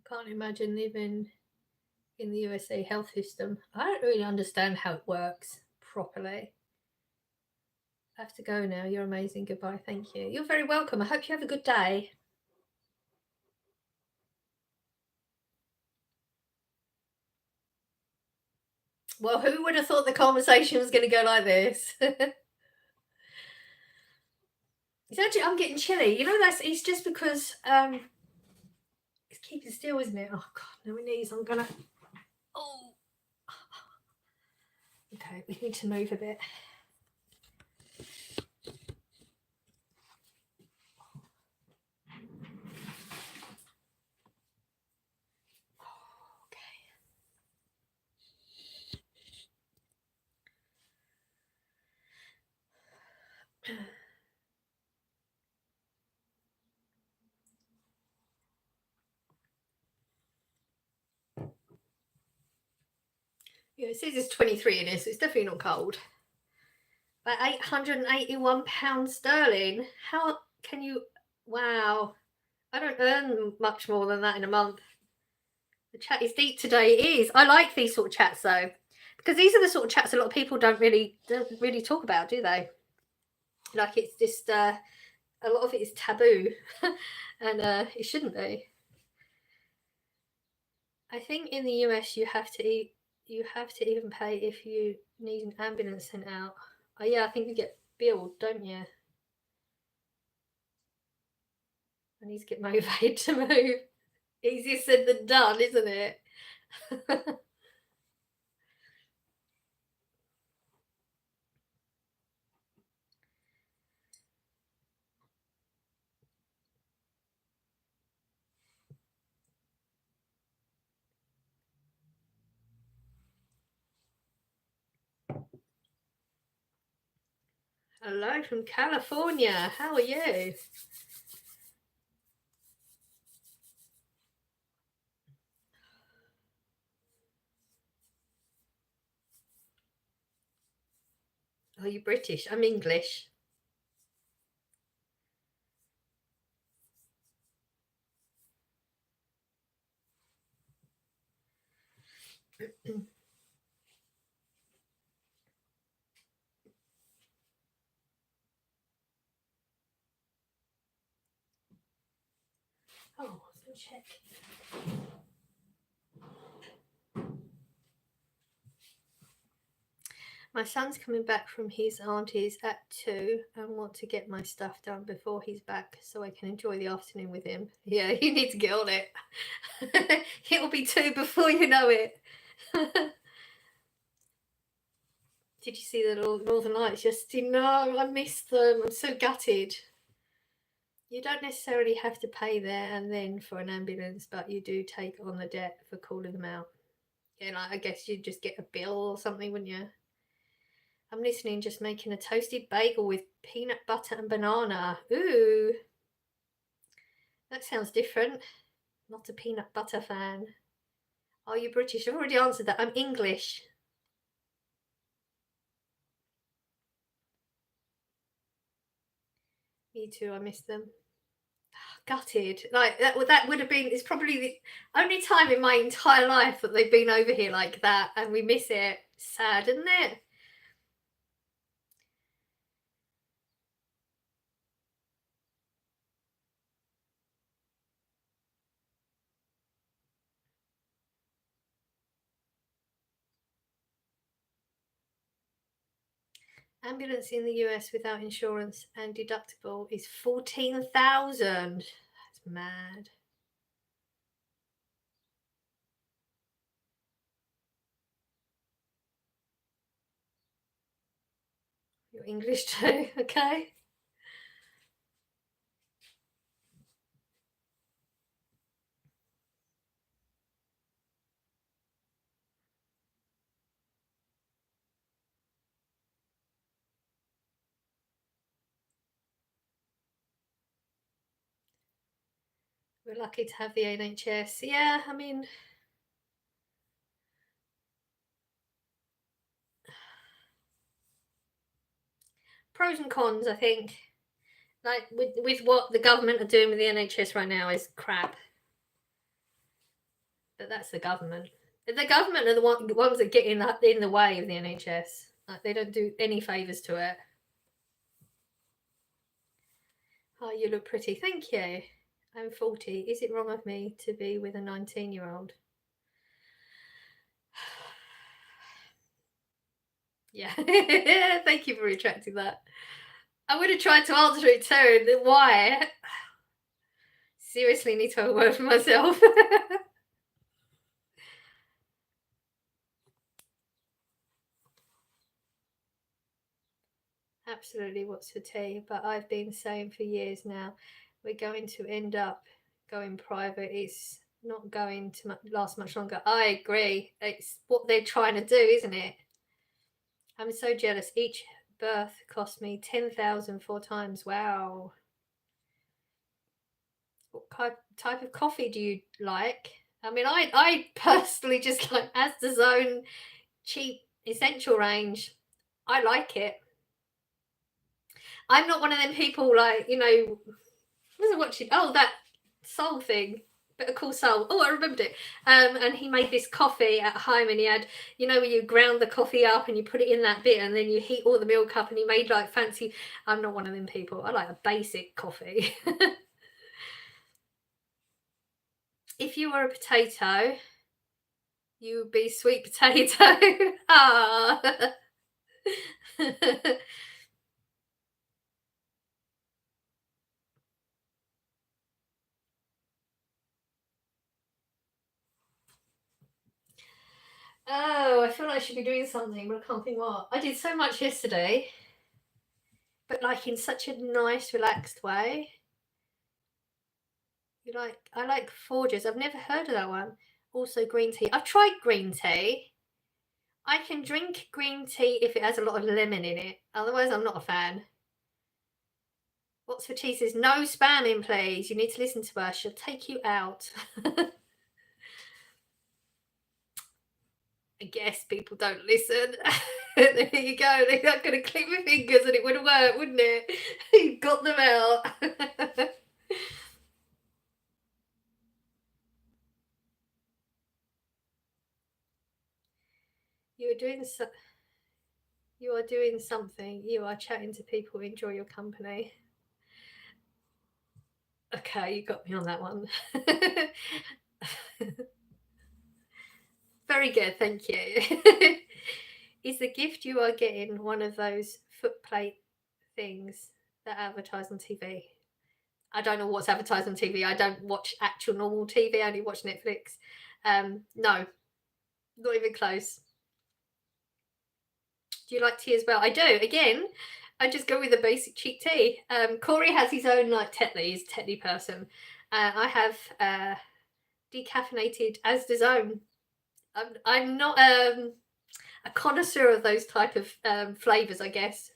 Can't imagine living in the USA health system. I don't really understand how it works properly. I have to go now. You're amazing. Goodbye. Thank you. You're very welcome. I hope you have a good day. Well, who would have thought the conversation was going to go like this? It's actually, I'm getting chilly. You know, it's just because it's keeping still, isn't it? Oh God, no, my knees. I'm gonna. Oh. Okay, we need to move a bit. Yeah, it says it's 23 in here, so it's definitely not cold. But £881 sterling. How can you? Wow, I don't earn much more than that in a month. The chat is deep today. It is. I like these sort of chats though, because these are the sort of chats a lot of people don't really talk about, do they? Like it's just a lot of it is taboo, and it shouldn't be. I think in the US you have to even pay if you need an ambulance sent out. Oh yeah, I think you get billed, don't you? I need to get motivated to move. Easier said than done, isn't it? Hello from California. How are you? Are you British? I'm English. Oh, let's check. My son's coming back from his auntie's at 2 and want to get my stuff done before he's back so I can enjoy the afternoon with him. Yeah, you need to get on it. It'll be 2 before you know it. Did you see the Northern Lights? Just, I missed them. I'm so gutted. You don't necessarily have to pay there and then for an ambulance, but you do take on the debt for calling them out. Yeah, like, I guess you'd just get a bill or something, wouldn't you? I'm listening, just making a toasted bagel with peanut butter and banana. Ooh, that sounds different. Not a peanut butter fan. Are you British? I've already answered that. I'm English. Me too, I miss them. Gutted. Like that would have been, it's probably the only time in my entire life that they've been over here like that, and we miss it. Sad, isn't it? Ambulance in the US without insurance and deductible is 14,000. That's mad. You're English too, okay? We're lucky to have the NHS. Yeah, I mean, pros and cons, I think. Like with what the government are doing with the NHS right now is crap. But that's the government. The government are the ones that get in the way of the NHS. Like, they don't do any favours to it. Oh, you look pretty. Thank you. I'm 40. Is it wrong of me to be with a 19-year-old? Yeah. Thank you for retracting that. I would have tried to answer it too. Why? Seriously need to have a word for myself. Absolutely, what's for tea? But I've been saying for years now, we're going to end up going private. It's not going to last much longer. I agree. It's what they're trying to do, isn't it? I'm so jealous. Each birth cost me 10,000 4 times. Wow. What type of coffee do you like? I mean, I personally just like Asda's own cheap essential range. I like it. I'm not one of them people like, was I watching? Oh, that Soul thing. Better Call Saul. Oh, I remembered it. And he made this coffee at home, and he had, where you ground the coffee up and you put it in that bit, and then you heat all the milk up, and he made like fancy. I'm not one of them people. I like a basic coffee. If you were a potato, you would be sweet potato. Ah. Oh, I feel like I should be doing something, but I can't think what. I did so much yesterday, but like in such a nice, relaxed way. I like Forges. I've never heard of that one. Also, green tea. I've tried green tea. I can drink green tea if it has a lot of lemon in it. Otherwise, I'm not a fan. What's for tea says, no spamming, please. You need to listen to her. She'll take you out. I guess people don't listen. There you go. They're not going to click my fingers and it would have worked, wouldn't it? You got them out. You are doing you are doing something. You are chatting to people who enjoy your company. Okay, you got me on that one. Very good, thank you. Is the gift you are getting one of those footplate things that advertise on TV? I don't know what's advertised on TV. I don't watch actual normal TV. I only watch Netflix. No, not even close. Do you like tea as well? I do. Again, I just go with a basic cheap tea. Corey has his own like Tetley. He's a Tetley person. I have decaffeinated Asda's own. I'm not a connoisseur of those type of flavors, I guess.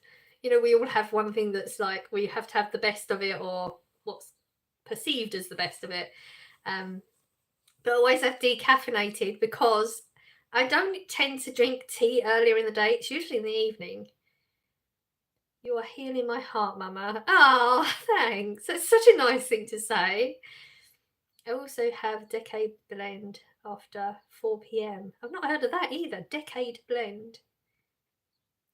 We all have one thing that's like we have to have the best of it, or what's perceived as the best of it. But always have decaffeinated because I don't tend to drink tea earlier in the day. It's usually in the evening. You are healing my heart, Mama. Oh, thanks. That's such a nice thing to say. I also have Decade Blend after 4 p.m. I've not heard of that either. Decade Blend.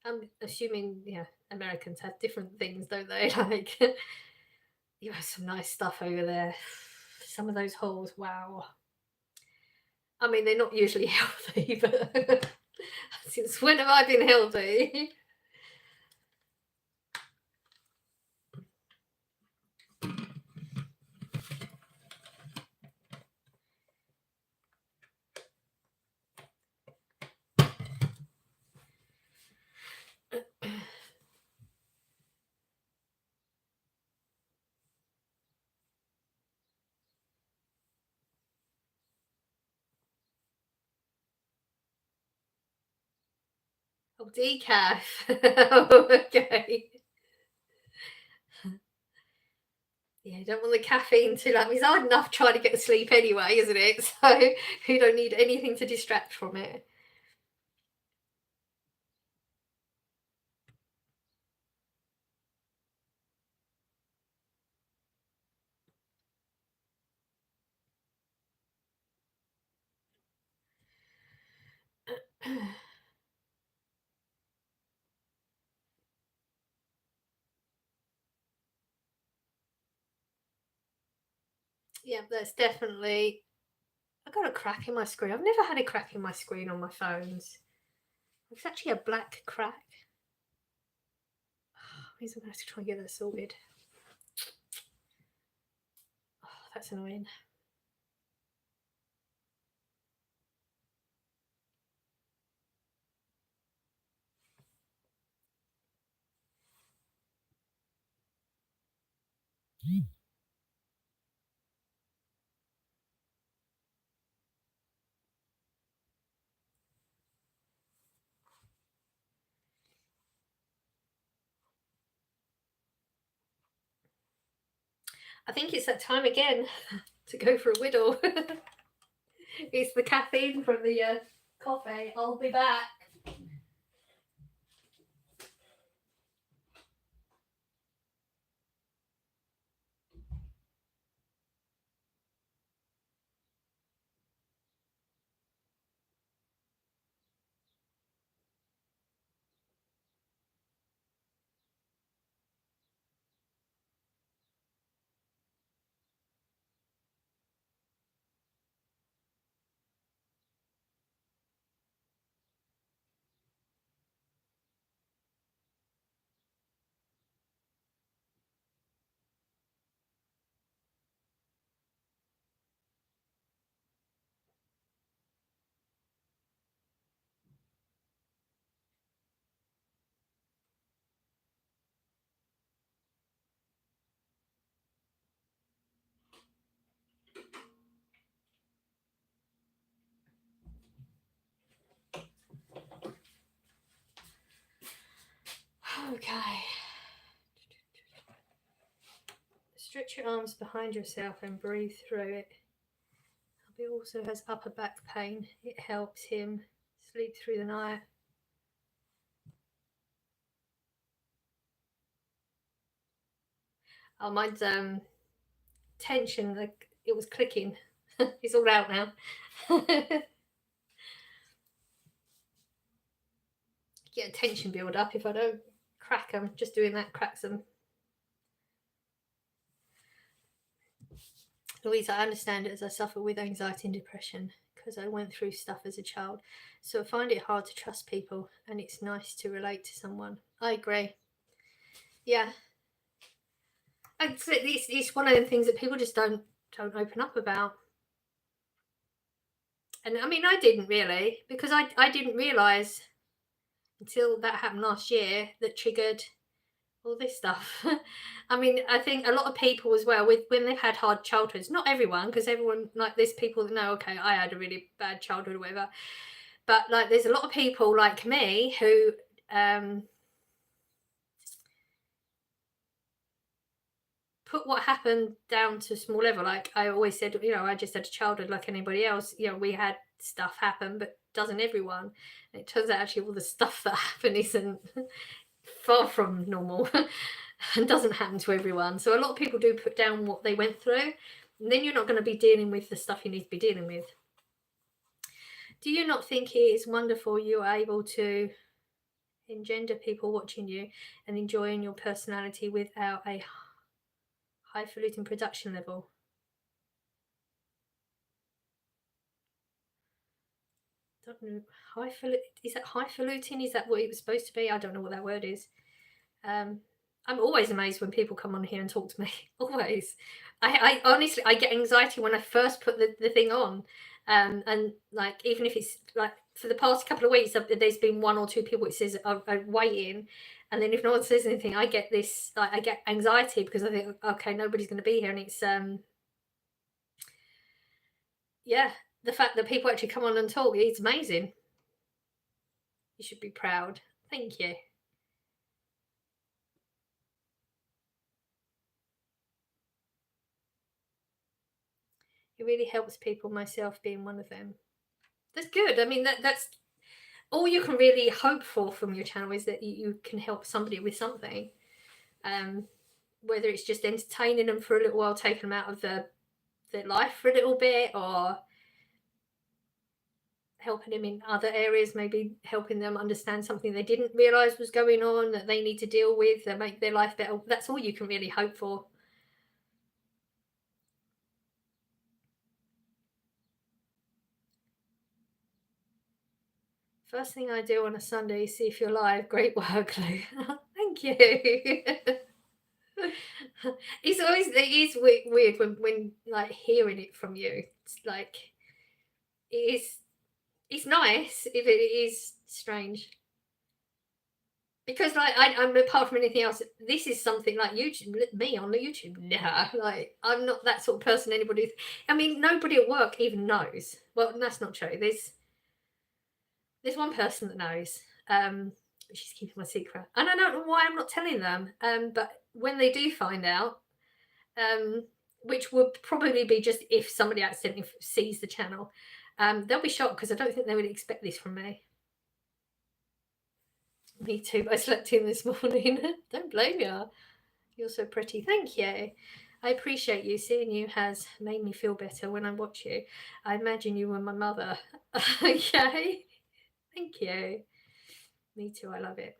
I'm assuming, Americans have different things, don't they? Like, you have some nice stuff over there. Some of those holes, wow. I mean, they're not usually healthy, but since when have I been healthy? Oh, decaf. Oh, okay. Yeah, you don't want the caffeine too long. It's hard enough trying to get to sleep anyway, isn't it? So you don't need anything to distract from it. Yeah, that's definitely. I got a crack in my screen. I've never had a crack in my screen on my phones. It's actually a black crack. Means I'm gonna have to try and get that sorted. Oh, that's annoying. I think it's that time again to go for a whittle. It's the caffeine from the coffee. I'll be back. Okay. Stretch your arms behind yourself and breathe through it. He also has upper back pain. It helps him sleep through the night. Oh, mine's tension, like it was clicking. It's all out now. Get a tension build up if I don't crack them. Just doing that cracks them. Louise, I understand it as I suffer with anxiety and depression because I went through stuff as a child. So I find it hard to trust people and it's nice to relate to someone. I agree. Yeah. It's one of the things that people just don't open up about. And I mean, I didn't really, because I didn't realise until that happened last year that triggered all this stuff. I mean, I think a lot of people as well, with when they've had hard childhoods, not everyone, because everyone, like, there's people that know, okay, I had a really bad childhood or whatever, but like there's a lot of people like me who put what happened down to a small level. Like I always said, I just had a childhood like anybody else. We had stuff happen, but doesn't everyone? And it turns out actually all the stuff that happened isn't far from normal and doesn't happen to everyone. So a lot of people do put down what they went through, and then you're not going to be dealing with the stuff you need to be dealing with. Do you not think it is wonderful you are able to engender people watching you and enjoying your personality without a highfalutin production level? Don't know. Is that highfalutin? Is that what it was supposed to be? I don't know what that word is. I'm always amazed when people come on here and talk to me. Always. I honestly, I get anxiety when I first put the thing on. And like, even if it's like for the past couple of weeks, there's been one or two people it says are waiting. And then if no one says anything, I get this, like, I get anxiety because I think, okay, nobody's going to be here. And it's, yeah, the fact that people actually come on and talk, it's amazing. You should be proud. Thank you. It really helps people, myself being one of them. That's good. I mean, that's all you can really hope for from your channel, is that you can help somebody with something. Whether it's just entertaining them for a little while, taking them out of their life for a little bit, or helping them in other areas, maybe helping them understand something they didn't realize was going on that they need to deal with, that make their life better. That's all you can really hope for. First thing I do on a Sunday is see if you're live. Great work, Lou. Thank you. It is weird when like hearing it from you. It's like it is. It's nice if it is strange. Because like I'm apart from anything else, this is something like YouTube. Me on the YouTube, nah. Like I'm not that sort of person. Anybody, I mean, nobody at work even knows. Well, that's not true. There's one person that knows. She's keeping my secret, and I don't know why I'm not telling them. But when they do find out, which would probably be just if somebody accidentally sees the channel, they'll be shocked because I don't think they would expect this from me. Me too. I slept in this morning. Don't blame you. You're so pretty. Thank you. I appreciate you. Seeing you has made me feel better when I watch you. I imagine you were my mother. Okay. Thank you. Me too. I love it.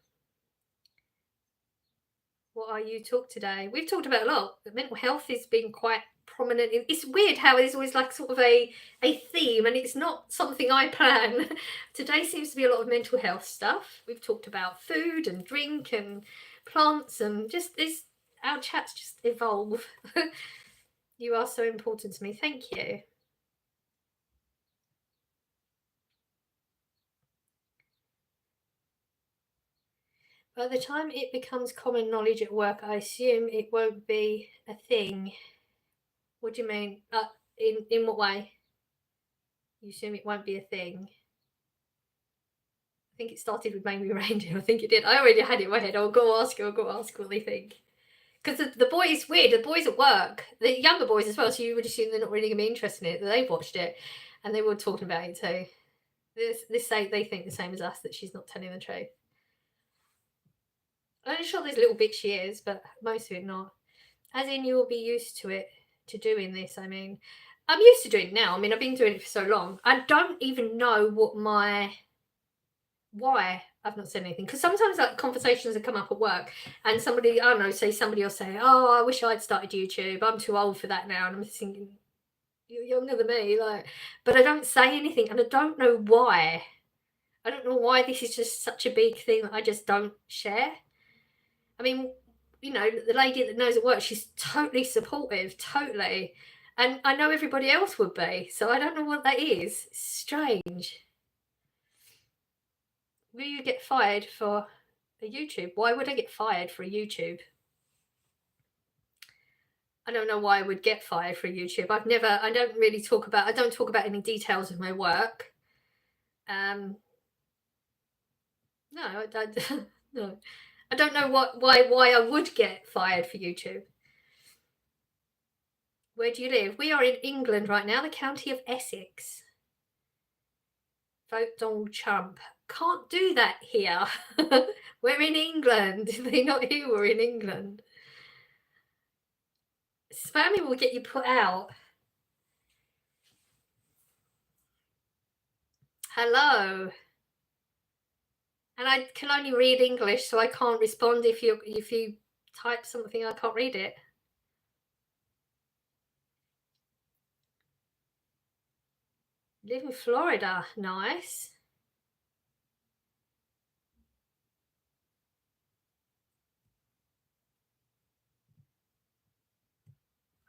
What are you talk today? We've talked about a lot. Mental health has been quite prominent. It's weird how there's always like sort of a theme, and it's not something I plan. Today seems to be a lot of mental health stuff. We've talked about food and drink and plants, and just this our chats just evolve. You are so important to me. Thank you. By the time it becomes common knowledge at work, I assume it won't be a thing. What do you mean? In what way? You assume it won't be a thing? I think it started with maybe Reindeer. I think it did. I already had it in my head. I'll go ask what they think. Because the boys, weird. The boys at work, the younger boys as well. So you would assume they're not really going to be interested in it. They've watched it, and they were talking about it too. This say they think the same as us, that she's not telling the truth. I'm sure there's little bits she is, but most of it not. As in, you will be used to it, to doing this. I mean, I'm used to doing it now. I mean, I've been doing it for so long. I don't even know why I've not said anything. Because sometimes like conversations have come up at work, and somebody, I don't know, somebody will say, "Oh, I wish I'd started YouTube. I'm too old for that now." And I'm thinking, you're younger than me, like, but I don't say anything, and I don't know why. I don't know why this is just such a big thing that I just don't share. I mean, you know, the lady that knows at work, she's totally supportive, totally. And I know everybody else would be, so I don't know what that is. It's strange. Will you get fired for a YouTube? Why would I get fired for a YouTube? I don't know why I would get fired for a YouTube. I don't talk about any details of my work. No, no. I don't know why I would get fired for YouTube. Where do you live? We are in England right now, the county of Essex. Vote Donald Trump. Can't do that here. We're in England. They're not here, we're in England. Spamming will get you put out. Hello. And I can only read English, so I can't respond if you type something, I can't read it. Live in Florida. Nice.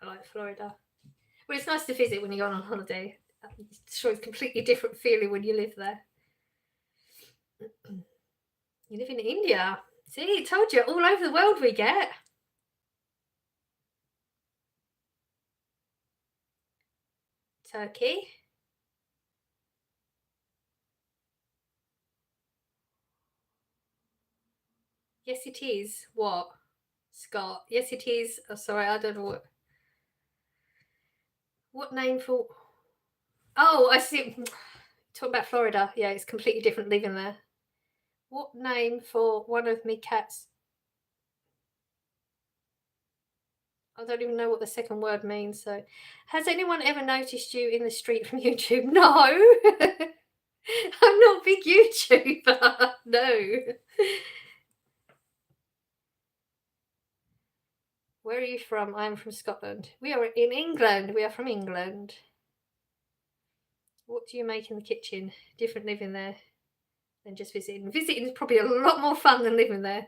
I like Florida. Well, it's nice to visit when you're on holiday. It's sure it's a completely different feeling when you live there. You live in India. See, I told you, all over the world we get. Turkey. Yes, it is. What? Scott. Yes, it is. Oh, sorry, I don't know what name for. Oh, I see. Talking about Florida. Yeah, it's completely different living there. What name for one of me cats? I don't even know what the second word means. So, has anyone ever noticed you in the street from YouTube? No. I'm not a big YouTuber. No. Where are you from? I'm from Scotland. We are in England. We are from England. What do you make in the kitchen? Different living there than just visiting. Visiting is probably a lot more fun than living there.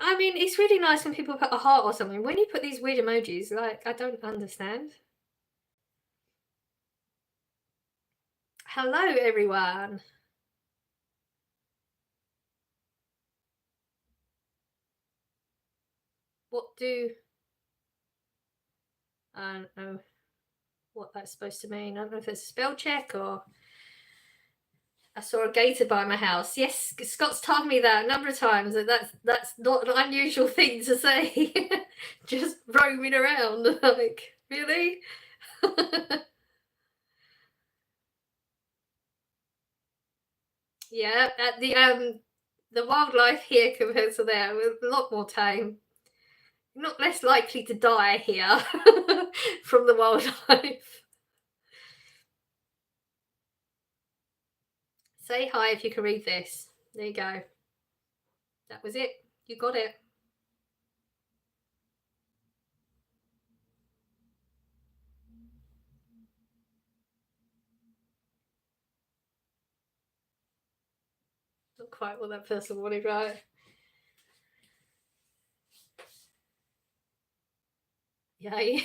I mean, it's really nice when people put a heart or something. When you put these weird emojis, like, I don't understand. Hello, everyone. What do... I don't know what that's supposed to mean. I don't know if it's a spell check or... I saw a gator by my house. Yes, Scott's told me that a number of times. That's not an unusual thing to say. Just roaming around. Like, really? Yeah, at the wildlife here compared to there, we're a lot more tame. Not less likely to die here from the wildlife. Say hi if you can read this. There you go. That was it. You got it. Not quite what that person wanted, right? Yay.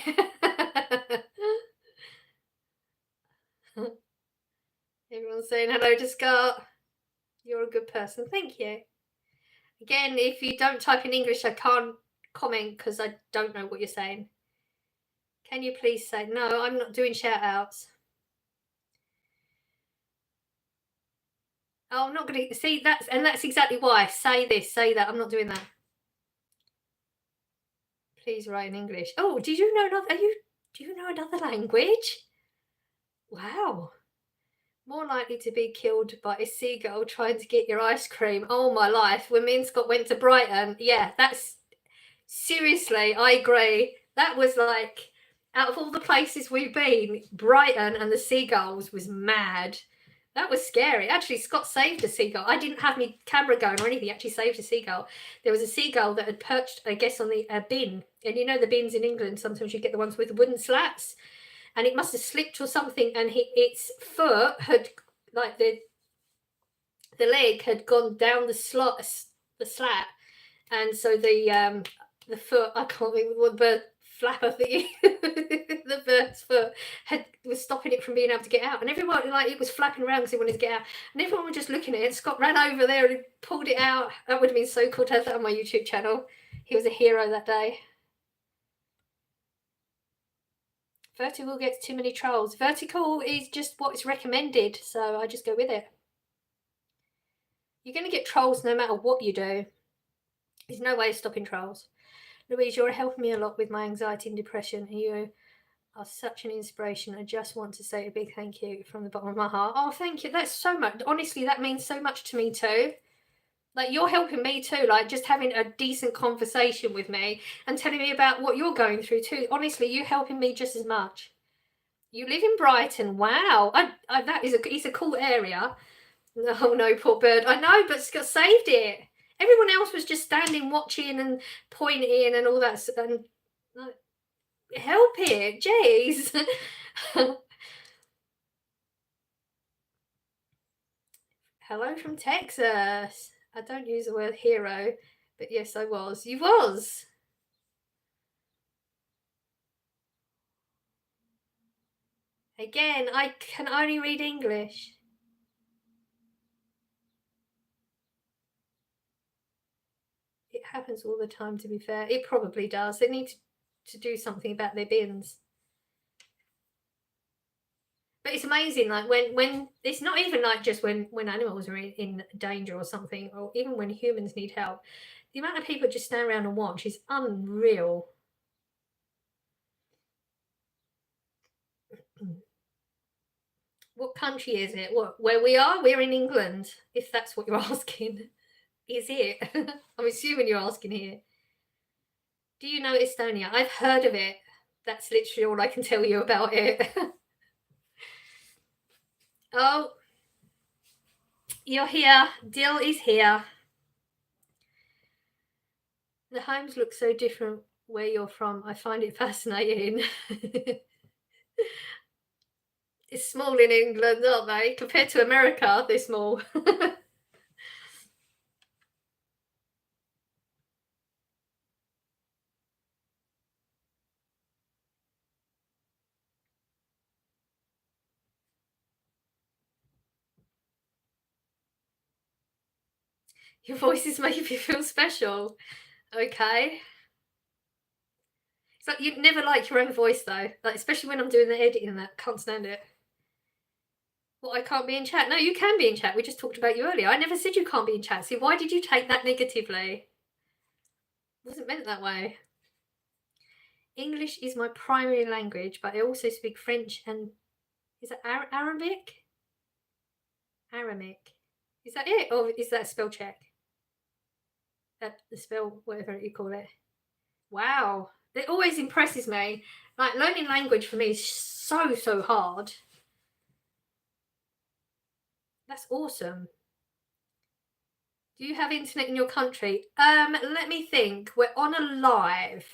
Everyone's saying hello to Scott. You're a good person. Thank you. Again, if you don't type in English, I can't comment because I don't know what you're saying. Can you please say no? I'm not doing shout outs. Oh, I'm not going to see that's exactly why. Say this, say that. I'm not doing that. Please write in English. Oh, do you know another? Do you know another language? Wow. More likely to be killed by a seagull trying to get your ice cream. Oh my life. When me and Scott went to Brighton, yeah, that's seriously, I agree. That was like, out of all the places we've been, Brighton and the seagulls was mad. That was scary. Actually, Scott saved a seagull. I didn't have my camera going or anything. He actually saved a seagull. There was a seagull that had perched, I guess, on the bin. And you know the bins in England, sometimes you get the ones with the wooden slats. And it must have slipped or something, and its foot had, like, the leg had gone down the slat, and so the foot, I can't think what bird flapper thingy, the bird's foot was stopping it from being able to get out, and everyone, like, it was flapping around because it wanted to get out, and everyone was just looking at it. Scott ran over there and pulled it out. That would have been so cool to have that on my YouTube channel. He was a hero that day. Vertical gets too many trolls. Vertical is just what's recommended, so I just go with it. You're going to get trolls no matter what you do. There's no way of stopping trolls. Louise, you're helping me a lot with my anxiety and depression. You are such an inspiration. I just want to say a big thank you from the bottom of my heart. Oh, thank you. That's so much. Honestly, that means so much to me too. Like, you're helping me too, like, just having a decent conversation with me and telling me about what you're going through too. Honestly, you're helping me just as much. You live in Brighton. Wow. That is it's a cool area. Oh no, poor bird. I know, but Scott saved it. Everyone else was just standing watching and pointing and all that. And help it, jeez. Hello from Texas. I don't use the word hero, but yes, I was. You was. Again, I can only read English. It happens all the time, to be fair. It probably does. They need to do something about their bins. But it's amazing, like, when it's not even like just when animals are in danger or something, or even when humans need help, the amount of people just stand around and watch is unreal. What country is it? What, where we are? We're in England, if that's what you're asking. Is it? I'm assuming you're asking here. Do you know Estonia? I've heard of it. That's literally all I can tell you about it. Oh, you're here. Dill is here. The homes look so different where you're from. I find it fascinating. It's small in England, aren't they? Compared to America, they're small. Your voice is making me feel special. Okay. It's like you never like your own voice though. Like especially when I'm doing the editing and that. Can't stand it. Well, I can't be in chat. No, you can be in chat. We just talked about you earlier. I never said you can't be in chat. See, why did you take that negatively? It wasn't meant that way. English is my primary language, but I also speak French and is that Arabic? Aramic. Is that it, or is that a spell check? That the spell, whatever you call it. Wow, it always impresses me. Like learning language for me is so hard. That's awesome. Do you have internet in your country? Let me think. We're on a live.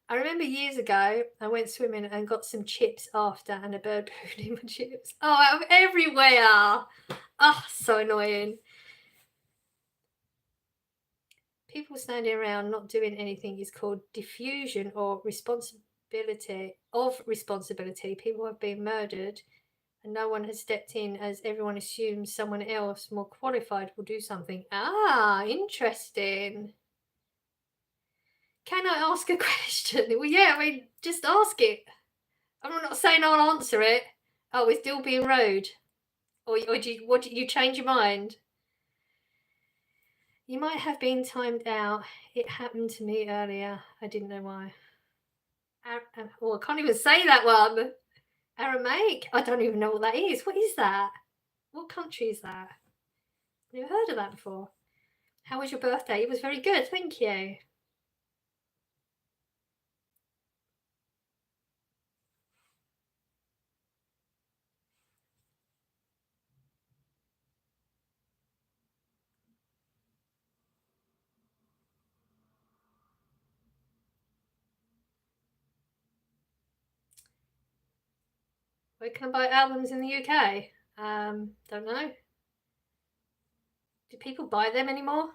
I remember years ago, I went swimming and got some chips after, and a bird pooed in my chips. Oh, I'm everywhere. Oh, so annoying. People standing around not doing anything is called diffusion or responsibility of responsibility. People have been murdered and no one has stepped in as everyone assumes someone else more qualified will do something. Ah, interesting. Can I ask a question? Well, yeah, I mean, just ask it. I'm not saying I'll answer it. Oh, is Dilby Road? Or do you change your mind? You might have been timed out. It happened to me earlier. I didn't know why. Oh, I can't even say that one. Aramaic? I don't even know what that is. What is that? What country is that? Never heard of that before. How was your birthday? It was very good, thank you. Where can I buy albums in the UK? Don't know. Do people buy them anymore?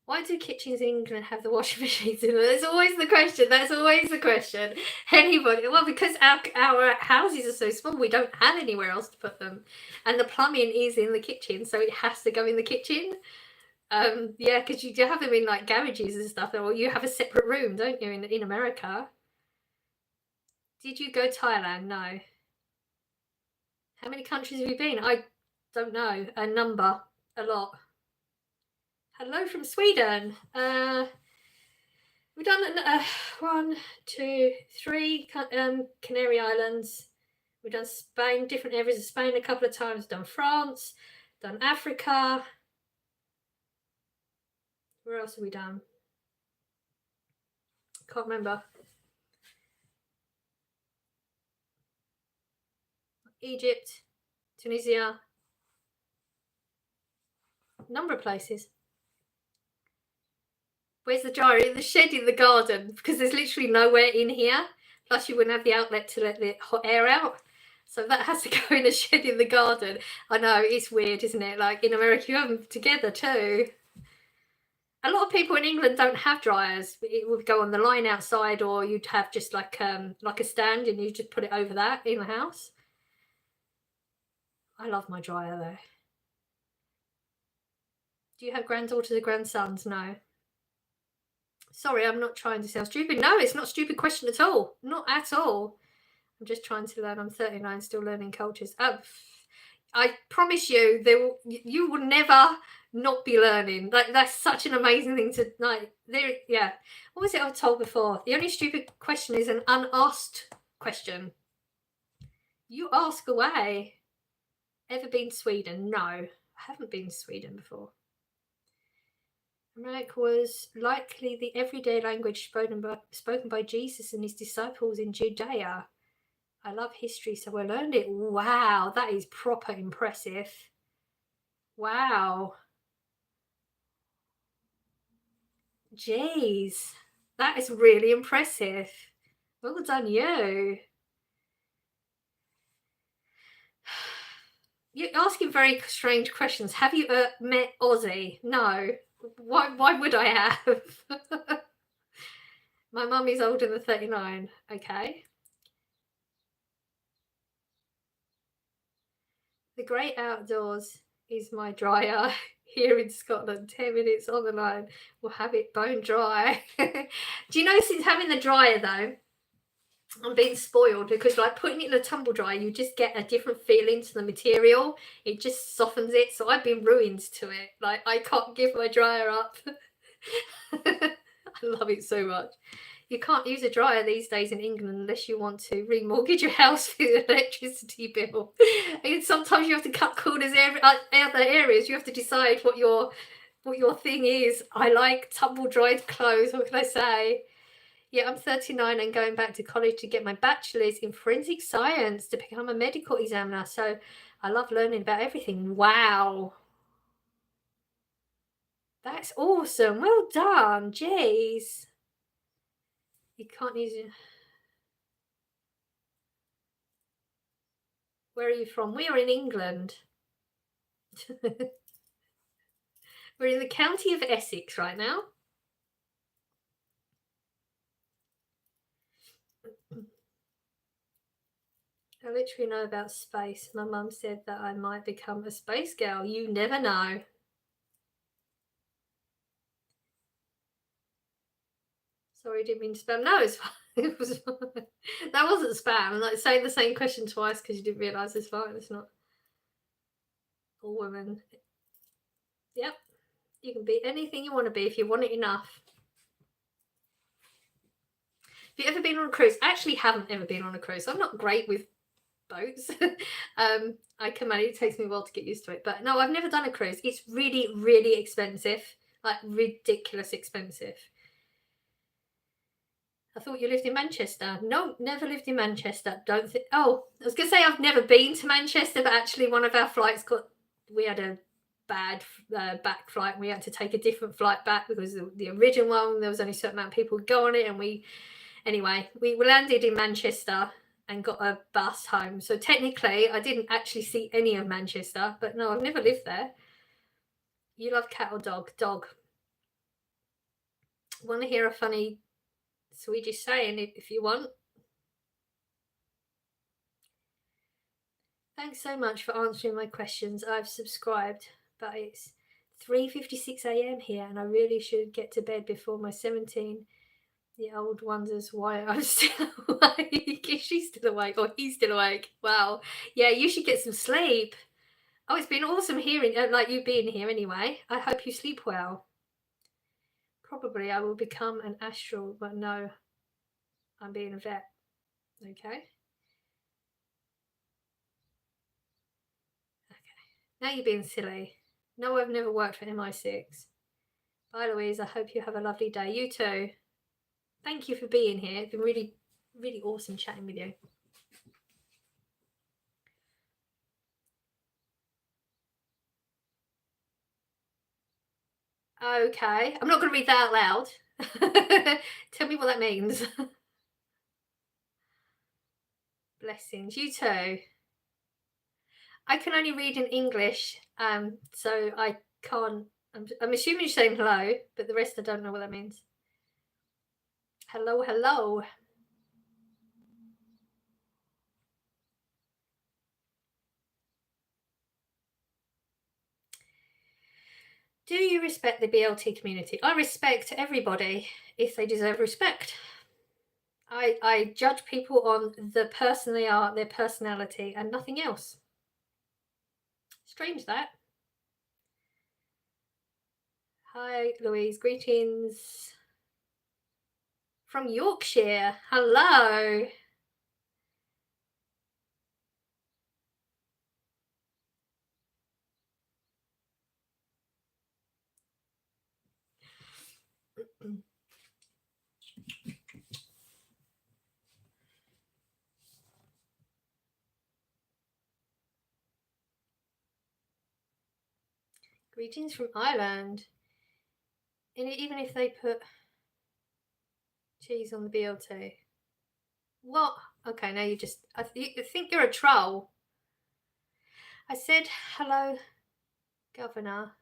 Why do kitchens in England have the washing machines in them? That's always the question. That's always the question. Anybody? Well, because our houses are so small, we don't have anywhere else to put them, and the plumbing is in the kitchen, so it has to go in the kitchen. Yeah, because you have them in like garages and stuff, or you have a separate room, don't you? In America. Did you go Thailand? No. How many countries have you been? I don't know. A number. A lot. Hello from Sweden. We've done 1, 2, 3 Canary Islands. We've done Spain, different areas of Spain a couple of times. Done France, done Africa. Where else have we done? Can't remember. Egypt, Tunisia. A number of places. Where's the dryer? In the shed in the garden, because there's literally nowhere in here. Plus, you wouldn't have the outlet to let the hot air out. So that has to go in a shed in the garden. I know, it's weird, isn't it? Like in America, you have them together too. A lot of people in England don't have dryers. It would go on the line outside, or you'd have just like a stand and you just put it over that in the house. I love my dryer though. Do you have granddaughters or grandsons? No. Sorry, I'm not trying to sound stupid. No, it's not a stupid question at all. Not at all. I'm just trying to learn. I'm 39, still learning cultures. I promise you, you will never not be learning. Like that's such an amazing thing to like. There, yeah. What was it I told before? The only stupid question is an unasked question. You ask away. Ever been to Sweden? No. I haven't been to Sweden before. Aramaic was likely the everyday language spoken by Jesus and his disciples in Judea. I love history, so I learned it. Wow, that is proper impressive. Wow. Jeez, that is really impressive. Well done, you. You're asking very strange questions. Have you met Ozzy? No. Why would I have? My mum is older than 39. Okay. The great outdoors is my dryer here in Scotland. 10 minutes on the line will have it bone dry. Do you know, since having the dryer though, I'm being spoiled because like putting it in a tumble dryer, you just get a different feeling to the material. It just softens it. So I've been ruined to it. Like I can't give my dryer up. I love it so much. You can't use a dryer these days in England unless you want to remortgage your house for the electricity bill. And sometimes you have to cut corners other areas. You have to decide what your thing is. I like tumble dried clothes. What can I say? Yeah, I'm 39 and going back to college to get my bachelor's in forensic science to become a medical examiner. So I love learning about everything. Wow. That's awesome. Well done. Jeez. You can't use it. Where are you from? We are in England. We're in the county of Essex right now. I literally know about space. My mum said that I might become a space girl. You never know. Sorry, didn't mean to spam. No, it's fine. It was fine. That wasn't spam. Like saying the same question twice because you didn't realise it's fine. It's not. All women. Yep. You can be anything you want to be if you want it enough. Have you ever been on a cruise? I actually haven't ever been on a cruise. I'm not great with boats. I can manage. It takes me a while to get used to it. But no, I've never done a cruise. It's really, really expensive. Like ridiculous expensive. I thought you lived in Manchester. No, never lived in Manchester. Don't think. Oh, I was gonna say I've never been to Manchester, but actually one of our flights we had a bad back flight. We had to take a different flight back because the original one, there was only a certain amount of people who go on it, and we landed in Manchester and got a bus home. So technically, I didn't actually see any of Manchester, but no, I've never lived there. You love cat or dog? Dog. Want to hear a funny Swedish saying if you want? Thanks so much for answering my questions. I've subscribed, but it's 3:56 a.m. here, and I really should get to bed before my 17-year-old wonders why I'm still awake. Is she still awake or he's still awake? Wow. Yeah, you should get some sleep. Oh, it's been awesome hearing like you being here anyway. I hope you sleep well. Probably I will become an astral, but no, I'm being a vet. Okay. Now you're being silly. No, I've never worked for MI6. Bye, Louise. I hope you have a lovely day. You too. Thank you for being here. It's been really, really awesome chatting with you. Okay. I'm not going to read that out loud. Tell me what that means. Blessings. You too. I can only read in English, so I can't. I'm assuming you're saying hello, but the rest I don't know what that means. Hello, hello. Do you respect the BLT community? I respect everybody if they deserve respect. I judge people on the person they are, their personality, and nothing else. Strange that. Hi, Louise. Greetings from Yorkshire. Hello. Greetings from Ireland. And even if they put cheese on the BLT. What? Okay, now you just... I think you're a troll. I said, hello, governor.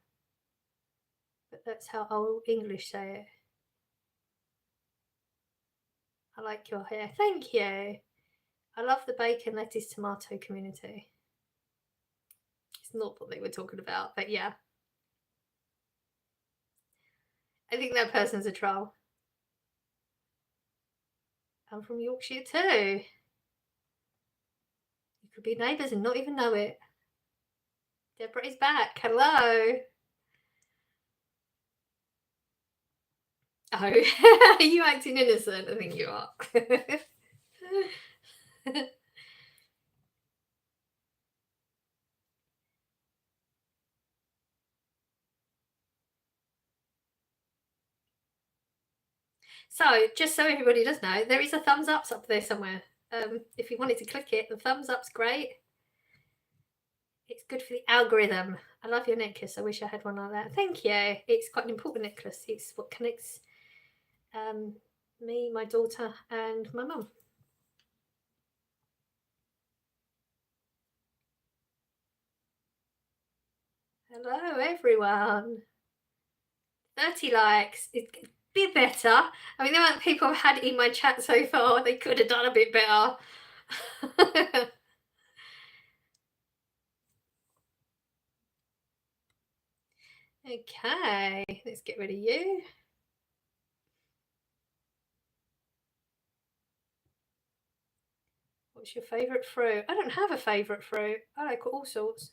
But that's how old English say it. I like your hair. Thank you. I love the bacon, lettuce, tomato community. It's not what they were talking about, but yeah. I think that person's a troll. I'm from Yorkshire too. You could be neighbours and not even know it. Deborah is back. Hello. Oh, are you acting innocent? I think you are. So, just so everybody does know, there is a thumbs up there somewhere. If you wanted to click it, the thumbs up's great. It's good for the algorithm. I love your necklace. I wish I had one like that. Thank you. It's quite an important necklace. It's what connects me, my daughter, and my mum. Hello, everyone. 30 likes. It's a bit better. I mean, the amount of people I've had in my chat so far, they could have done a bit better. Okay, let's get rid of you. What's your favourite fruit? I don't have a favourite fruit. I like all sorts.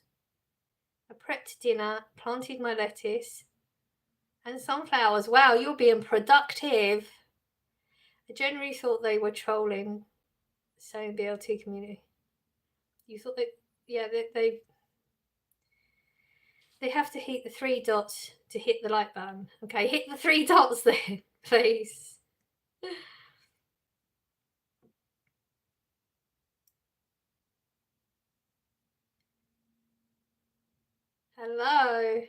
I prepped dinner, planted my lettuce and sunflowers. Wow, you're being productive. I generally thought they were trolling, saying BLT community. You thought that, yeah, they have to hit the 3 dots to hit the like button. Okay, hit the 3 dots then, please. Hello.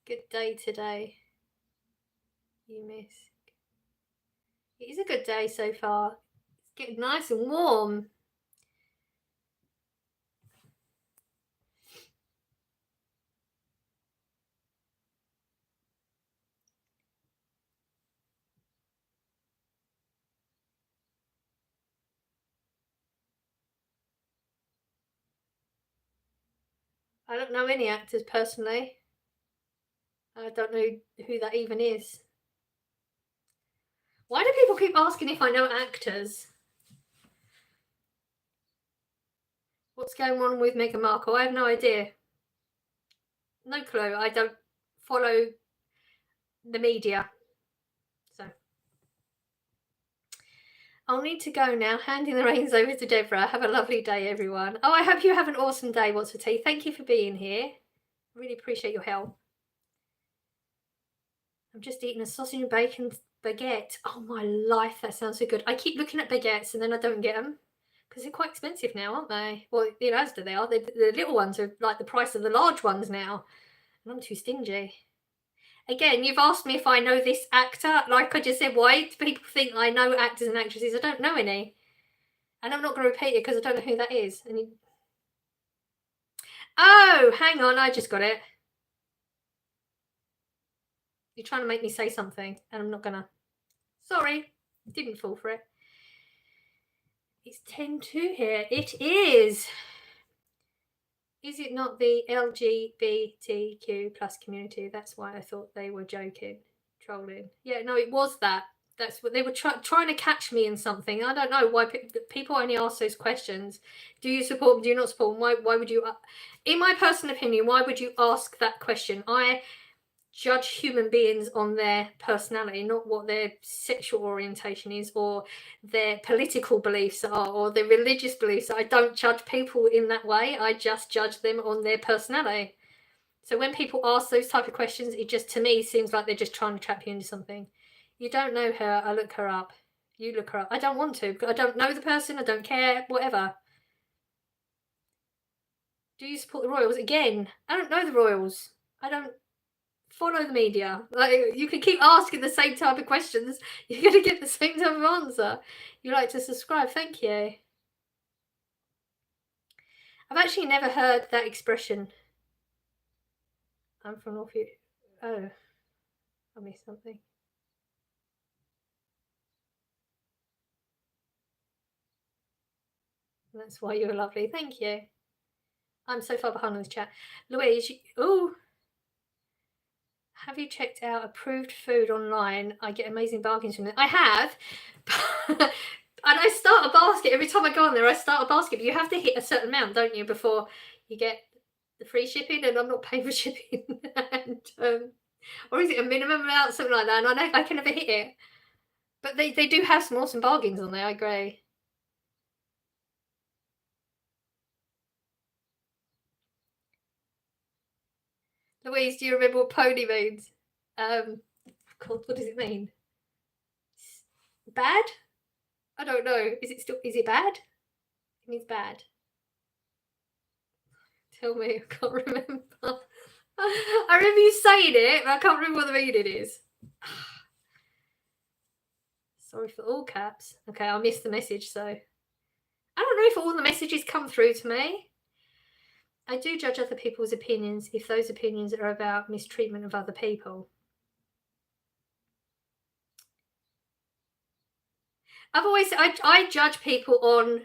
Good day today. You miss. It is a good day so far. It's getting nice and warm. I don't know any actors personally. I don't know who that even is. Why do people keep asking if I know actors? What's going on with Meghan Markle? I have no idea. No clue. I don't follow the media. So I'll need to go now. Handing the reins over to Deborah. Have a lovely day, everyone. Oh, I hope you have an awesome day. What's for tea? Thank you for being here. Really appreciate your help. I'm just eating a sausage and bacon baguette. Oh my life, that sounds so good. I keep looking at baguettes and then I don't get them because they're quite expensive now, aren't they? Well, in Asda they are. The little ones are like the price of the large ones now. And I'm too stingy. Again, you've asked me if I know this actor. Like I just said, why do people think I know actors and actresses? I don't know any. And I'm not going to repeat it because I don't know who that is. Oh, hang on, I just got it. You're trying to make me say something, and I'm not going to. Sorry, didn't fall for it. It's 10-2 here. It is. Is it not the LGBTQ plus community? That's why I thought they were joking, trolling. Yeah, no, it was that. That's what they were trying to catch me in something. I don't know why people only ask those questions. Do you support them? Do you not support them? Why would you? In my personal opinion, why would you ask that question? judge human beings on their personality, not what their sexual orientation is or their political beliefs are or their religious beliefs. I don't judge people in that way. I just judge them on their personality. So when people ask those type of questions, it just, to me, seems like they're just trying to trap you into something. You don't know her, I look her up. You look her up. I don't want to, because I don't know the person, I don't care, whatever. Do you support the royals? Again, I don't know the royals. I don't follow the media. Like, you can keep asking the same type of questions, you're going to get the same type of answer. You like to subscribe, thank you. I've actually never heard that expression. I'm from North. Oh, I missed something. That's why you're lovely. Thank you. I'm so far behind on this chat. Louise, oh, have you checked out approved food online? I get amazing bargains from it. I have. And I start a basket every time I go on there. I start a basket, but you have to hit a certain amount, don't you, before you get the free shipping? And I'm not paying for shipping. And, or is it a minimum amount, something like that? And I can never hit it. But they do have some awesome bargains on there. I agree. Louise, do you remember what pony means? God, what does it mean? Bad? I don't know. Is it bad? It means bad. Tell me, I can't remember. I remember you saying it, but I can't remember what the meaning is. Sorry for all caps. Okay, I missed the message, so I don't know if all the messages come through to me. I do judge other people's opinions if those opinions are about mistreatment of other people. I've always I judge people on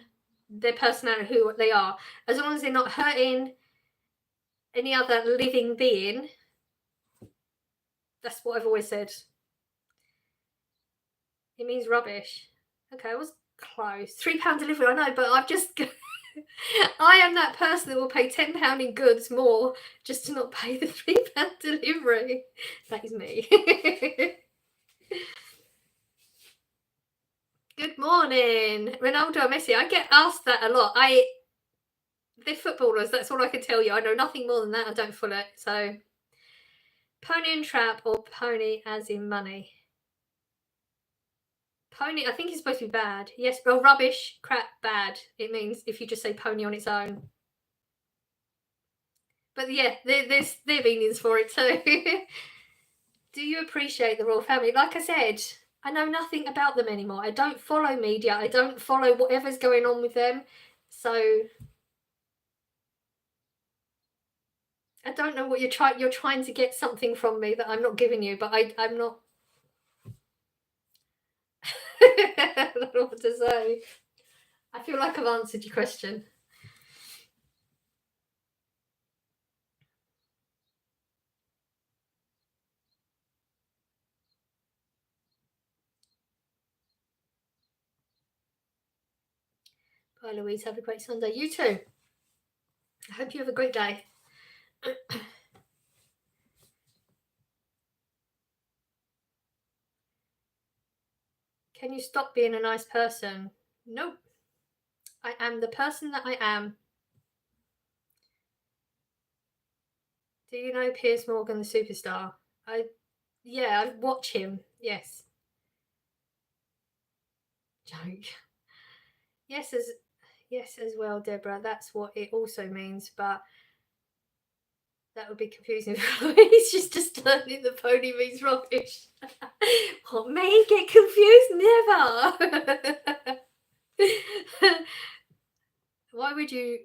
their personality, who they are, as long as they're not hurting any other living being. That's what I've always said. It means rubbish. Okay, I was close. £3 delivery, I know, but I've just I am that person that will pay £10 in goods more just to not pay the £3 delivery. That is me. Good morning, Ronaldo or Messi. I get asked that a lot. They're footballers, that's all I can tell you. I know nothing more than that. I don't follow it. So, pony and trap or pony as in money? Pony, I think it's supposed to be bad. Yes, well, rubbish, crap, bad. It means if you just say pony on its own. But yeah, there's meanings for it too. Do you appreciate the royal family? Like I said, I know nothing about them anymore. I don't follow media. I don't follow whatever's going on with them. So I don't know what you're trying to get something from me that I'm not giving you, but I'm not. I don't know what to say. I feel like I've answered your question. Bye, Louise. Have a great Sunday. You too. I hope you have a great day. Can you stop being a nice person? Nope. I am the person that I am. Do you know Piers Morgan, the superstar? Yeah, I watch him. Yes. Joke. Yes, as well, Deborah. That's what it also means, but that would be confusing. He's just learning the pony means rubbish. What may get confused? Never. Why would you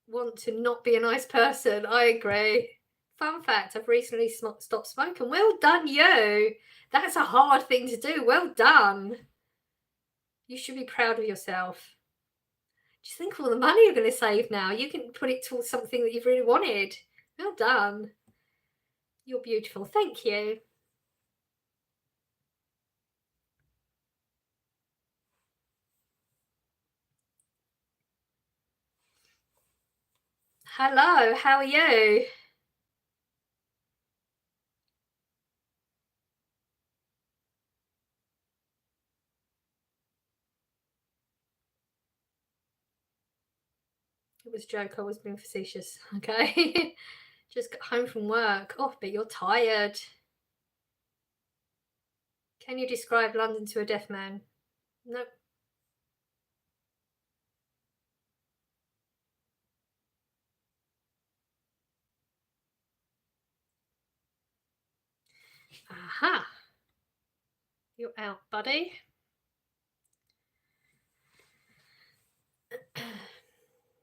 want to not be a nice person? I agree. Fun fact, I've recently stopped smoking. Well done, you. That's a hard thing to do. Well done. You should be proud of yourself. Just think of all the money you're going to save now. You can put it towards something that you've really wanted. Well done. You're beautiful. Thank you. Hello, how are you? was a joke. I was being facetious. Okay. Just got home from work. Oh, but you're tired. Can you describe London to a deaf man? Nope. Aha. You're out, buddy.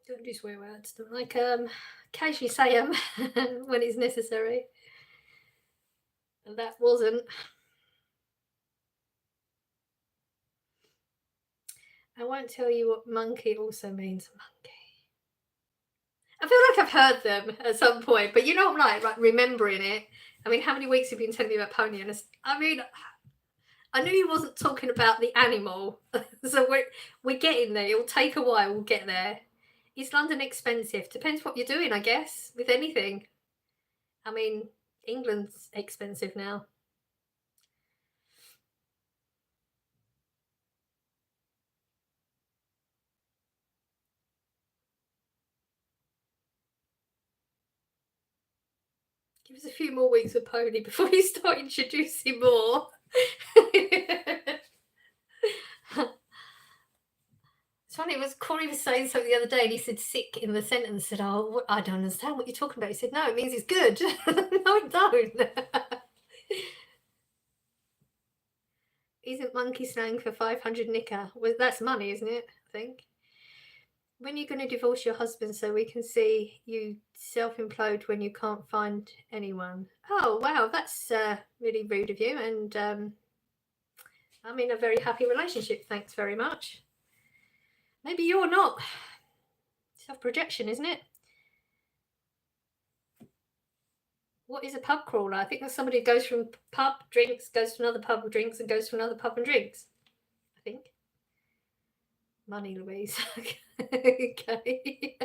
Don't do swear words. Don't like occasionally say them when it's necessary. And that wasn't. I won't tell you what monkey also means. Monkey. I feel like I've heard them at some point, but you know what I'm like remembering it. I mean, how many weeks have you been telling me about pony? And I mean, I knew he wasn't talking about the animal. So we're getting there. It'll take a while. We'll get there. Is London expensive? Depends what you're doing, I guess, with anything. I mean, England's expensive now. Give us a few more weeks of pony before you start introducing more. It's funny, it was Corey was saying something the other day and he said sick in the sentence. Said, oh, I don't understand what you're talking about. He said, no, it means it's good. No, it don't. Isn't monkey slang for 500 nicker? Well, that's money, isn't it? I think. When are you going to divorce your husband so we can see you self-implode when you can't find anyone? Oh, wow, that's really rude of you. And I'm in a very happy relationship, thanks very much. Maybe you're not. Self-projection, isn't it? What is a pub crawler? I think that's somebody who goes from pub, drinks, goes to another pub, drinks, and goes to another pub and drinks. I think. Money, Louise. Okay.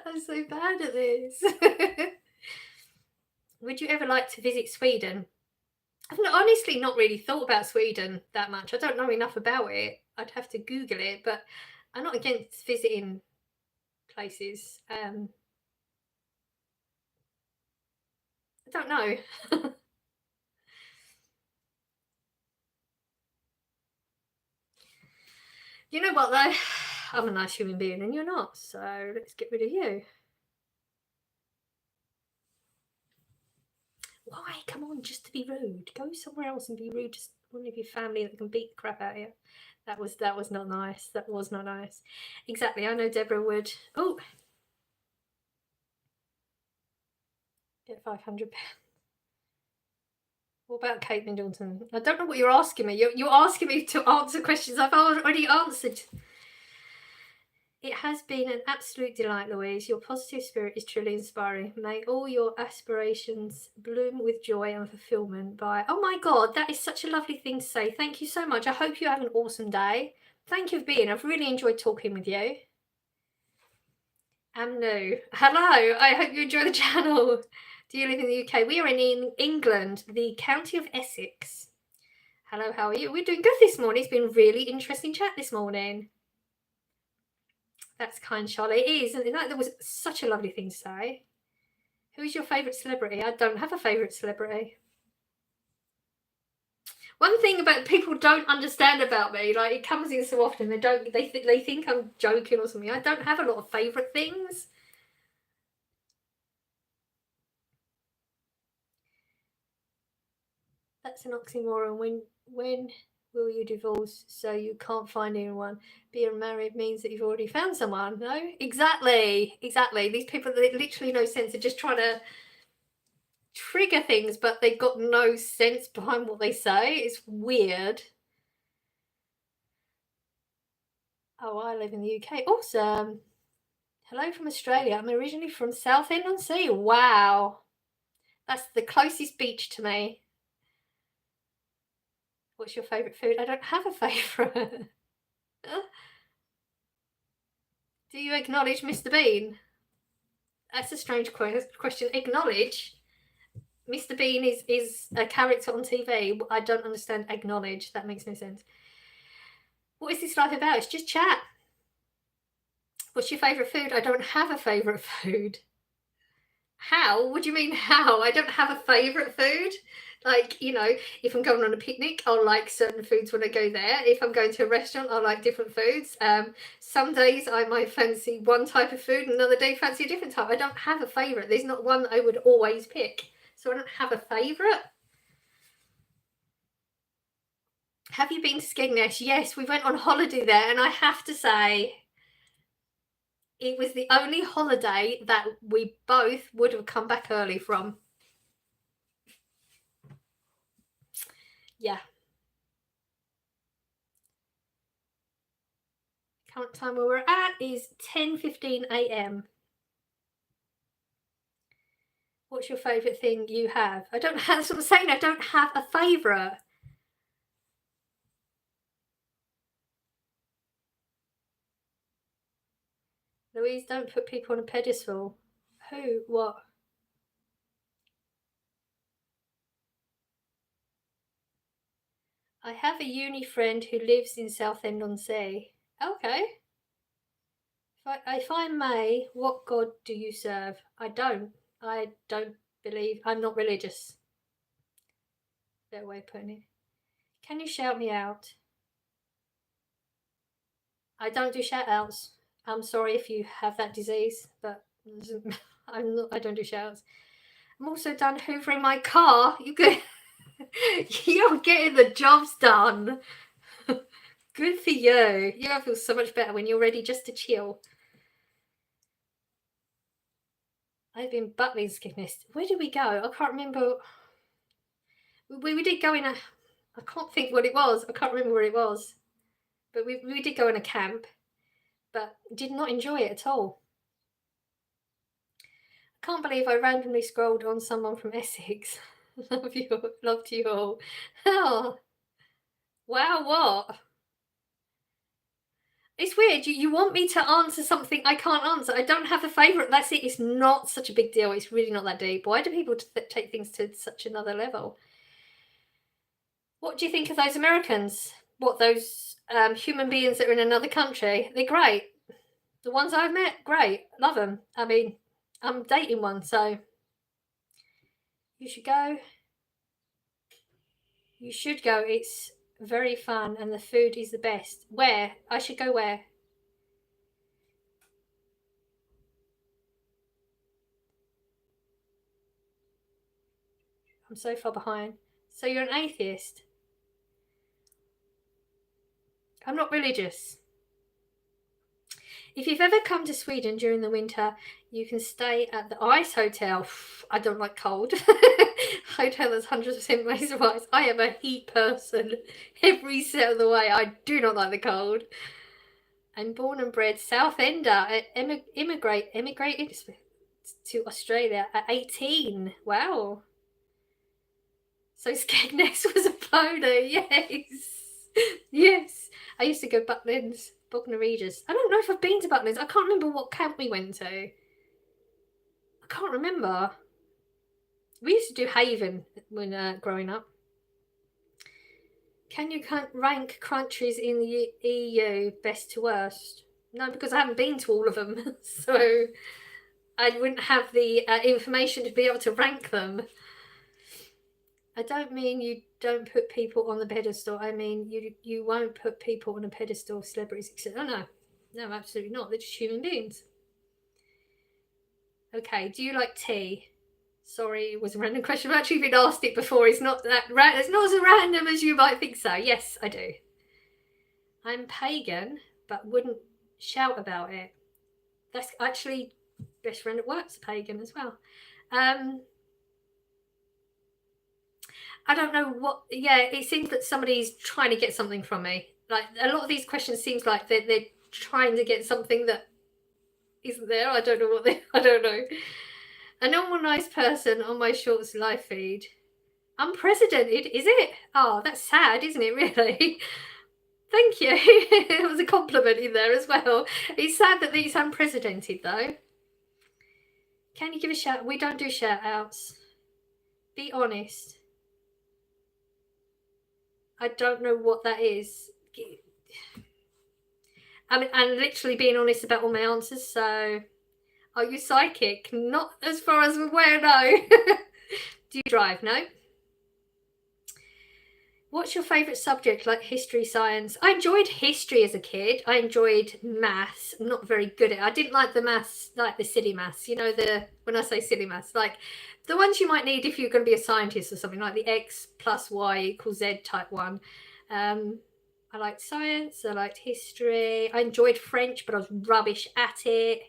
I'm so bad at this. Would you ever like to visit Sweden? I've honestly not really thought about Sweden that much. I don't know enough about it. I'd have to Google it, but I'm not against visiting places. I don't know. You know what though? I'm a nice human being and you're not, so let's get rid of you. Why? Come on, just to be rude. Go somewhere else and be rude to one of your family that can beat the crap out of you. That was not nice. That was not nice. Exactly. I know Deborah would. Oh, get £500. What about Kate Middleton? I don't know what you're asking me. You're asking me to answer questions I've already answered. It has been an absolute delight, Louise. Your positive spirit is truly inspiring. May all your aspirations bloom with joy and fulfillment by... Oh my God, that is such a lovely thing to say. Thank you so much. I hope you have an awesome day. Thank you for being. I've really enjoyed talking with you. Amnu. Hello. I hope you enjoy the channel. Do you live in the UK? We are in England, the county of Essex. Hello, how are you? We're doing good this morning. It's been a really interesting chat this morning. That's kind, Charlotte. It is. And that was such a lovely thing to say. Who is your favourite celebrity? I don't have a favourite celebrity. One thing about people don't understand about me, like it comes in so often, they think I'm joking or something. I don't have a lot of favourite things. That's an oxymoron. When will you divorce so you can't find anyone? Being married means that you've already found someone. No, exactly. These people, they literally no sense. They're just trying to trigger things, but they've got no sense behind what they say. It's weird. Oh, I live in the UK. Awesome. Hello from Australia. I'm originally from Southend-on-Sea. Wow. That's the closest beach to me. What's your favourite food? I don't have a favourite. Do you acknowledge Mr. Bean? That's a strange question. Acknowledge? Mr. Bean is a character on TV. I don't understand acknowledge. That makes no sense. What is this life about? It's just chat. What's your favourite food? I don't have a favourite food. How? What do you mean how? I don't have a favourite food. Like, you know, if I'm going on a picnic, I'll like certain foods when I go there. If I'm going to a restaurant, I'll like different foods. Some days I might fancy one type of food, another day fancy a different type. I don't have a favourite. There's not one that I would always pick. So I don't have a favourite. Have you been to Skegness? Yes, we went on holiday there, and I have to say, it was the only holiday that we both would have come back early from. Yeah. Current time where we're at is 10:15 a.m. What's your favourite thing you have? I don't have, that's what I'm saying, I don't have a favourite. Louise, don't put people on a pedestal. Who? What? I have a uni friend who lives in Southend-on-Sea. Okay. If I may, what God do you serve? I don't believe, I'm not religious. Better way of putting it. Can you shout me out? I don't do shout outs. I'm sorry if you have that disease, but I don't do shout outs. I'm also done hoovering my car. You're getting the jobs done. Good for you. You feel so much better when you're ready just to chill. I've been buttling Skegness. Where did we go? I can't remember. We did go in a. I can't think what it was. I can't remember where it was. But we did go in a camp, but did not enjoy it at all. I can't believe I randomly scrolled on someone from Essex. Love you all. Oh, wow, what? It's weird. You want me to answer something I can't answer. I don't have a favourite. That's it. It's not such a big deal. It's really not that deep. Why do people take things to such another level? What do you think of those Americans? What, those human beings that are in another country? They're great. The ones I've met, great. Love them. I mean, I'm dating one, so you should go. You should go. It's very fun and the food is the best. Where? I should go where? I'm so far behind. So you're an atheist? I'm not religious. If you've ever come to Sweden during the winter, you can stay at the ice hotel. I don't like cold. Hotel that's 100% made of ice. I am a heat person every step of the way. I do not like the cold. I'm born and bred Southender. I immigrated to Australia at 18. Wow. So Skegness was a pony, yes. Yes. I used to go Butlins, Bognor Regis. I don't know if I've been to Butlins. I can't remember what camp we went to. I can't remember. We used to do Haven when growing up. Can you rank countries in the EU best to worst? No, because I haven't been to all of them. So I wouldn't have the information to be able to rank them. I don't mean you don't put people on the pedestal. I mean you won't put people on a pedestal, celebrities, etc. Oh no, absolutely not. They're just human beings. Okay, do you like tea? Sorry, it was a random question. I've actually been asked it before. It's not it's not as random as you might think so. Yes, I do. I'm pagan, but wouldn't shout about it. That's actually best friend at work's a pagan as well. I don't know what. Yeah, it seems that somebody's trying to get something from me. Like a lot of these questions seems like they're trying to get something that isn't there. I don't know what they. I don't know. A normal nice person on my shorts live feed. Unprecedented, is it? Oh, that's sad, isn't it? Really. Thank you. It was a compliment in there as well. It's sad that it's unprecedented, though. Can you give a shout? We don't do shout outs. Be honest. I don't know what that is. I mean, and literally being honest about all my answers. So, are you psychic? Not as far as I'm aware, no. Do you drive? No. What's your favourite subject, like history, science? I enjoyed history as a kid. I enjoyed maths. I'm not very good at it. I didn't like the maths, like the silly maths. You know, when I say silly maths, like the ones you might need if you're going to be a scientist or something, like the X plus Y equals Z type one. I liked science. I liked history. I enjoyed French, but I was rubbish at it.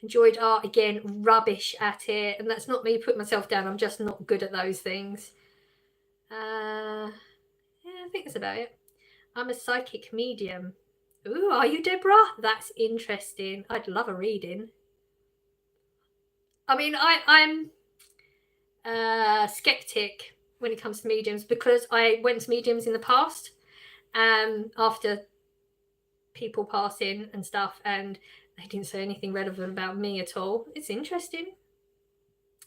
Enjoyed art, again, rubbish at it. And that's not me putting myself down. I'm just not good at those things. Yeah, I think that's about it. I'm a psychic medium. Ooh, are you, Deborah? That's interesting. I'd love a reading. I mean, I'm a skeptic when it comes to mediums, because I went to mediums in the past after people passing and stuff, and they didn't say anything relevant about me at all. It's interesting.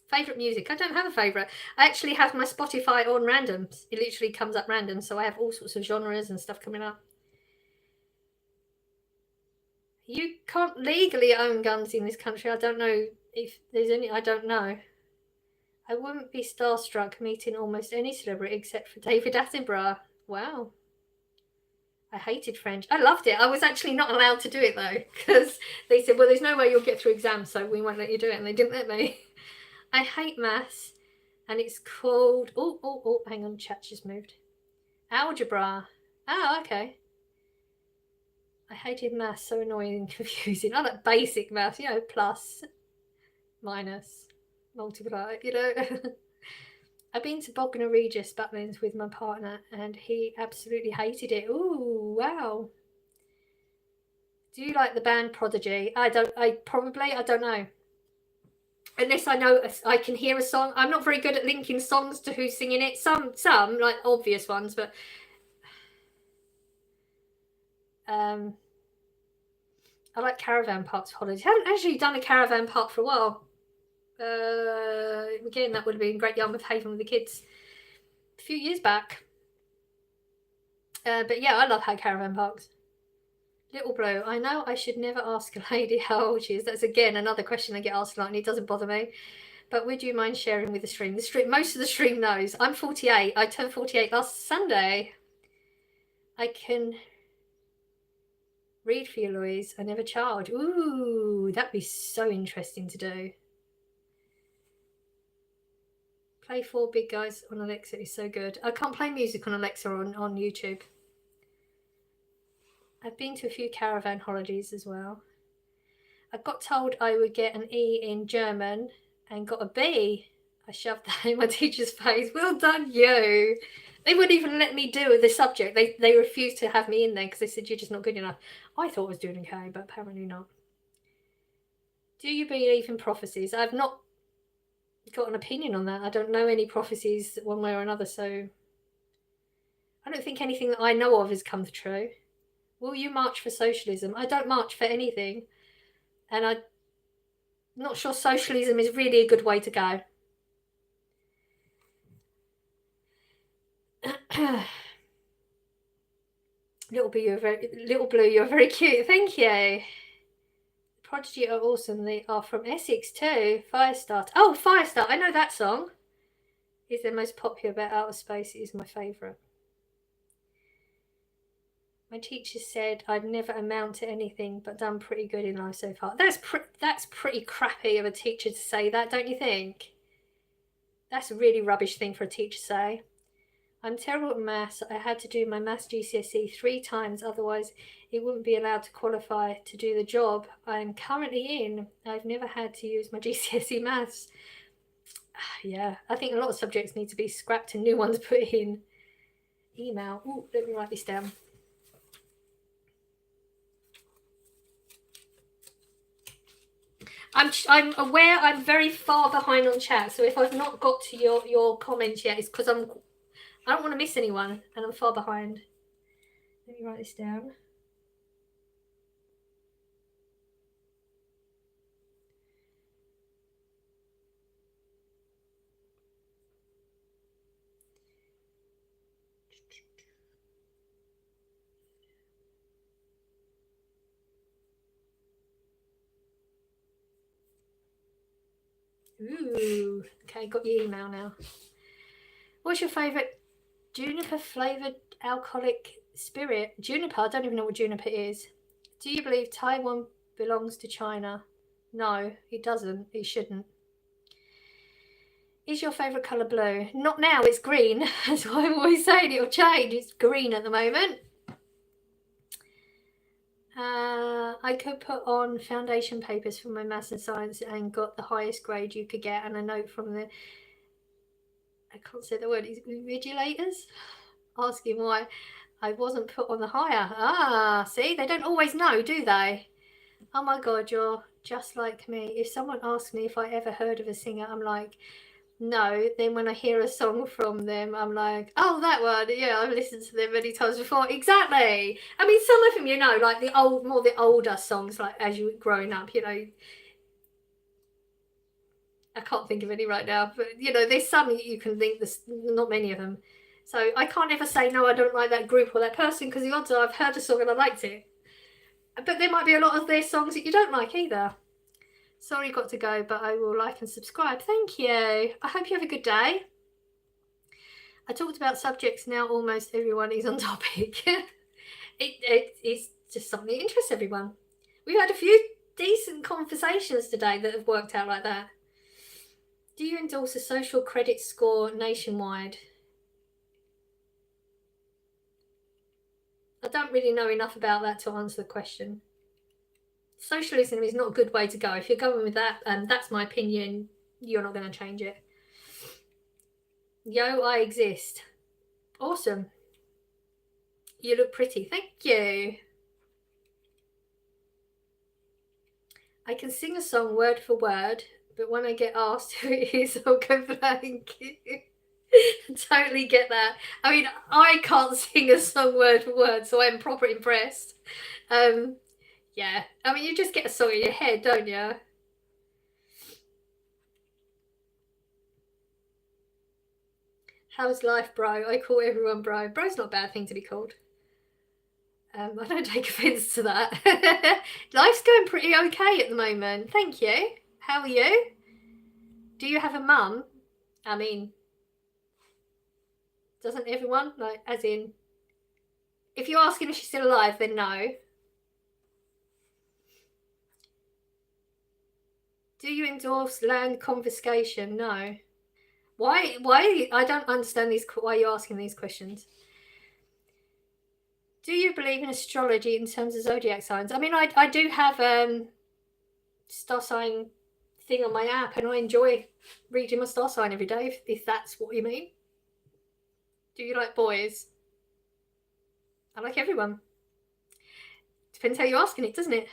Favourite music? I don't have a favourite. I actually have my Spotify on random. It literally comes up random, so I have all sorts of genres and stuff coming up. You can't legally own guns in this country. I don't know if there's any. I don't know. I wouldn't be starstruck meeting almost any celebrity except for David Attenborough. Wow. I hated French. I loved it. I was actually not allowed to do it though, because they said, well, there's no way you'll get through exams, so we won't let you do it, and they didn't let me. I hate maths, and it's called, oh, hang on, chat just moved. Algebra. Oh, okay. I hated maths, so annoying and confusing. I like basic maths, you know, plus, minus, multiply, you know. I've been to Bognor Regis, Butlins, with my partner, and he absolutely hated it. Ooh, wow. Do you like the band Prodigy? I don't know. Unless I know, I can hear a song. I'm not very good at linking songs to who's singing it. Some like obvious ones, but I like caravan parks for holidays. I haven't actually done a caravan park for a while. Again, that would have been great. Yarmouth Haven with the kids a few years back. But yeah, I love caravan parks. Little Blue, I know I should never ask a lady how old she is. That's again another question I get asked a lot, and it doesn't bother me. But would you mind sharing with the stream? Most of the stream knows. I'm 48. I turned 48 last Sunday. I can read for you, Louise. I never charge. Ooh, that'd be so interesting to do. Play 4 Big Guys on Alexa is so good. I can't play music on Alexa on YouTube. I've been to a few caravan holidays as well. I got told I would get an E in German and got a B. I shoved that in my teacher's face. Well done, you. They wouldn't even let me do the subject. They refused to have me in there because they said you're just not good enough. I thought I was doing okay, but apparently not. Do you believe in prophecies? I've not got an opinion on that. I don't know any prophecies one way or another, so I don't think anything that I know of has come true. Will you march for socialism? I don't march for anything, and I'm not sure socialism is really a good way to go. Little Blue, you're very cute. Thank you. Prodigy are awesome. They are from Essex too. Firestarter. Oh, Firestarter. I know that song. Is their most popular about outer space. It is my favourite. My teacher said I'd never amount to anything, but done pretty good in life so far. That's pretty crappy of a teacher to say that, don't you think? That's a really rubbish thing for a teacher to say. I'm terrible at maths. I had to do my maths GCSE 3 times, otherwise it wouldn't be allowed to qualify to do the job I'm currently in. I've never had to use my GCSE maths. Yeah, I think a lot of subjects need to be scrapped and new ones put in. Email. Ooh, let me write this down. I'm aware I'm very far behind on chat, so if I've not got to your comments yet, it's because I don't want to miss anyone, and I'm far behind. Let me write this down. Ooh. Okay, got your email now. What's your favourite juniper flavoured alcoholic spirit? Juniper? I don't even know what juniper is. Do you believe Taiwan belongs to China? No, it doesn't. It shouldn't. Is your favourite colour blue? Not now, it's green. That's why I'm always saying it'll change. It's green at the moment. I could put on foundation papers for my maths and science and got the highest grade you could get, and a note from the, I can't say the word, invigilators, asking why I wasn't put on the higher. See, they don't always know, do they? Oh my God, you're just like me. If someone asks me if I ever heard of a singer, I'm like, no. Then when I hear a song from them, I'm like, oh, that one. Yeah, I've listened to them many times before. Exactly. I mean, some of them, you know, like the older songs, like as you were growing up, you know. I can't think of any right now, but you know, there's some you can think. There's not many of them. So I can't ever say no, I don't like that group or that person, because the odds are I've heard a song and I liked it. But there might be a lot of their songs that you don't like either. Sorry, got to go, but I will like and subscribe. Thank you. I hope you have a good day. I talked about subjects now almost everyone is on topic. It's just something that interests everyone. We've had a few decent conversations today that have worked out like that. Do you endorse a social credit score nationwide? I don't really know enough about that to answer the question. Socialism is not a good way to go. If you're going with that, that's my opinion, you're not going to change it. Yo, I exist. Awesome. You look pretty. Thank you. I can sing a song word for word, but when I get asked who it is, I'll go blank. Totally get that. I mean, I can't sing a song word for word, so I'm proper impressed. Yeah, I mean, you just get a song in your head, don't you? How's life, bro? I call everyone bro. Bro's not a bad thing to be called. I don't take offence to that. Life's going pretty okay at the moment. Thank you. How are you? Do you have a mum? I mean, doesn't everyone? Like, as in, if you're asking if she's still alive, then no. Do you endorse land confiscation? No. Why? I don't understand these. Why are you asking these questions? Do you believe in astrology in terms of zodiac signs? I mean, I do have star sign thing on my app, and I enjoy reading my star sign every day, if that's what you mean. Do you like boys? I like everyone. Depends how you're asking it, doesn't it?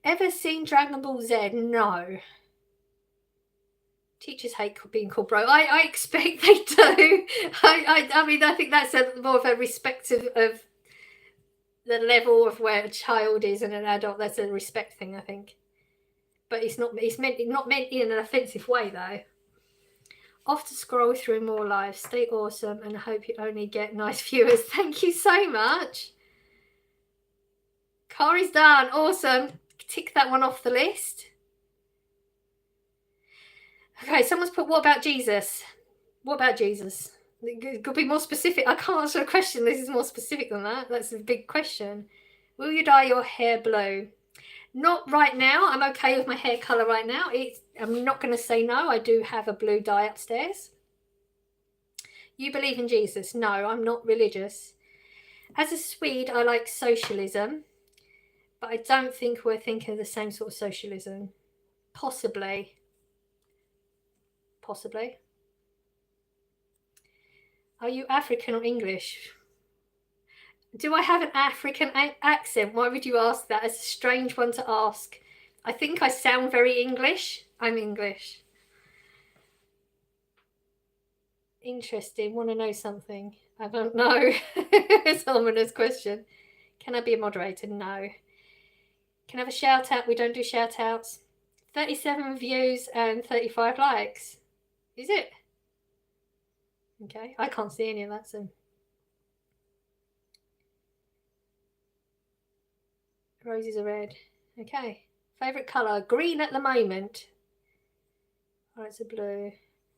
Ever seen Dragon Ball Z? No. Teachers hate being called bro. I expect they do. I mean, I think that's more of a respect of the level of where a child is and an adult. That's a respect thing, I think. But it's not meant in an offensive way, though. Off to scroll through more lives. Stay awesome, and I hope you only get nice viewers. Thank you so much. Car is done. Awesome. Tick that one off the list. Okay, someone's put, what about Jesus? What about Jesus? It could be more specific. I can't answer a question. This is more specific than that. That's a big question. Will you dye your hair blue? Not right now. I'm okay with my hair colour right now. I'm not going to say no. I do have a blue dye upstairs. You believe in Jesus? No, I'm not religious. As a Swede, I like socialism, but I don't think we're thinking of the same sort of socialism. Possibly. Are you African or English? Do I have an African accent? Why would you ask that? It's a strange one to ask. I think I sound very English. I'm English. Interesting. Want to know something? I don't know. It's an ominous question. Can I be a moderator? No. Can I have a shout out? We don't do shout outs. 37 views and 35 likes. Is it? Okay. I can't see any of that, so. Roses are red. Okay. Favourite colour? Green at the moment. Oh, it's a blue.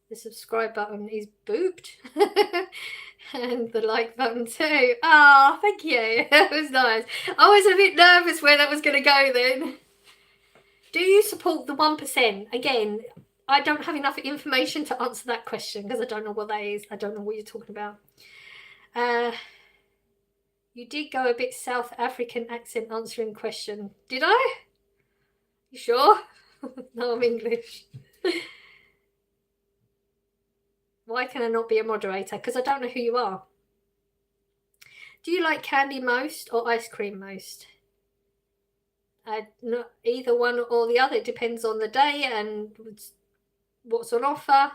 The subscribe button is booped. And the like button too. Oh, thank you. That was nice. I was a bit nervous where that was going to go then. Do you support the 1%? Again, I don't have enough information to answer that question because I don't know what that is. I don't know what you're talking about. You did go a bit South African accent answering question. Did I? You sure? No, I'm English. Why can I not be a moderator? Because I don't know who you are. Do you like candy most or ice cream most? Not either one or the other. It depends on the day and what's on offer.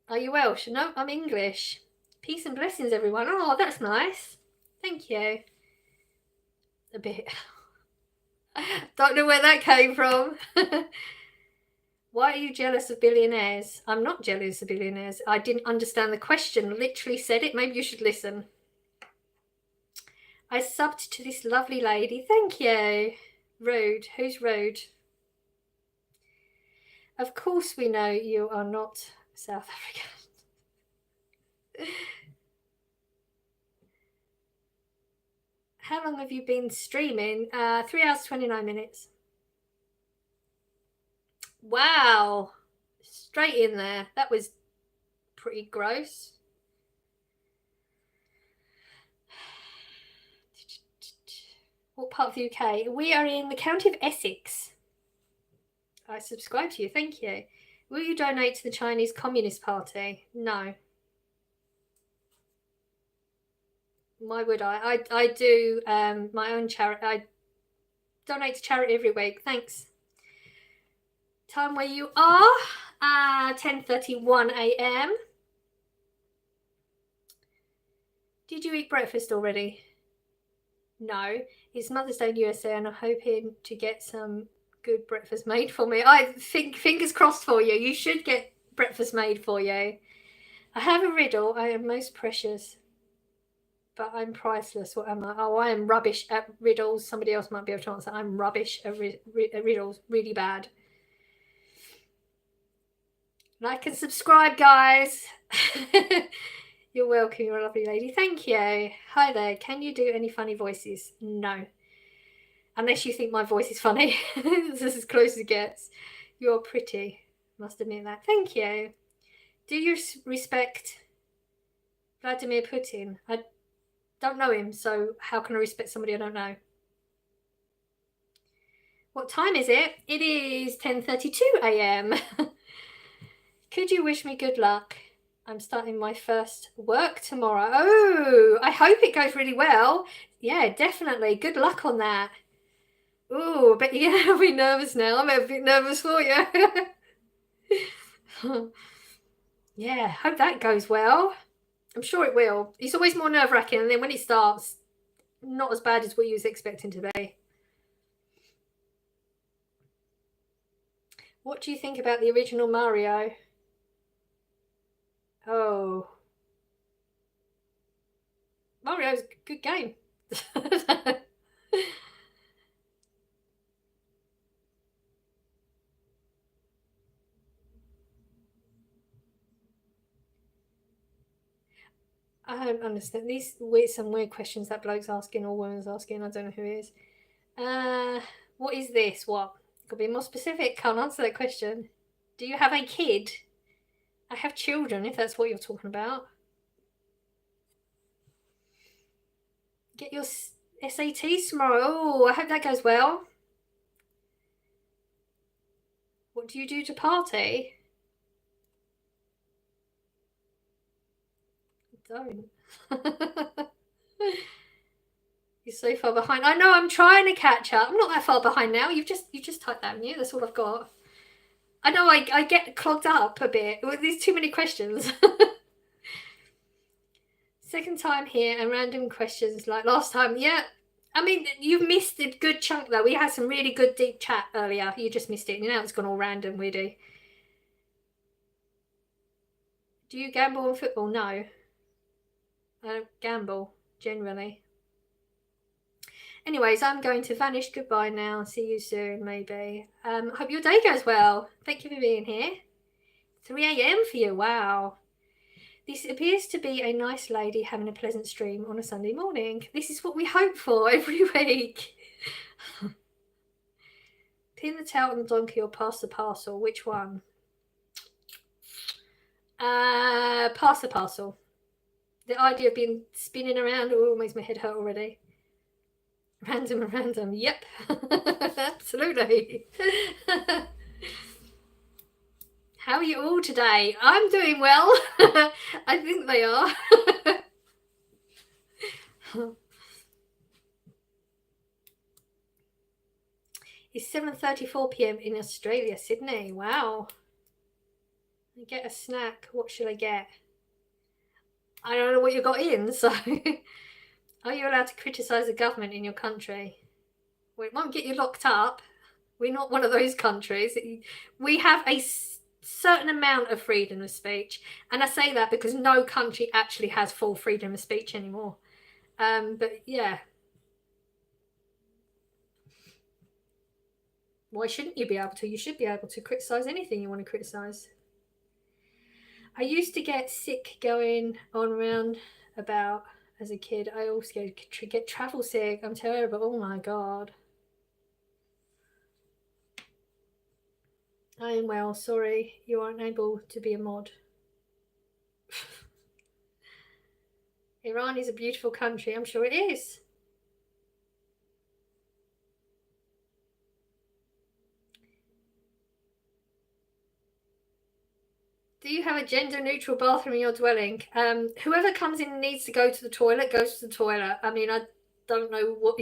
Are you Welsh? No, I'm English. Peace and blessings, everyone. Oh, that's nice. Thank you. A bit. Don't know where that came from. Why are you jealous of billionaires? I'm not jealous of billionaires. I didn't understand the question. Literally said it. Maybe you should listen. I subbed to this lovely lady. Thank you. Rude. Who's rude? Of course we know you are not South African. How long have you been streaming? 3 hours, 29 minutes. Wow. Straight in there. That was pretty gross. What part of the UK? We are in the county of Essex. I subscribe to you. Thank you. Will you donate to the Chinese Communist Party? No. Why would I? I do my own charity. I donate to charity every week. Thanks. Time where you are? 10:31 a.m. Did you eat breakfast already? No. It's Mother's Day in USA and I'm hoping to get some good breakfast made for me. I think, fingers crossed for you. You should get breakfast made for you. I have a riddle. I am most precious, but I'm priceless. What am I? Oh, I am rubbish at riddles. Somebody else might be able to answer. I'm rubbish at riddles. Really bad. Like and subscribe, guys. You're welcome. You're a lovely lady. Thank you. Hi there. Can you do any funny voices? No. Unless you think my voice is funny. This is as close as it gets. You're pretty. Must admit that. Thank you. Do you respect Vladimir Putin? I don't know him, so how can I respect somebody I don't know? What time is it? It is 10:32 a.m. Could you wish me good luck? I'm starting my first work tomorrow. Oh, I hope it goes really well. Yeah, definitely. Good luck on that. Oh, but you're going to be nervous now. I'm a bit nervous for you. Yeah, hope that goes well. I'm sure it will. It's always more nerve-wracking, and then when it starts, not as bad as what you was expecting to be. What do you think about the original Mario? Oh. Mario's a good game. I don't understand. These some weird questions that bloke's asking or woman's asking. I don't know who it is. What is this? What? Could be more specific. Can't answer that question. Do you have a kid? I have children, if that's what you're talking about. Get your SATs tomorrow. Oh, I hope that goes well. What do you do to party? Don't. You're so far behind. I know, I'm trying to catch up. I'm not that far behind now. You've just typed that in you. That's all I've got. I know I get clogged up a bit. There's too many questions. Second time here and random questions like last time. Yeah. I mean, you've missed a good chunk though. We had some really good deep chat earlier. You just missed it. You know, it's gone all random, weirdy. Do you gamble on football? No. I don't gamble, generally. Anyways, I'm going to vanish. Goodbye now. See you soon, maybe. Hope your day goes well. Thank you for being here. 3 a.m. for you. Wow. This appears to be a nice lady having a pleasant stream on a Sunday morning. This is what we hope for every week. Pin the tail on the donkey or pass the parcel. Which one? Pass the parcel. The idea of being spinning around makes my head hurt already. Random. Yep. Absolutely. How are you all today? I'm doing well. I think they are. It's 7:34 p.m. in Australia, Sydney. Wow. I get a snack. What should I get? I don't know what you got in, so... Are you allowed to criticise the government in your country? Well, it won't get you locked up. We're not one of those countries. We have a certain amount of freedom of speech. And I say that because no country actually has full freedom of speech anymore. But yeah. Why shouldn't you be able to? You should be able to criticise anything you want to criticise. I used to get sick going on around about... As a kid, I also get travel sick. I'm terrible. Oh my god. I am well. Sorry, you aren't able to be a mod. Iran is a beautiful country. I'm sure it is. Do you have a gender-neutral bathroom in your dwelling? Whoever comes in and needs to go to the toilet goes to the toilet. I mean, I don't know what...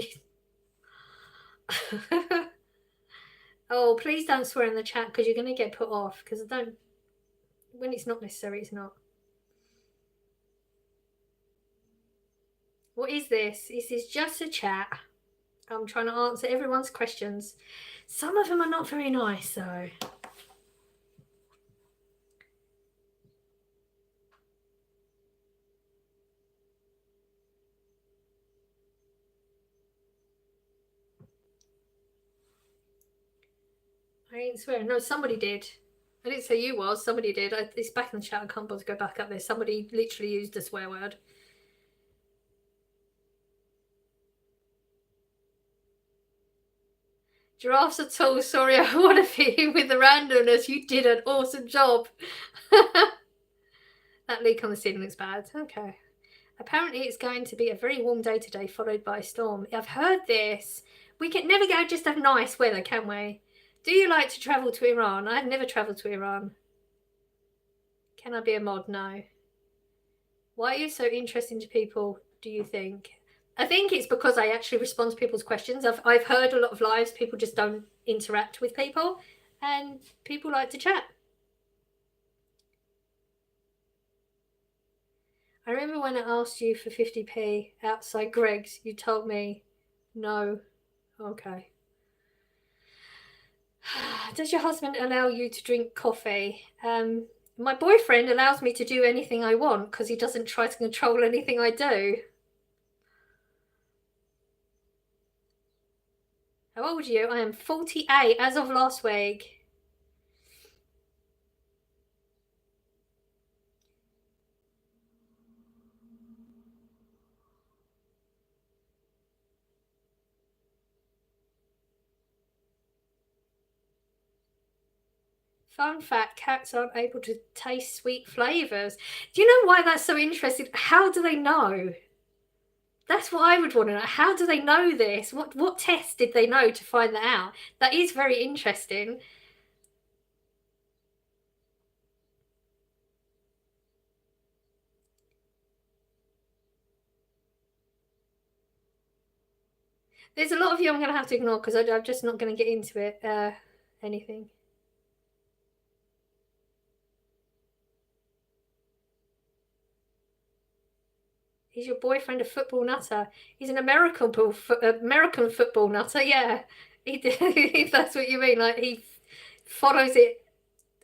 Oh, please don't swear in the chat because you're going to get put off. Because I don't... When it's not necessary, it's not. What is this? This is just a chat. I'm trying to answer everyone's questions. Some of them are not very nice, though. I didn't swear. No, somebody did. I didn't say you was. Somebody did. It's back in the chat. I can't bother to go back up there. Somebody literally used a swear word. Giraffes are tall. Sorry, I want to fit in with the randomness. You did an awesome job. That leak on the ceiling looks bad. Okay. Apparently it's going to be a very warm day today, followed by a storm. I've heard this. We can never just have nice weather, can we? Do you like to travel to Iran? I've never travelled to Iran. Can I be a mod? No. Why are you so interesting to people, do you think? I think it's because I actually respond to people's questions. I've heard a lot of lives, people just don't interact with people, and people like to chat. I remember when I asked you for 50p outside Greg's, you told me no. Okay. Does your husband allow you to drink coffee? My boyfriend allows me to do anything I want because he doesn't try to control anything I do. How old are you? I am 48 as of last week. Fun fact, cats aren't able to taste sweet flavours. Do you know why that's so interesting? How do they know? That's what I would want to know. How do they know this? What test did they know to find that out? That is very interesting. There's a lot of you I'm going to have to ignore because I'm just not going to get into it. Anything. Is your boyfriend a football nutter? He's an American football nutter, yeah. If that's what you mean, like he follows it,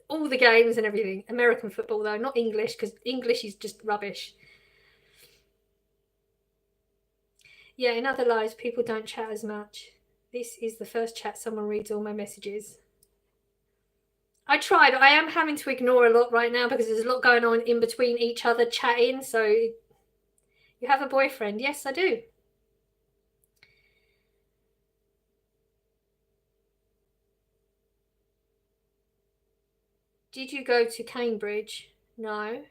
all the games and everything. American football though, not English, because English is just rubbish. Yeah, in other lives, people don't chat as much. This is the first chat someone reads all my messages. I tried. I am having to ignore a lot right now because there's a lot going on in between each other chatting. So, you have a boyfriend? Yes, I do. Did you go to Cambridge? No.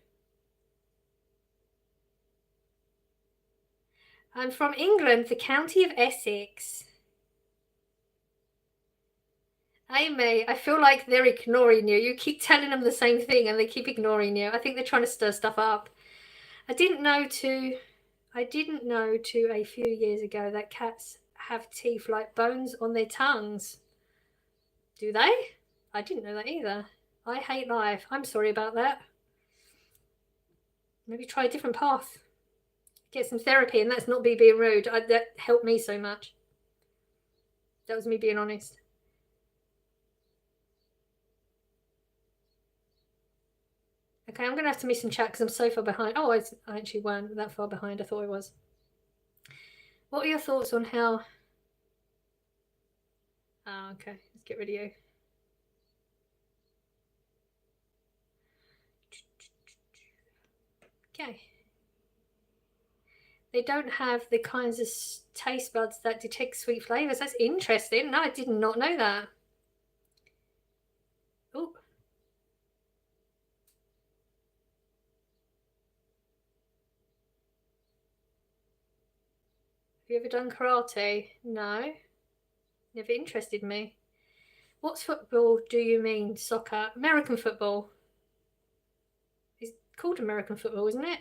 I'm from England, the county of Essex. Amy, I feel like they're ignoring you. You keep telling them the same thing and they keep ignoring you. I think they're trying to stir stuff up. I didn't know to a few years ago that cats have teeth like bones on their tongues. Do they? I didn't know that either. I hate life. I'm sorry about that. Maybe try a different path. Get some therapy, and that's not me being rude. That helped me so much. That was me being honest. Okay, I'm going to have to miss some chat because I'm so far behind. Oh, I actually weren't that far behind. I thought I was. What are your thoughts on how... Oh, okay. Let's get rid of you. Okay. They don't have the kinds of taste buds that detect sweet flavours. That's interesting. No, I did not know that. Oh. Have you ever done karate? No. Never interested me. What football do you mean? Soccer? American football. It's called American football, isn't it?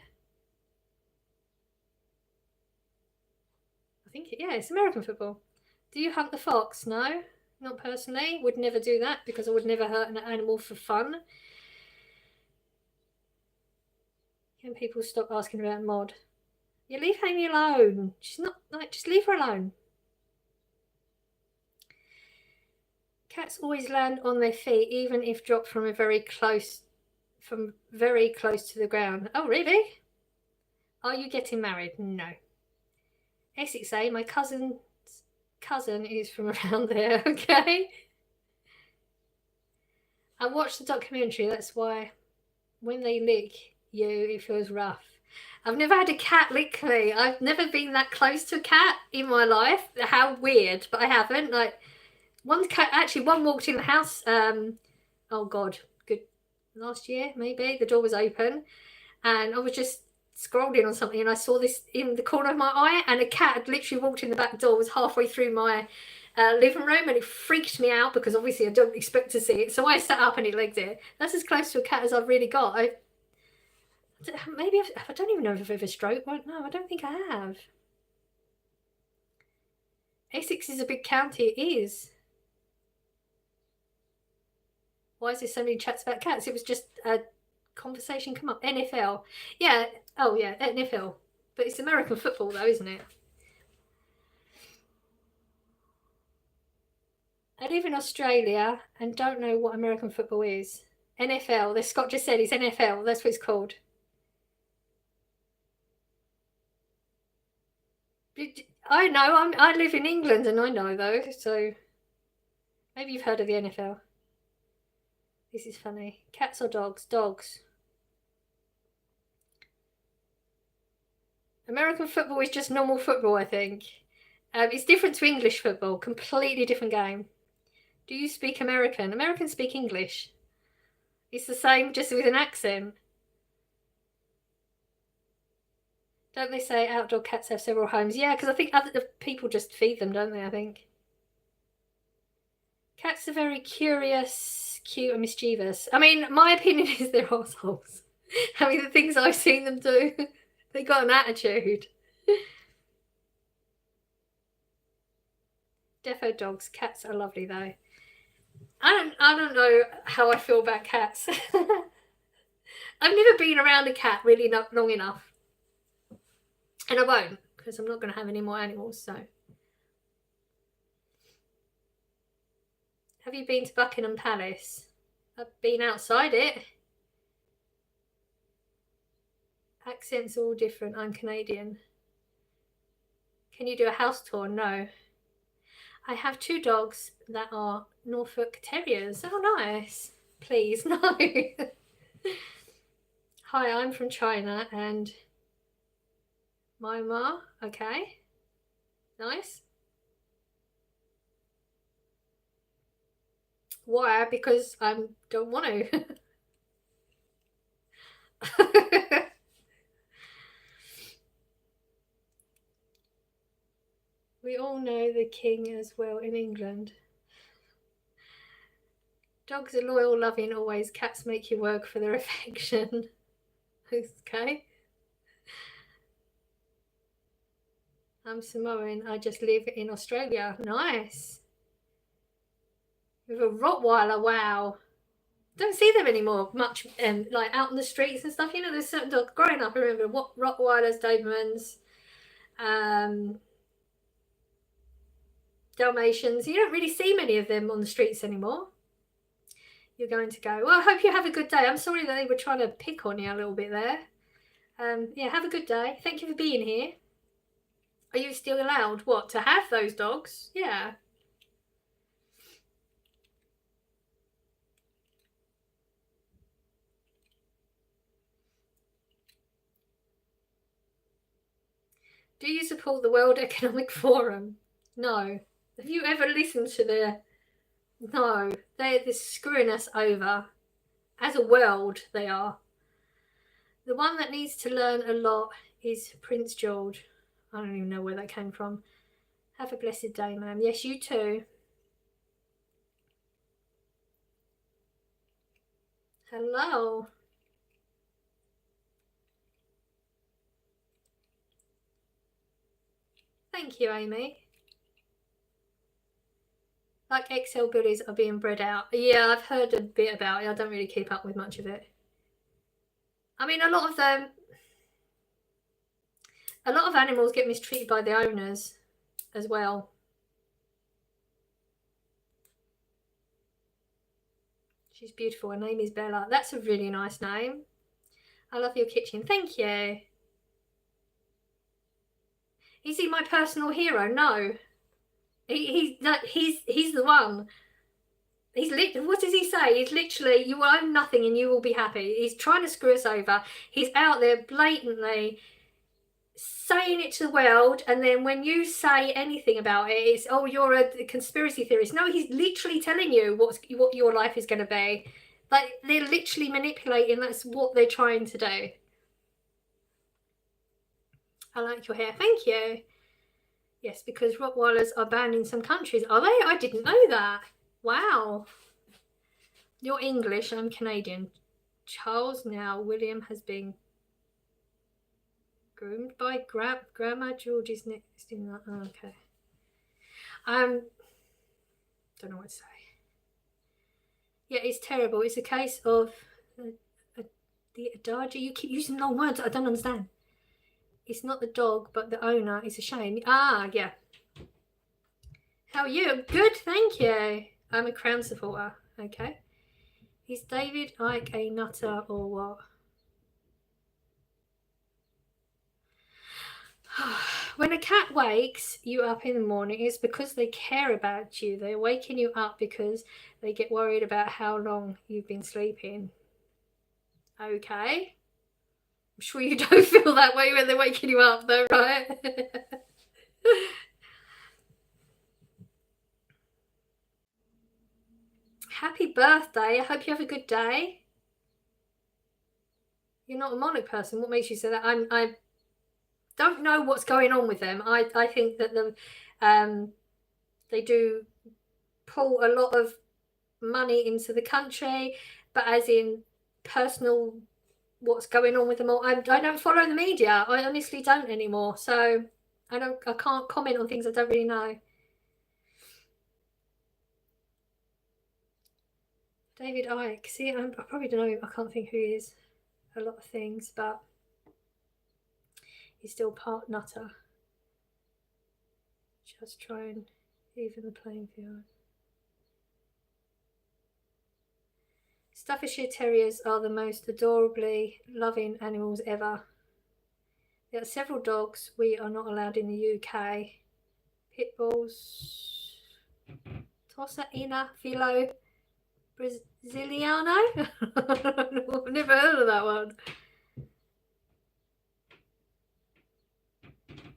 I think, yeah, it's American football. Do you hunt the fox? No, not personally. Would never do that because I would never hurt an animal for fun. Can people stop asking about Mod? Yeah, leave Amy alone. She's not, like, just leave her alone. Cats always land on their feet, even if dropped from very close to the ground. Oh, really? Are you getting married? No. Essex, my cousin's cousin is from around there. Okay. I watched the documentary. That's why when they lick you, it feels rough. I've never had a cat lick me. I've never been that close to a cat in my life. How weird, but I haven't. Like, one cat, actually, one walked in the house. Oh God, good. Last year, maybe the door was open, and I was just scrolling on something, and I saw this in the corner of my eye, and a cat had literally walked in the back door. Was halfway through my living room, and it freaked me out because obviously I don't expect to see it. So I sat up and it legged it. That's as close to a cat as I've really got. I don't even know if I've ever stroked one. No, I don't think I have. Essex is a big county. It is. Why is there so many chats about cats? It was just a conversation come up. NFL. Yeah. Oh, yeah, NFL. But it's American football, though, isn't it? I live in Australia and don't know what American football is. NFL. The Scott just said it's NFL. That's what it's called. I know. I live in England and I know, though. So maybe you've heard of the NFL. This is funny. Cats or dogs? Dogs. American football is just normal football, I think. It's different to English football. Completely different game. Do you speak American? Americans speak English. It's the same, just with an accent. Don't they say outdoor cats have several homes? Yeah, because I think other people just feed them, don't they, I think? Cats are very curious, cute and mischievous. I mean, my opinion is they're assholes. I mean, the things I've seen them do, they got an attitude. Defo dogs. Cats are lovely, though. I don't know how I feel about cats. I've never been around a cat really not long enough. And I won't, because I'm not going to have any more animals, so. Have you been to Buckingham Palace? I've been outside it. Accents are all different. I'm Canadian. Can you do a house tour? No. I have 2 dogs that are Norfolk Terriers. Oh, nice. Please, no. Hi, I'm from China and Myanmar. Okay. Nice. Why? Because I don't want to. We all know the king as well in England. Dogs are loyal, loving, always. Cats make you work for their affection. Okay. I'm Samoan. I just live in Australia. Nice. With a Rottweiler. Wow. Don't see them anymore much, like out in the streets and stuff. You know, there's certain dogs. Growing up, I remember what Rottweilers, Dobermans, Dalmatians. You don't really see many of them on the streets anymore. You're going to go, well, I hope you have a good day. I'm sorry that they were trying to pick on you a little bit there. Yeah, have a good day. Thank you for being here. Are you still allowed, what, to have those dogs? Yeah. Do you support the World Economic Forum? No. Have you ever listened to their... No. They're screwing us over. As a world, they are. The one that needs to learn a lot is Prince George. I don't even know where that came from. Have a blessed day, ma'am. Yes, you too. Hello. Thank you, Amy. Like XL bullies are being bred out. Yeah, I've heard a bit about it. I don't really keep up with much of it. I mean, a lot of animals get mistreated by the owners as well. She's beautiful. Her name is Bella. That's a really nice name. I love your kitchen. Thank you. Is he my personal hero? No. He's the one. What does he say? He's literally, you will own nothing and you will be happy. He's trying to screw us over. He's out there blatantly saying it to the world, and then when you say anything about it, it's, oh, you're a conspiracy theorist. No, he's literally telling you what your life is going to be. Like, they're literally manipulating. That's what they're trying to do. I like your hair. Thank you. Yes, because Rottweilers are banned in some countries. Are they? I didn't know that. Wow. You're English, I'm Canadian. Charles now. William has been groomed by Grandma George is next in that. Oh, okay. Don't know what to say. Yeah, it's terrible. It's a case of the adagio. You keep using long words I don't understand. It's not the dog, but the owner. It's a shame. Ah, yeah. How are you? Good, thank you. I'm a Crown supporter. Okay. Is David Icke a nutter or what? When a cat wakes you up in the morning, it's because they care about you. They're waking you up because they get worried about how long you've been sleeping. Okay. I'm sure you don't feel that way when they're waking you up though, right? Happy birthday. I hope you have a good day. You're not a monarch person. What makes you say that? I don't know what's going on with them. I think that they do pull a lot of money into the country, but as in personal, what's going on with them all, I don't follow the media. I honestly don't anymore. So I can't comment on things I don't really know. David Icke. See, I probably don't know. I can't think who he is. A lot of things, but he's still part nutter. Just try and even the playing field. Staffordshire Terriers are the most adorably loving animals ever. There are several dogs we are not allowed in the UK. Pit bulls. Tosa Ina Filo Braziliano? I've never heard of that one.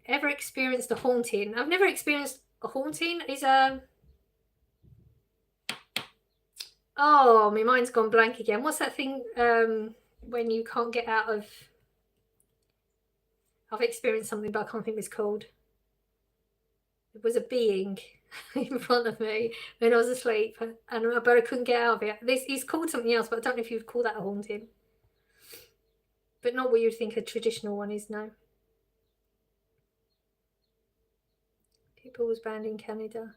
Ever experienced a haunting? I've never experienced a haunting. Oh, my mind's gone blank again. What's that thing when you can't get out of... I've experienced something, but I can't think what it's called. It was a being in front of me when I was asleep, but I couldn't get out of it. He's called something else, but I don't know if you'd call that a haunting. But not what you'd think a traditional one is, no. People was banned in Canada.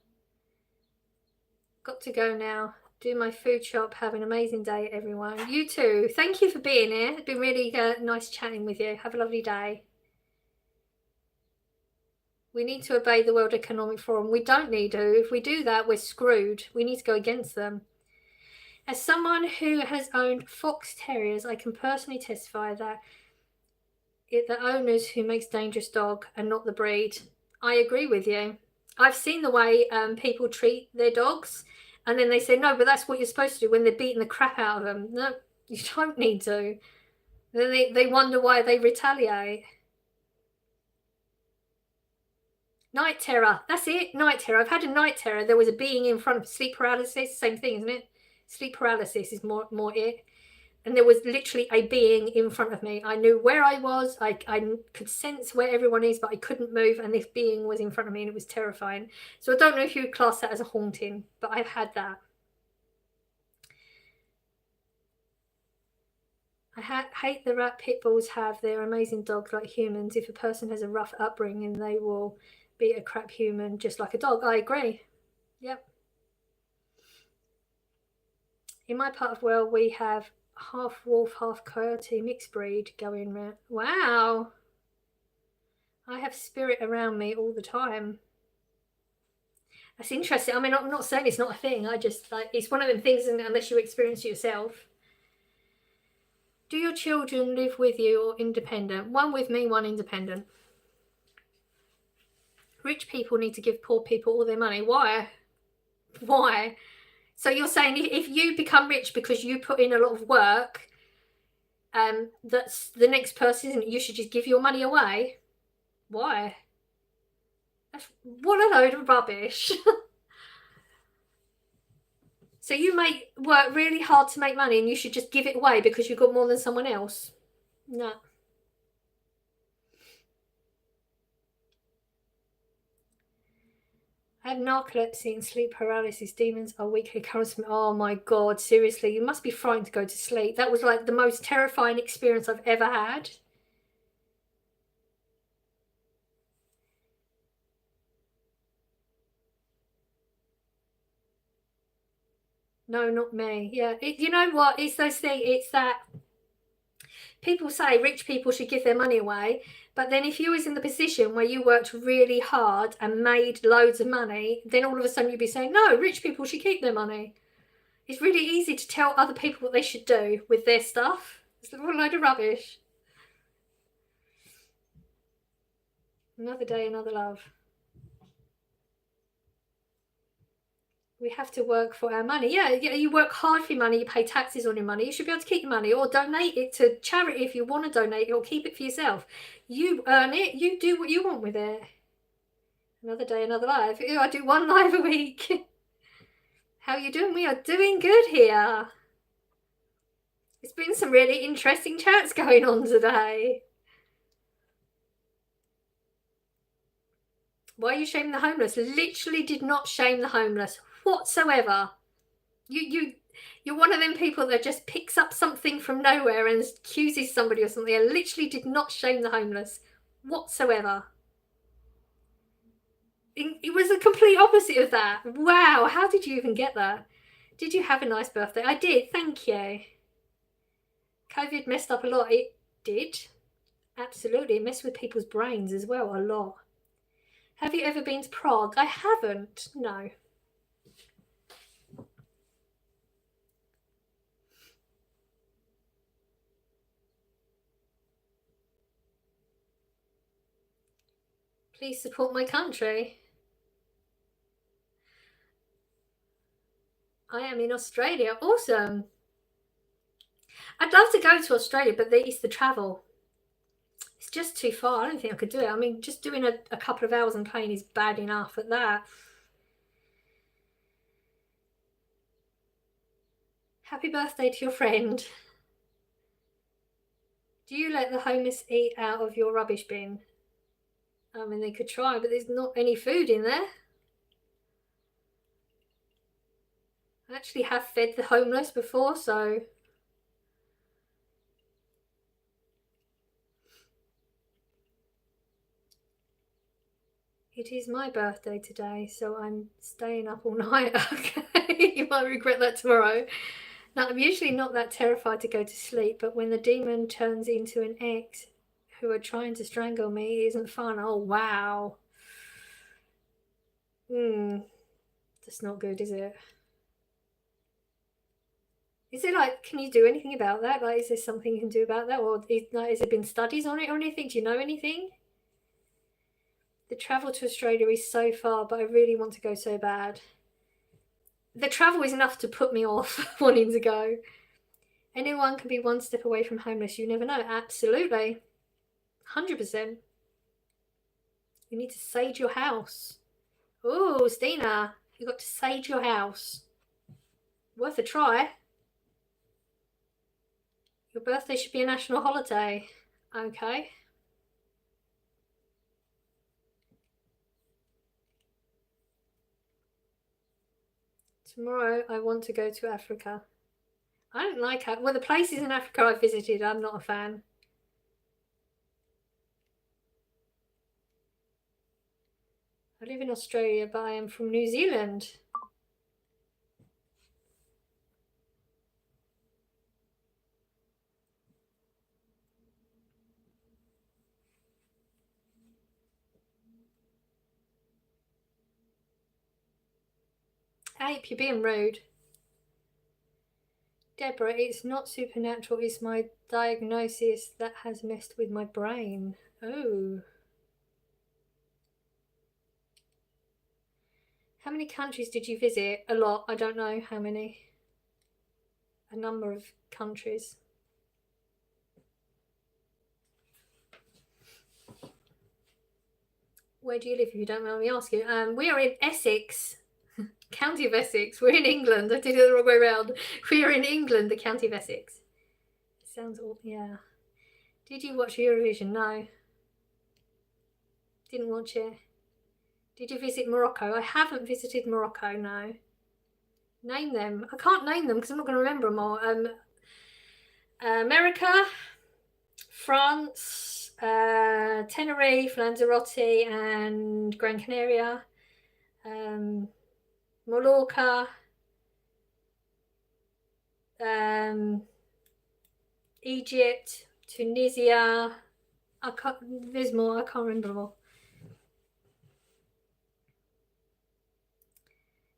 Got to go now. Do my food shop. Have an amazing day, everyone. You too. Thank you for being here. It's been really nice chatting with you. Have a lovely day. We need to obey the World Economic Forum. We don't need to. If we do that, we're screwed. We need to go against them. As someone who has owned fox terriers, I can personally testify that the owners who makes dangerous dog and not the breed. I agree with you. I've seen the way people treat their dogs, and then they say, no, but that's what you're supposed to do when they're beating the crap out of them. No, you don't need to. Then they wonder why they retaliate. Night terror. That's it. Night terror. I've had a night terror. There was a being in front of sleep paralysis. Same thing, isn't it? Sleep paralysis is more it. And there was literally a being in front of me. I knew where I was. I could sense where everyone is, but I couldn't move. And this being was in front of me, and it was terrifying. So I don't know if you would class that as a haunting, but I've had that. I hate the rat pit bulls have. They're amazing dogs like humans. If a person has a rough upbringing, they will be a crap human just like a dog. I agree. Yep. In my part of the world, we have half wolf, half coyote mixed breed going around. Wow. I have spirit around me all the time. That's interesting. I mean, I'm not saying it's not a thing. I just, like, it's one of them things, unless you experience it yourself. Do your children live with you or independent? One with me, one independent. Rich people need to give poor people all their money. Why? Why? So you're saying if you become rich because you put in a lot of work, that's the next person, you should just give your money away? Why? What a load of rubbish. So you work really hard to make money and you should just give it away because you've got more than someone else? No. I have narcolepsy and sleep paralysis. Demons are weekly occurrence. Oh my God, seriously, you must be frightened to go to sleep. That was like the most terrifying experience I've ever had. No, not me. Yeah, you know what? It's those things. It's that people say rich people should give their money away, but then if you was in the position where you worked really hard and made loads of money, then all of a sudden you'd be saying, no, rich people should keep their money. It's really easy to tell other people what they should do with their stuff. It's a load of rubbish. Another day, another love. We have to work for our money. Yeah, you work hard for your money, you pay taxes on your money. You should be able to keep your money or donate it to charity if you want to donate it, or keep it for yourself. You earn it, you do what you want with it. Another day, another life. I do one live a week. How are you doing? We are doing good here. It's been some really interesting chats going on today. Why are you shaming the homeless? Literally did not shame the homeless whatsoever. You're one of them people that just picks up something from nowhere and accuses somebody or something. I literally did not shame the homeless whatsoever. It was the complete opposite of that. Wow, how did you even get that? Did you have a nice birthday? I did, thank you. COVID messed up a lot. It did. Absolutely. It messed with people's brains as well, a lot. Have you ever been to Prague? I haven't, no. Please support my country. I am in Australia. Awesome. I'd love to go to Australia, but it's the travel. It's just too far. I don't think I could do it. I mean, just doing a couple of hours on plane is bad enough at that. Happy birthday to your friend. Do you let the homeless eat out of your rubbish bin? I mean, they could try, but there's not any food in there. I actually have fed the homeless before, so... It is my birthday today, so I'm staying up all night. Okay, you might regret that tomorrow. Now, I'm usually not that terrified to go to sleep, but when the demon turns into an ex who are trying to strangle me, it isn't fun. Oh, wow. That's not good, is it? Is it like, can you do anything about that? Like, is there something you can do about that? Or has there been studies on it or anything? Do you know anything? The travel to Australia is so far, but I really want to go so bad. The travel is enough to put me off wanting to go. Anyone can be one step away from homeless. You never know. Absolutely. 100%. You need to sage your house. Oh, Stina, you got to sage your house. Worth a try. Your birthday should be a national holiday. Okay. Tomorrow I want to go to Africa. I don't like it. Well, the places in Africa I've visited, I'm not a fan. I live in Australia, but I am from New Zealand. Ape, you're being rude. Deborah, it's not supernatural, it's my diagnosis that has messed with my brain. Oh. How many countries did you visit? A lot. I don't know how many. A number of countries. Where do you live, if you don't mind me asking? We are in Essex, County of Essex. We're in England. I did it the wrong way around. We are in England, the County of Essex. It sounds all, yeah. Did you watch Eurovision? No. Didn't watch it. Did you visit Morocco? I haven't visited Morocco, no. Name them. I can't name them because I'm not going to remember them all. America, France, Tenerife, Lanzarote and Gran Canaria, Mallorca, Egypt, Tunisia. There's more, I can't remember them all.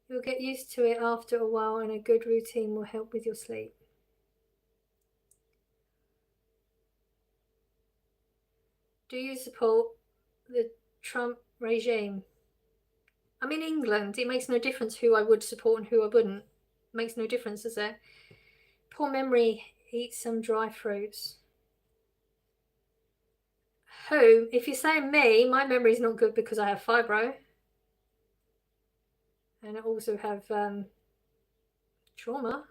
You'll get used to it after a while, and a good routine will help with your sleep. Do you support the Trump regime? I'm in England. It makes no difference who I would support and who I wouldn't. It makes no difference, does it? Poor memory. Eat some dry fruits. Who? If you're saying me, my memory's not good because I have fibro. And I also have trauma.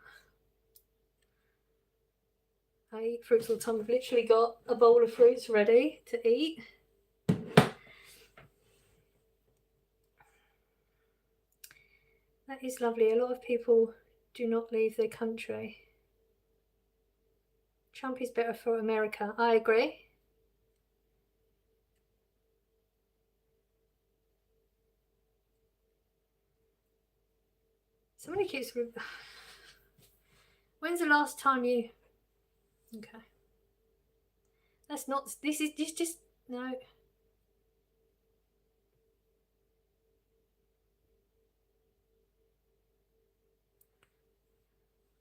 I eat fruits all the time. I've literally got a bowl of fruits ready to eat. That is lovely. A lot of people do not leave their country. Trump is better for America. I agree. Somebody keeps... When's the last time you... Okay. That's not... This is just... No.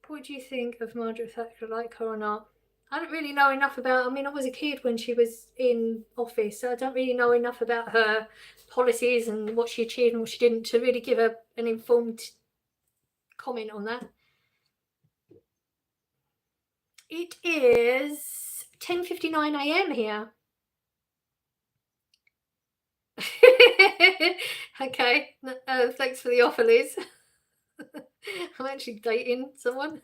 What do you think of Margaret Thatcher? Like her or not? I don't really know enough about, I mean, I was a kid when she was in office, so I don't really know enough about her policies and what she achieved and what she didn't to really give an informed comment on that. It is 10:59 a.m. here. Okay, thanks for the offer, Liz. I'm actually dating someone.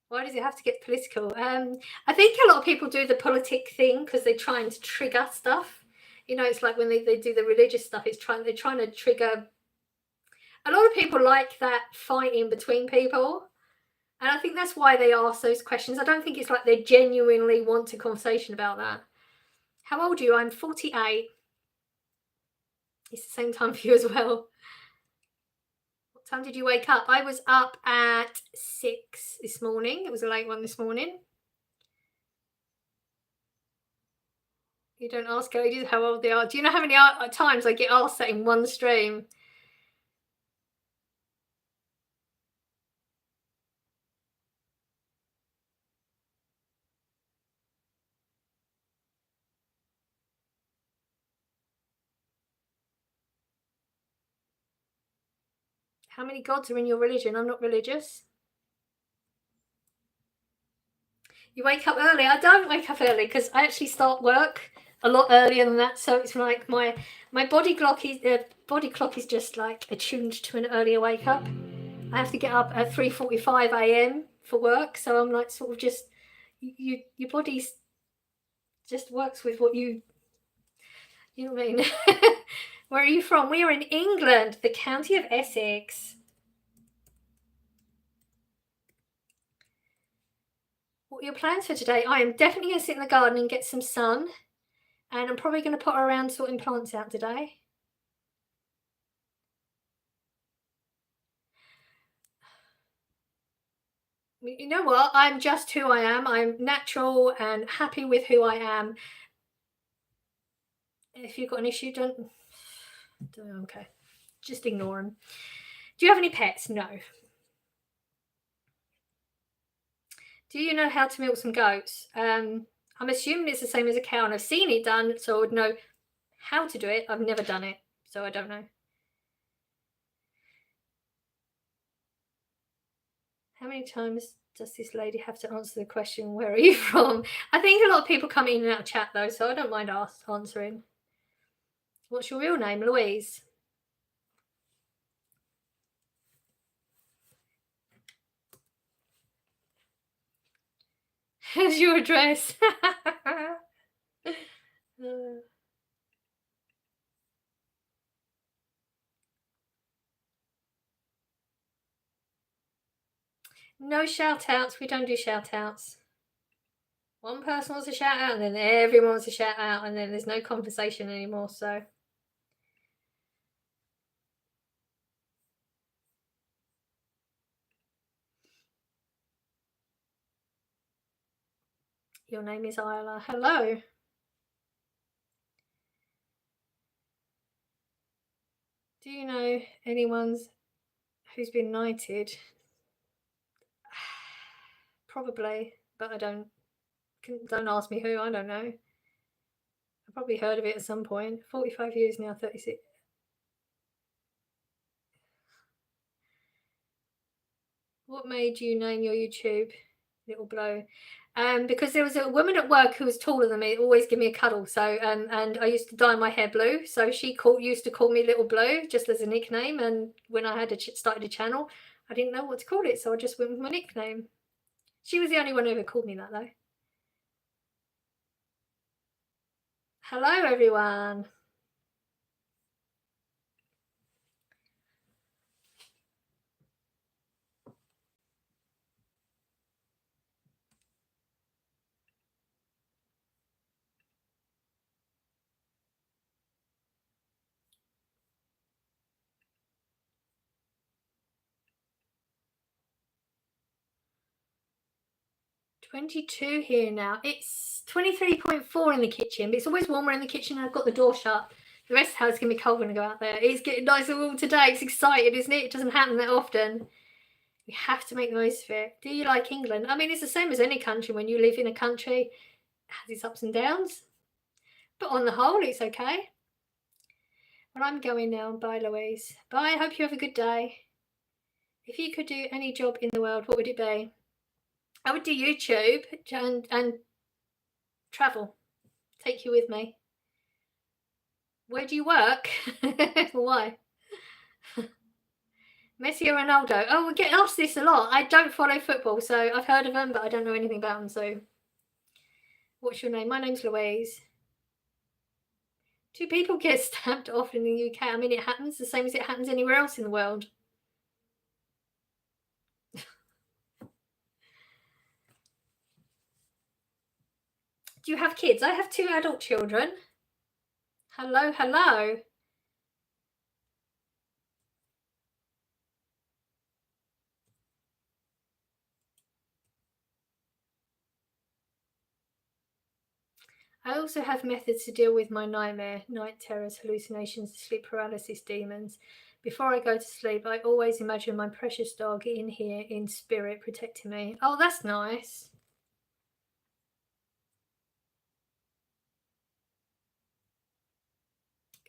Why does it have to get political? I think a lot of people do the politic thing because they're trying to trigger stuff. You know, it's like when they do the religious stuff, they're trying to trigger. A lot of people like that fighting between people. And I think that's why they ask those questions. I don't think it's like they genuinely want a conversation about that. How old are you? I'm 48. It's the same time for you as well. What time did you wake up? I was up at 6 this morning. It was a late one this morning. You don't ask ladies how old they are. Do you know how many times I get asked that in one stream? How many gods are in your religion? I'm not religious. You wake up early. I don't wake up early because I actually start work a lot earlier than that. So it's like my body clock is just like attuned to an earlier wake up. I have to get up at 3:45 a.m. for work. So I'm like sort of just your body just works with what you know what I mean. Where are you from? We are in England, the county of Essex. What are your plans for today? I am definitely going to sit in the garden and get some sun. And I'm probably going to put around sorting plants out today. You know what? I'm just who I am. I'm natural and happy with who I am. If you've got an issue, don't okay. Just ignore them. Do you have any pets? No. Do you know how to milk some goats? I'm assuming it's the same as a cow, and I've seen it done, so I would know how to do it. I've never done it, so I don't know. How many times does this lady have to answer the question, where are you from? I think a lot of people come in and out of chat, though, so I don't mind answering. What's your real name? Louise. Here's your address. No shout outs. We don't do shout outs. One person wants a shout out and then everyone wants a shout out and then there's no conversation anymore. So your name is Isla. Hello. Do you know anyone who's been knighted? Probably, but I don't ask me who. I don't know. I've probably heard of it at some point. 45 years now, 36. What made you name your YouTube Little Blow? Because there was a woman at work who was taller than me, always give me a cuddle. So and I used to dye my hair blue, so she used to call me Little Blow just as a nickname. And when I had started a channel, I didn't know what to call it, so I just went with my nickname. She was the only one who ever called me that, though. Hello, everyone. $22 here now. It's 23.4 in the kitchen, but it's always warmer in the kitchen. I've got the door shut. The rest of the house is going to be cold when I go out there. It's getting nice and warm today. It's exciting, isn't it? It doesn't happen that often. We have to make the most of it. Do you like England? I mean, it's the same as any country. When you live in a country, it has its ups and downs. But on the whole, it's okay. Well, I'm going now. Bye, Louise. Bye. Hope you have a good day. If you could do any job in the world, what would it be? I would do YouTube and travel. Take you with me. Where do you work? Why? Messi or Ronaldo? Oh, we get asked this a lot. I don't follow football, so I've heard of them, but I don't know anything about them. So, what's your name? My name's Louise. Do people get stabbed off in the UK? I mean, it happens the same as it happens anywhere else in the world. Do you have kids? I have 2 adult children. Hello, hello. I also have methods to deal with my nightmare, night terrors, hallucinations, sleep paralysis, demons. Before I go to sleep, I always imagine my precious dog in here in spirit protecting me. Oh, that's nice.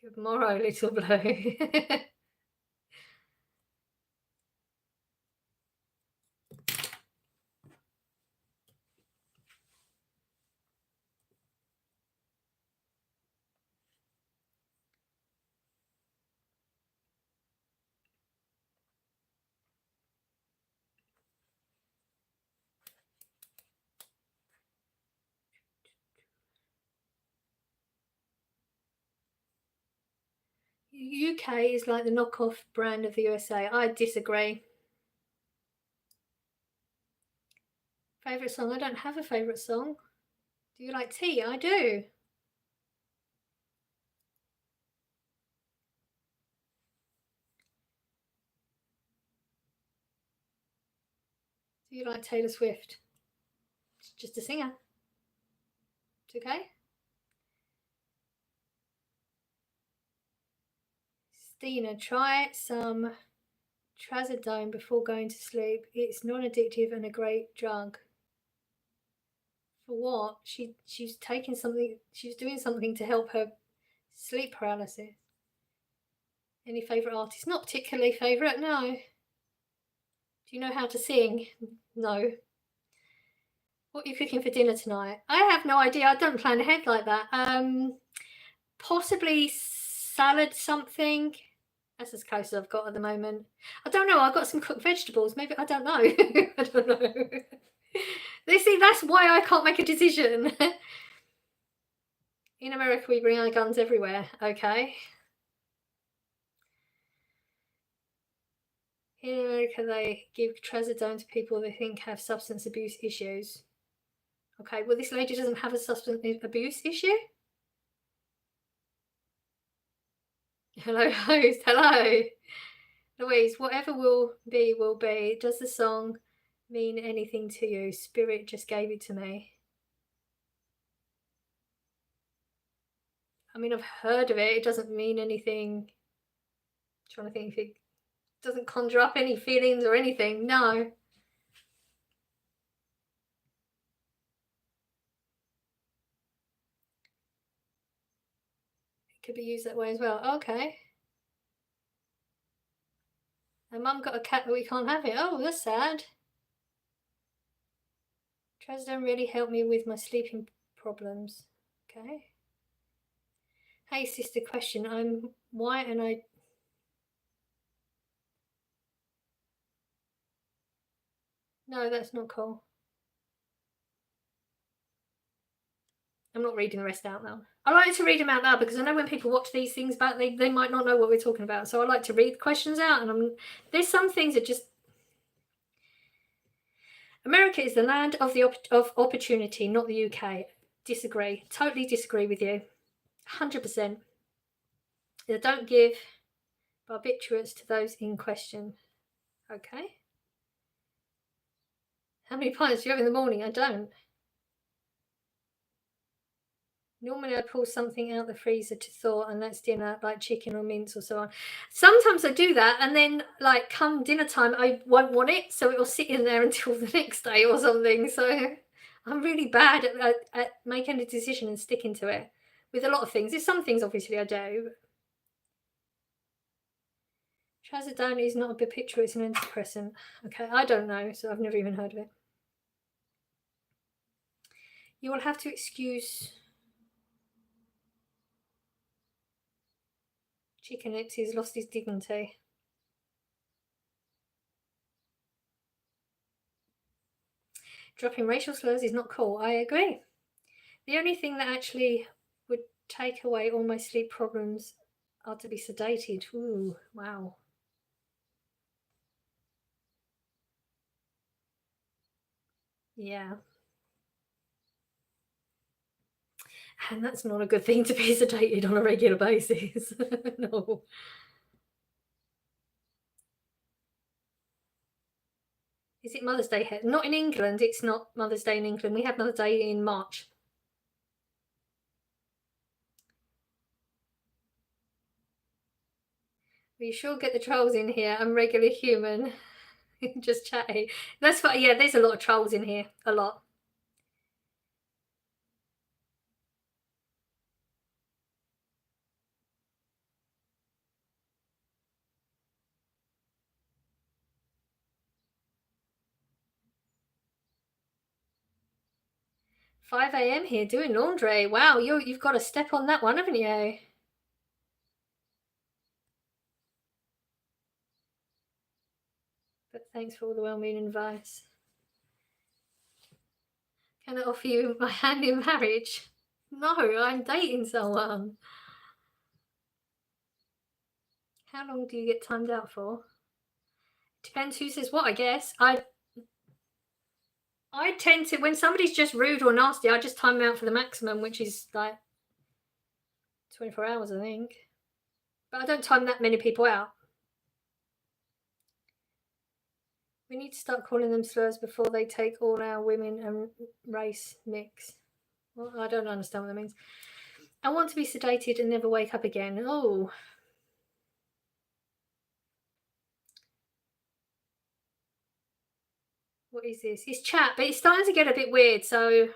Good morrow, little blue. UK is like the knockoff brand of the USA. I disagree. Favourite song? I don't have a favourite song. Do you like tea? I do. Do you like Taylor Swift? It's just a singer. It's okay. Stina, try some trazodone before going to sleep. It's non-addictive and a great drug. For what? She's taking something. She's doing something to help her sleep paralysis. Any favourite artist? Not particularly favourite. No. Do you know how to sing? No. What are you cooking for dinner tonight? I have no idea. I don't plan ahead like that. Possibly salad something. That's as close as I've got at the moment. I don't know. I've got some cooked vegetables. Maybe I don't know. I don't know. You see, that's why I can't make a decision. In America, we bring our guns everywhere. Okay. In America, they give trazodone to people they think have substance abuse issues. Okay, well, this lady doesn't have a substance abuse issue. Hello, host. Hello. Louise, whatever will be, will be. Does the song mean anything to you? Spirit just gave it to me. I mean, I've heard of it. It doesn't mean anything. I'm trying to think if it doesn't conjure up any feelings or anything. No. It could be used that way as well. Okay. And Mum got a cat, but we can't have it. Oh, that's sad. Trazodone really helped me with my sleeping problems. Okay. Hey, sister, question. I'm white and I... No, that's not cool. I'm not reading the rest out now. I like to read them out loud because I know when people watch these things back, they might not know what we're talking about. So I like to read the questions out, and there's some things that just... America is the land of opportunity, not the UK. Disagree. Totally disagree with you. 100%. They don't give barbiturates to those in question. Okay. How many pints do you have in the morning? I don't. Normally I pull something out the freezer to thaw, and that's dinner, like chicken or mince or so on. Sometimes I do that, and then like come dinner time, I won't want it, so it will sit in there until the next day or something. So I'm really bad at making a decision and sticking to it with a lot of things. There's some things obviously I do. Trazodone is not a barbiturate, it's an antidepressant. Okay, I don't know, so I've never even heard of it. You will have to excuse Chicken X, he's lost his dignity. Dropping racial slurs is not cool. I agree. The only thing that actually would take away all my sleep problems are to be sedated. Ooh, wow. Yeah. And that's not a good thing to be sedated on a regular basis. No. Is it Mother's Day here? Not in England. It's not Mother's Day in England. We have Mother's Day in March. We sure get the trolls in here. I'm regular human. Just chatty. That's what, yeah, there's a lot of trolls in here. A lot. Five a.m. here doing laundry. Wow, you've got to step on that one, haven't you? But thanks for all the well-meaning advice. Can I offer you my hand in marriage? No, I'm dating someone. How long do you get timed out for? Depends who says what, I guess. I tend to, when somebody's just rude or nasty, I just time them out for the maximum, which is like 24 hours, I think. But I don't time that many people out. We need to start calling them slurs before they take all our women and race mix. Well, I don't understand what that means. I want to be sedated and never wake up again. Oh. What is this? It's chat, but it's starting to get a bit weird, so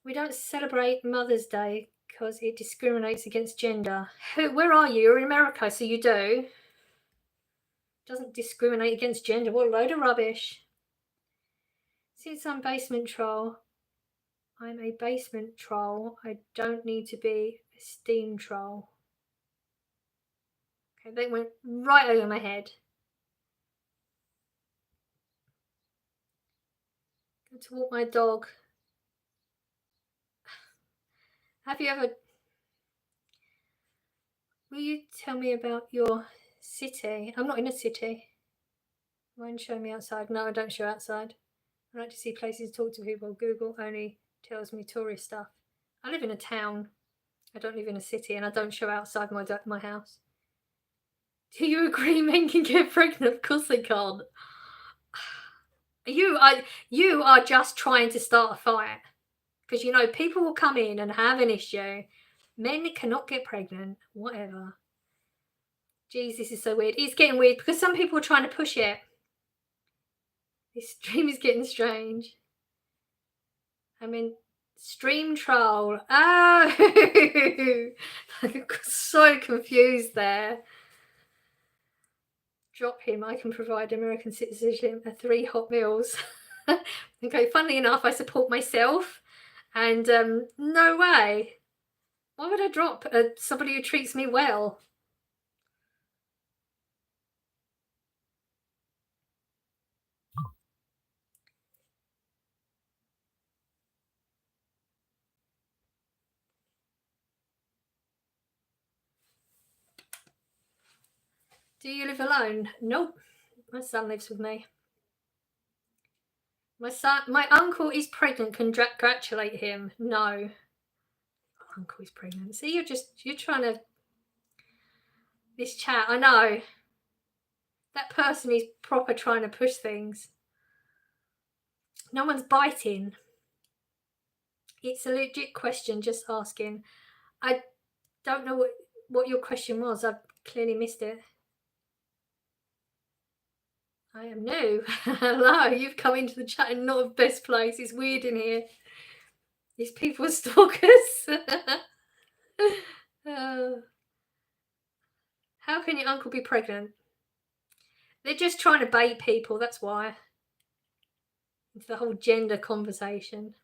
we don't celebrate Mother's Day because it discriminates against gender. Where are you? You're in America, so you do. Doesn't discriminate against gender. What a load of rubbish. Since I'm basement troll, I'm a basement troll. I don't need to be a steam troll. Okay, that went right over my head. Go to walk my dog. Have you ever... Will you tell me about your city? I'm not in a city. Mind showing me outside? No, I don't show outside. I like to see places, talk to people. Google only tells me tourist stuff. I live in a town. I don't live in a city, and I don't show outside my house. Do you agree men can get pregnant? Of course they can't. You are just trying to start a fight. Because, you know, people will come in and have an issue. Men cannot get pregnant. Whatever. Jeez, this is so weird. It's getting weird because some people are trying to push it. This stream is getting strange. I mean, stream troll. Oh, I got so confused there. Drop him. I can provide American citizenship at 3 hot meals. Okay, funnily enough, I support myself, and no way. Why would I drop somebody who treats me well? Do you live alone? Nope. My son lives with me. My uncle is pregnant. Congratulate him. No. Uncle is pregnant. See, you're trying to... This chat, I know. That person is proper trying to push things. No one's biting. It's a legit question, just asking. I don't know what your question was. I've clearly missed it. I am new. Hello, you've come into the chat and not the best place. It's weird in here. These people are stalkers. How can your uncle be pregnant? They're just trying to bait people, that's why. It's the whole gender conversation.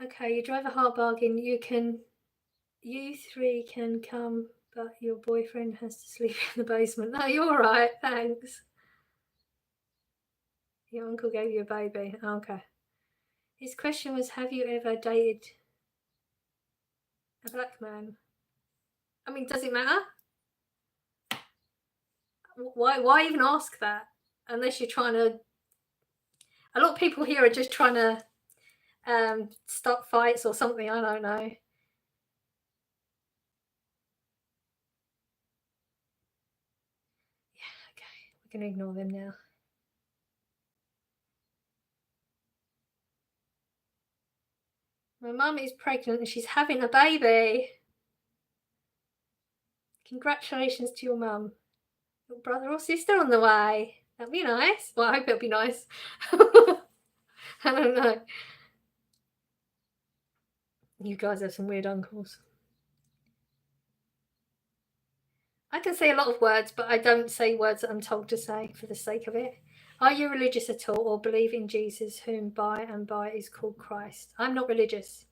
Okay, you drive a hard bargain. You three can come, but your boyfriend has to sleep in the basement. No, you're all right, thanks. Your uncle gave you a baby. Okay. His question was, have you ever dated a black man? I mean, does it matter? Why even ask that? Unless you're trying to... A lot of people here are just trying to start fights or something. I don't know. Yeah, okay. We're going to ignore them now. My mum is pregnant and she's having a baby. Congratulations to your mum. Your brother or sister on the way. That'd be nice. Well, I hope it'll be nice. I don't know. You guys have some weird uncles. I can say a lot of words, but I don't say words that I'm told to say for the sake of it. Are you religious at all, or believe in Jesus, whom by and by is called Christ? I'm not religious.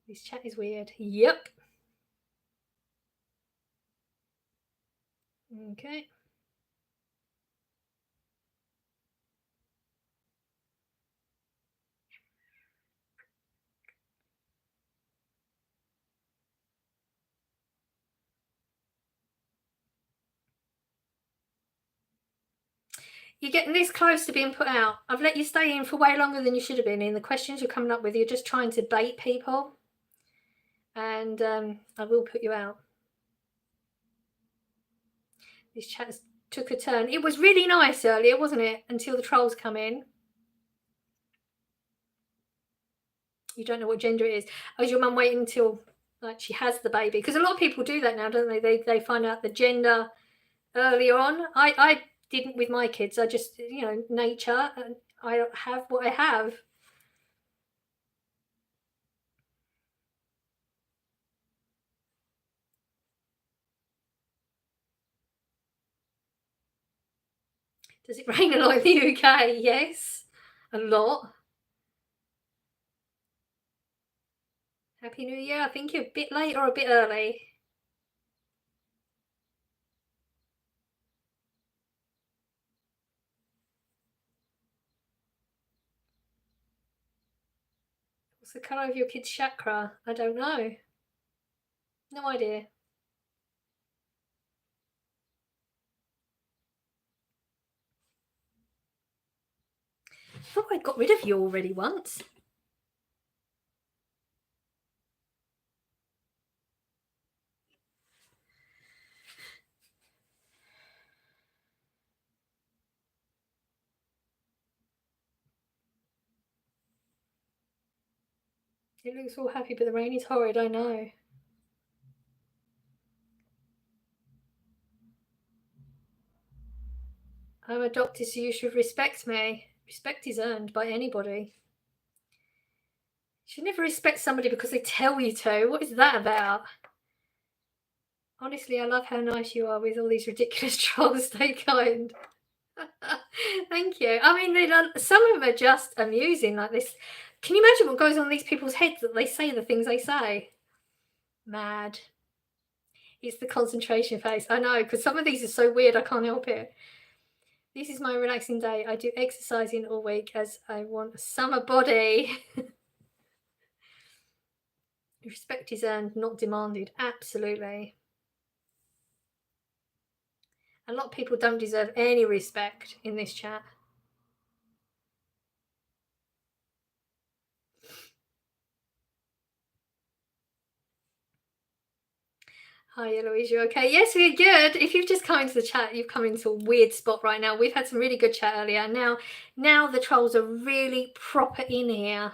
This chat is weird. Yep. Okay. You're getting this close to being put out. I've let you stay in for way longer than you should have been in. The questions you're coming up with, you're just trying to bait people. And I will put you out. This chat took a turn. It was really nice earlier, wasn't it? Until the trolls come in. You don't know what gender it is. Oh, is your mum waiting until like she has the baby? Because a lot of people do that now, don't they? They find out the gender earlier on. I didn't with my kids. I just, nature, and I have what I have. Does it rain a lot in the UK? Yes, a lot. Happy New Year. I think you're a bit late or a bit early. What's the colour of your kid's chakra? I don't know. No idea. I thought I'd got rid of you already once. It looks all happy, but the rain is horrid, I know. I'm adopted, so you should respect me. Respect is earned by anybody. You should never respect somebody because they tell you to. What is that about? Honestly, I love how nice you are with all these ridiculous trolls. Stay kind. Thank you. I mean, some of them are just amusing like this. Can you imagine what goes on in these people's heads that they say the things they say? Mad. It's the concentration phase. I know, because some of these are so weird, I can't help it. This is my relaxing day. I do exercising all week as I want a summer body. Respect is earned, not demanded. Absolutely. A lot of people don't deserve any respect in this chat. Hi Eloise, you okay? Yes, we're good. If you've just come into the chat, you've come into a weird spot right now. We've had some really good chat earlier. Now the trolls are really proper in here.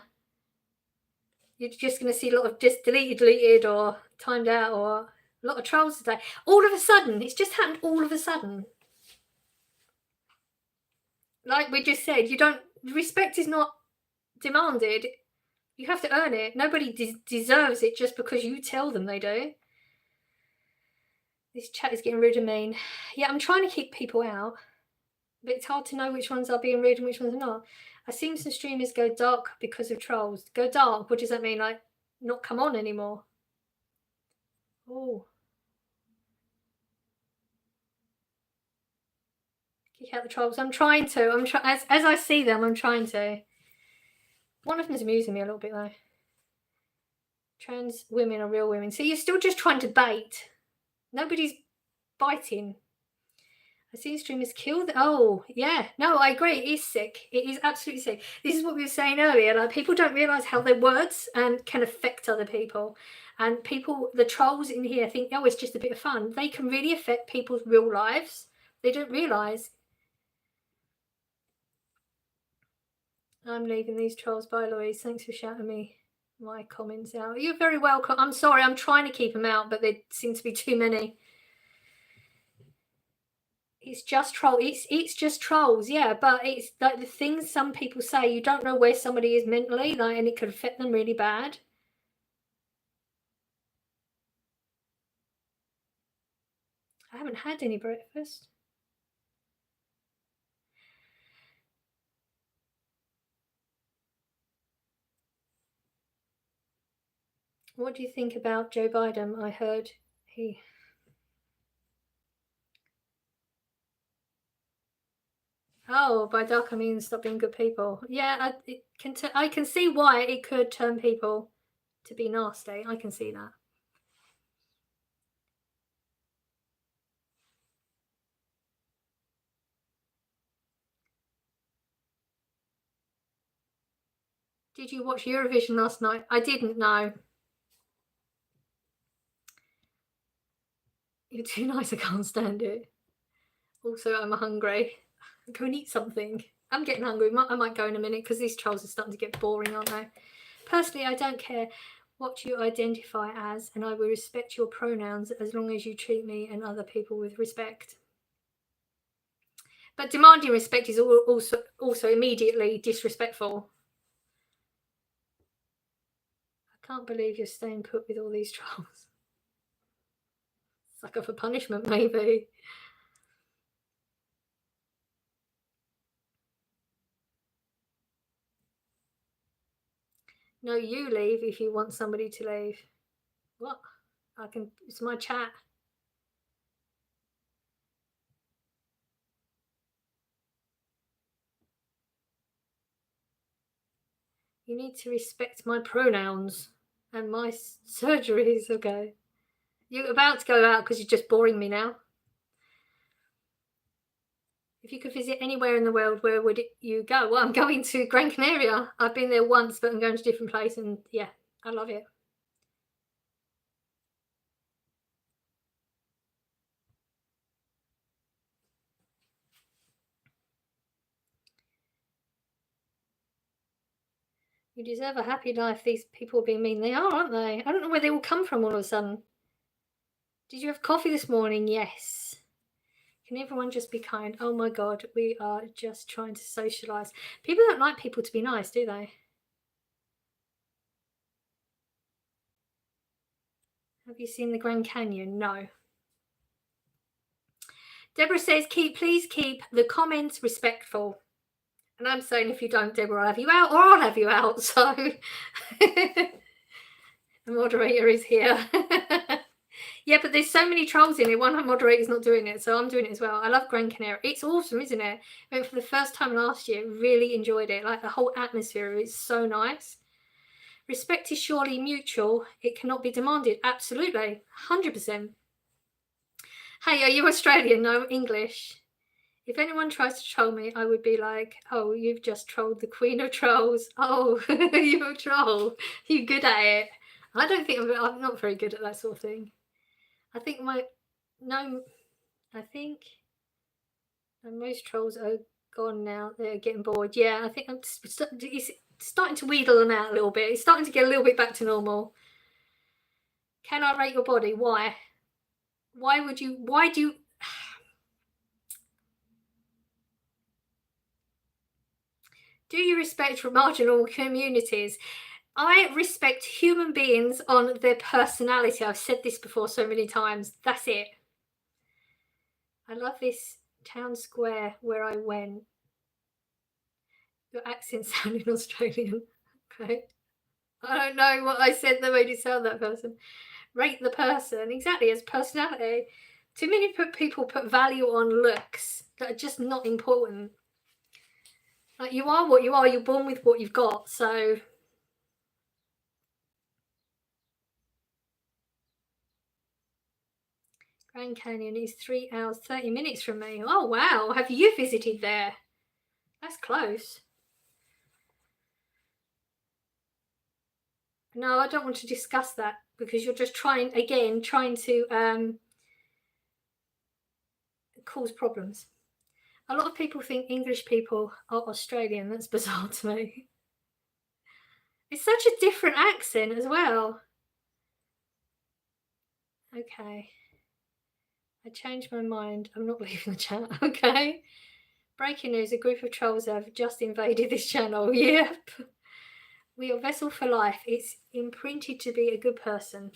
You're just going to see a lot of just deleted, or timed out, or a lot of trolls today. All of a sudden, it's just happened all of a sudden. Like we just said, respect is not demanded. You have to earn it. Nobody deserves it just because you tell them they do. This chat is getting rude and mean. Yeah, I'm trying to keep people out, but it's hard to know which ones are being rude and which ones are not. I've seen some streamers go dark because of trolls. Go dark? What does that mean? Like, not come on anymore? Oh. Kick out the trolls. I'm trying to. As I see them, I'm trying to. One of them's amusing me a little bit, though. Trans women are real women. So you're still just trying to bait. Nobody's biting. I've seen streamers kill oh, yeah. No, I agree. It is sick. It is absolutely sick. This is what we were saying earlier. Like, people don't realise how their words can affect other people. And the trolls in here think, oh, it's just a bit of fun. They can really affect people's real lives. They don't realise. I'm leaving these trolls. Bye, Louise. Thanks for shouting me my comments out. You're very welcome. I'm sorry. I'm trying to keep them out, but there seem to be too many. It's just troll. It's just trolls, yeah. But it's like the things some people say. You don't know where somebody is mentally, like, and it could affect them really bad. I haven't had any breakfast. What do you think about Joe Biden? I heard he. Oh, by dark I mean stop being good people. Yeah, I can see why it could turn people to be nasty. I can see that. Did you watch Eurovision last night? I didn't know. You're too nice. I can't stand it. Also, I'm hungry. Go and eat something. I'm getting hungry. I might go in a minute because these trolls are starting to get boring, aren't they? Personally, I don't care what you identify as, and I will respect your pronouns as long as you treat me and other people with respect. But demanding respect is also immediately disrespectful. I can't believe you're staying put with all these trolls. Sucker for punishment, maybe. No, you leave if you want somebody to leave. What? It's my chat. You need to respect my pronouns and my surgeries, okay? You're about to go out because you're just boring me now. If you could visit anywhere in the world, where would you go? Well, I'm going to Gran Canaria. I've been there once, but I'm going to a different place, and yeah, I love it. You deserve a happy life. These people are being mean. They are, aren't they? I don't know where they all come from all of a sudden. Did you have coffee this morning? Yes. Can everyone just be kind? Oh my God, we are just trying to socialise. People don't like people to be nice, do they? Have you seen the Grand Canyon? No. Deborah says, please keep the comments respectful. And I'm saying, if you don't, Deborah, I'll have you out, or I'll have you out. So the moderator is here. Yeah, but there's so many trolls in it. One moderator's not doing it, so I'm doing it as well. I love Gran Canaria. It's awesome, isn't it? I went for the first time last year. Really enjoyed it. Like, the whole atmosphere is so nice. Respect is surely mutual. It cannot be demanded. Absolutely. 100%. Hey, are you Australian? No, English. If anyone tries to troll me, I would be like, oh, you've just trolled the queen of trolls. Oh, you're a troll. You're good at it. I don't think I'm not very good at that sort of thing. I think most trolls are gone now. They're getting bored. Yeah, I think it's starting to wheedle them out a little bit. It's starting to get a little bit back to normal. Can I rate your body? Why? Why do you... Do you respect marginal communities? I respect human beings on their personality. I've said this before so many times. That's it. I love this town square where I went. Your accent sounded Australian. Okay. I don't know what I said that made you sound that person. Rate the person. Exactly, as personality. Too many people put value on looks that are just not important. Like, you are what you are. You're born with what you've got. So... Grand Canyon is 3 hours 30 minutes from me. Oh wow, have you visited there? That's close. No, I don't want to discuss that because you're just trying to cause problems. A lot of people think English people are Australian. That's bizarre to me. It's such a different accent as well. Okay. I changed my mind. I'm not leaving the chat. Okay. Breaking news, a group of trolls have just invaded this channel. Yep. We are vessel for life. It's imprinted to be a good person.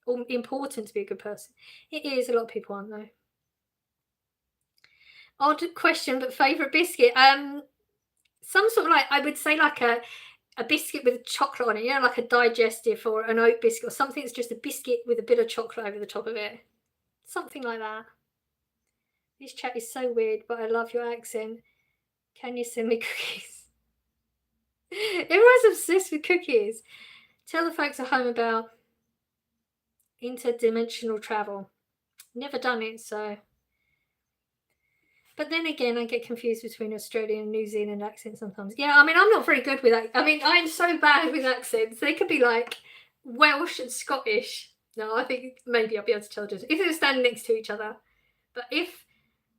Or important to be a good person. It is. A lot of people aren't, though. Odd question, but favourite biscuit? Some sort of, like, I would say like a biscuit with chocolate on it, you know, like a digestive or an oat biscuit or something that's just a biscuit with a bit of chocolate over the top of it. Something like that. This chat is so weird, but I love your accent. Can you send me cookies? Everyone's obsessed with cookies. Tell the folks at home about interdimensional travel. Never done it, so... But then again, I get confused between Australian and New Zealand accents sometimes. Yeah, I mean, I'm not very good with that. I mean, I'm so bad with accents. They could be like Welsh and Scottish. No, I think maybe I'll be able to tell the difference if they were standing next to each other. But if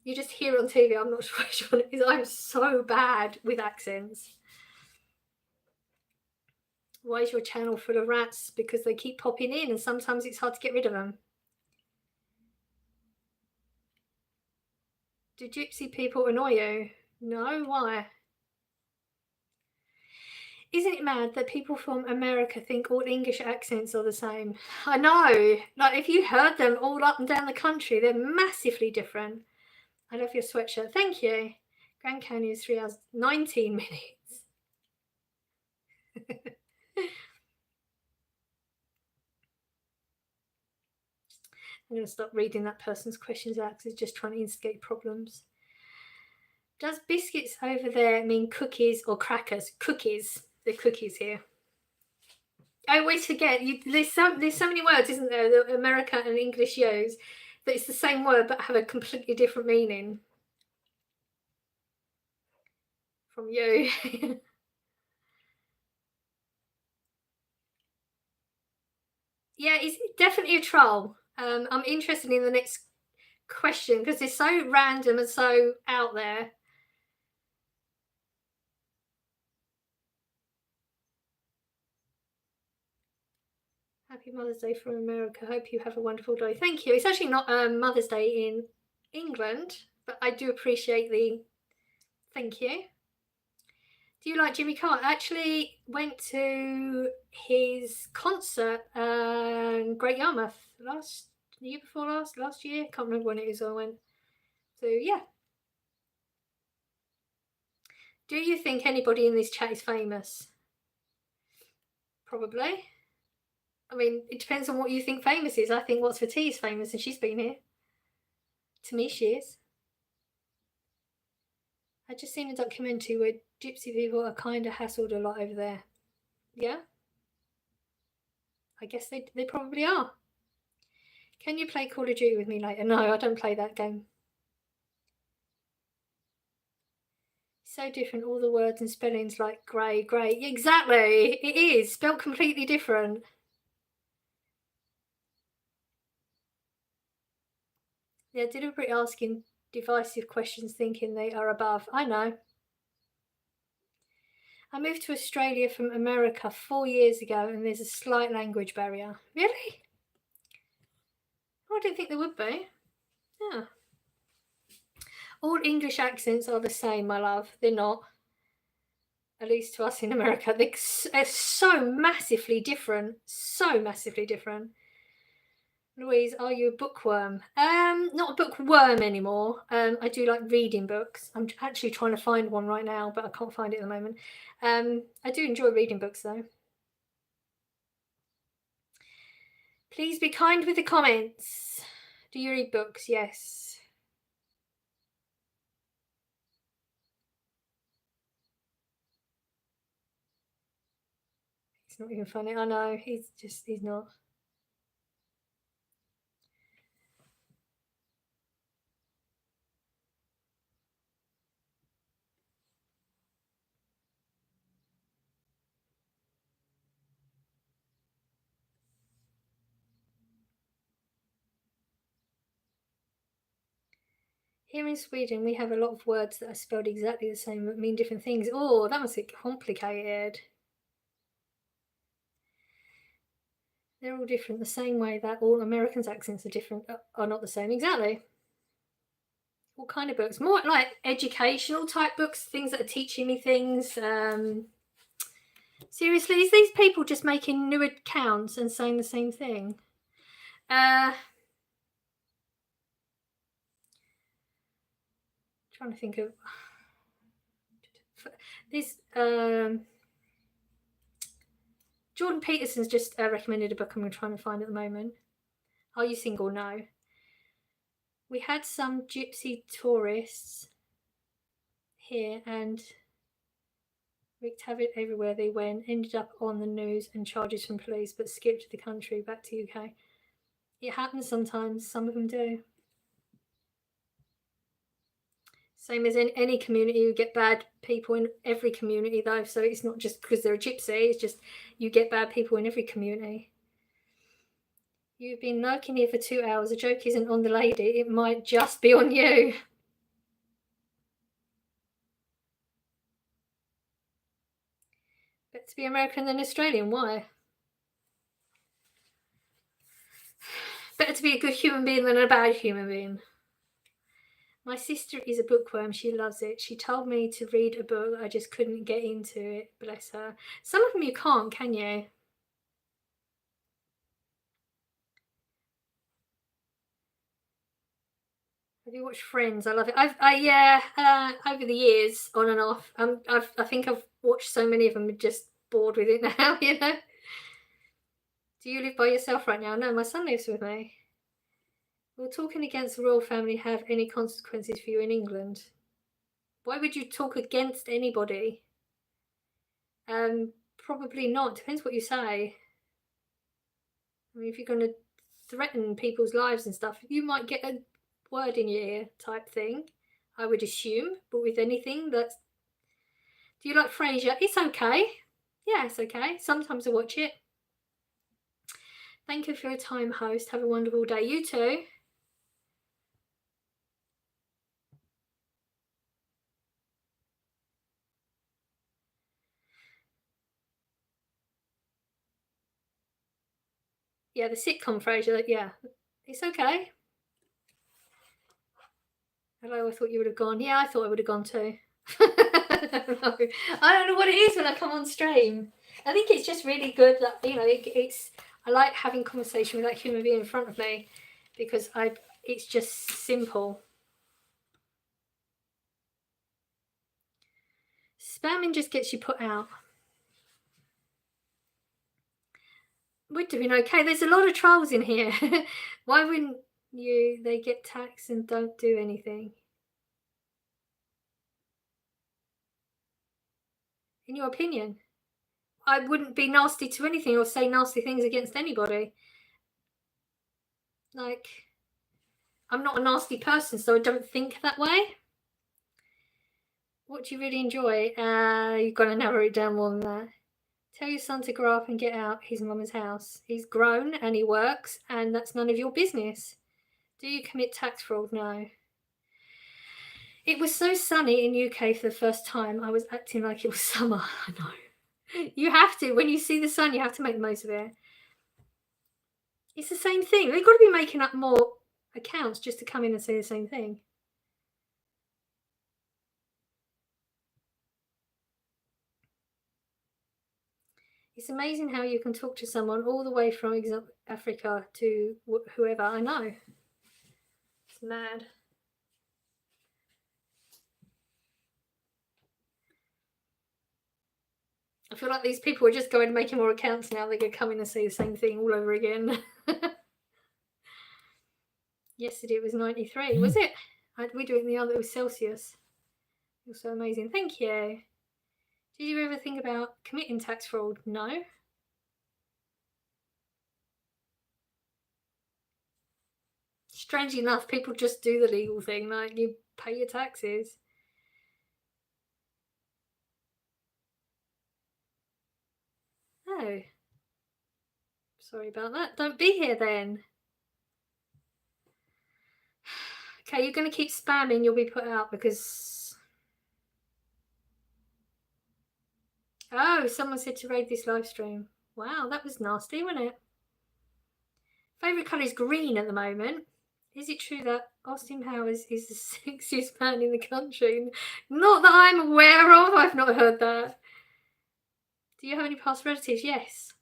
you just hear it on TV, I'm not sure which one it is. I'm so bad with accents. Why is your channel full of rats? Because they keep popping in and sometimes it's hard to get rid of them. Do gypsy people annoy you? No, why? Isn't it mad that people from America think all English accents are the same? I know. Like, if you heard them all up and down the country, they're massively different. I love your sweatshirt. Thank you. Grand Canyon is 3 hours 19 minutes. I'm going to stop reading that person's questions out because it's just trying to instigate problems. Does biscuits over there mean cookies or crackers? Cookies. They're cookies here. I always forget. There's so many words, isn't there, that America and English use, that it's the same word but have a completely different meaning. From you. Yeah, it's definitely a troll. I'm interested in the next question because it's so random and so out there. Happy Mother's Day from America. Hope you have a wonderful day. Thank you. It's actually not Mother's Day in England, but I do appreciate the thank you. Do you like Jimmy Carr? I actually went to his concert in Great Yarmouth last year. Can't remember when it is I went. So yeah. Do you think anybody in this chat is famous? Probably. I mean, it depends on what you think famous is. I think What's for Tea is famous and she's been here. To me, she is. I just seen a documentary where gypsy people are kind of hassled a lot over there. Yeah? I guess they probably are. Can you play Call of Duty with me later? No, I don't play that game. So different, all the words and spellings like grey. Exactly, it is spelled completely different. They're deliberately asking divisive questions, thinking they are above. I know. I moved to Australia from America 4 years ago, and there's a slight language barrier. Really? Oh, I didn't think there would be. Yeah. All English accents are the same, my love. They're not. At least to us in America. They're so massively different. So massively different. Louise, are you a bookworm? Not a bookworm anymore. I do like reading books. I'm actually trying to find one right now, but I can't find it at the moment. I do enjoy reading books though. Please be kind with the comments. Do you read books? Yes. It's not even funny. I know. He's not. Here in Sweden, we have a lot of words that are spelled exactly the same but mean different things. Oh, that must get complicated. They're all different the same way that all Americans' accents are different, are not the same. Exactly. What kind of books? More like educational type books, things that are teaching me things. Seriously, is these people just making new accounts and saying the same thing? Trying to think of this. Jordan Peterson's just recommended a book I'm trying to find at the moment. Are you single? No. We had some gypsy tourists here and wreaked havoc everywhere they went, ended up on the news and charges from police, but skipped the country back to UK. It happens sometimes, some of them do. Same as in any community, you get bad people in every community though, so it's not just because they're a gypsy, it's just you get bad people in every community. You've been lurking here for 2 hours, the joke isn't on the lady, it might just be on you. Better to be American than Australian, why? Better to be a good human being than a bad human being. My sister is a bookworm. She loves it. She told me to read a book. I just couldn't get into it. Bless her. Some of them you can't, can you? Have you watched Friends? I love it. Over the years, on and off. I think I've watched so many of them. I'm just bored with it now. You know. Do you live by yourself right now? No, my son lives with me. Will talking against the royal family have any consequences for you in England? Why would you talk against anybody? Probably not. Depends what you say. I mean, if you're going to threaten people's lives and stuff, you might get a word in your ear type thing, I would assume. But with anything that's... Do you like Frasier? It's okay. Yeah, it's okay. Sometimes I watch it. Thank you for your time, host. Have a wonderful day. You too. Yeah, the sitcom Frasier, yeah. It's okay. Hello, I thought you would have gone. Yeah, I thought I would have gone too. I don't know what it is when I come on stream. I think it's just really good that, you know, it's... I like having conversation with that human being in front of me because it's just simple. Spamming just gets you put out. We're doing okay. There's a lot of trolls in here. Why wouldn't you? They get taxed and don't do anything. In your opinion? I wouldn't be nasty to anything or say nasty things against anybody. Like, I'm not a nasty person, so I don't think that way. What do you really enjoy? You've got to narrow it down more than that. Tell your son to grow up and get out his mum's house. He's grown and he works, and that's none of your business. Do you commit tax fraud? No. It was so sunny in UK for the first time, I was acting like it was summer. I know. You have to. When you see the sun, you have to make the most of it. It's the same thing. They've got to be making up more accounts just to come in and say the same thing. It's amazing how you can talk to someone all the way from Africa to whoever. I know. It's mad. I feel like these people are just going and making more accounts now. They're going to come in and say the same thing all over again. Yesterday it was 93. Was it? We do it in the other. It was Celsius. It was so amazing. Thank you. Did you ever think about committing tax fraud? No. Strangely enough, people just do the legal thing, like you pay your taxes. Oh. Sorry about that. Don't be here then. Okay, you're going to keep spamming, you'll be put out because... Oh, someone said to raid this live stream. Wow, that was nasty, wasn't it? Favourite colour is green at the moment. Is it true that Austin Powers is the sexiest man in the country? Not that I'm aware of. I've not heard that. Do you have any past relatives? Yes.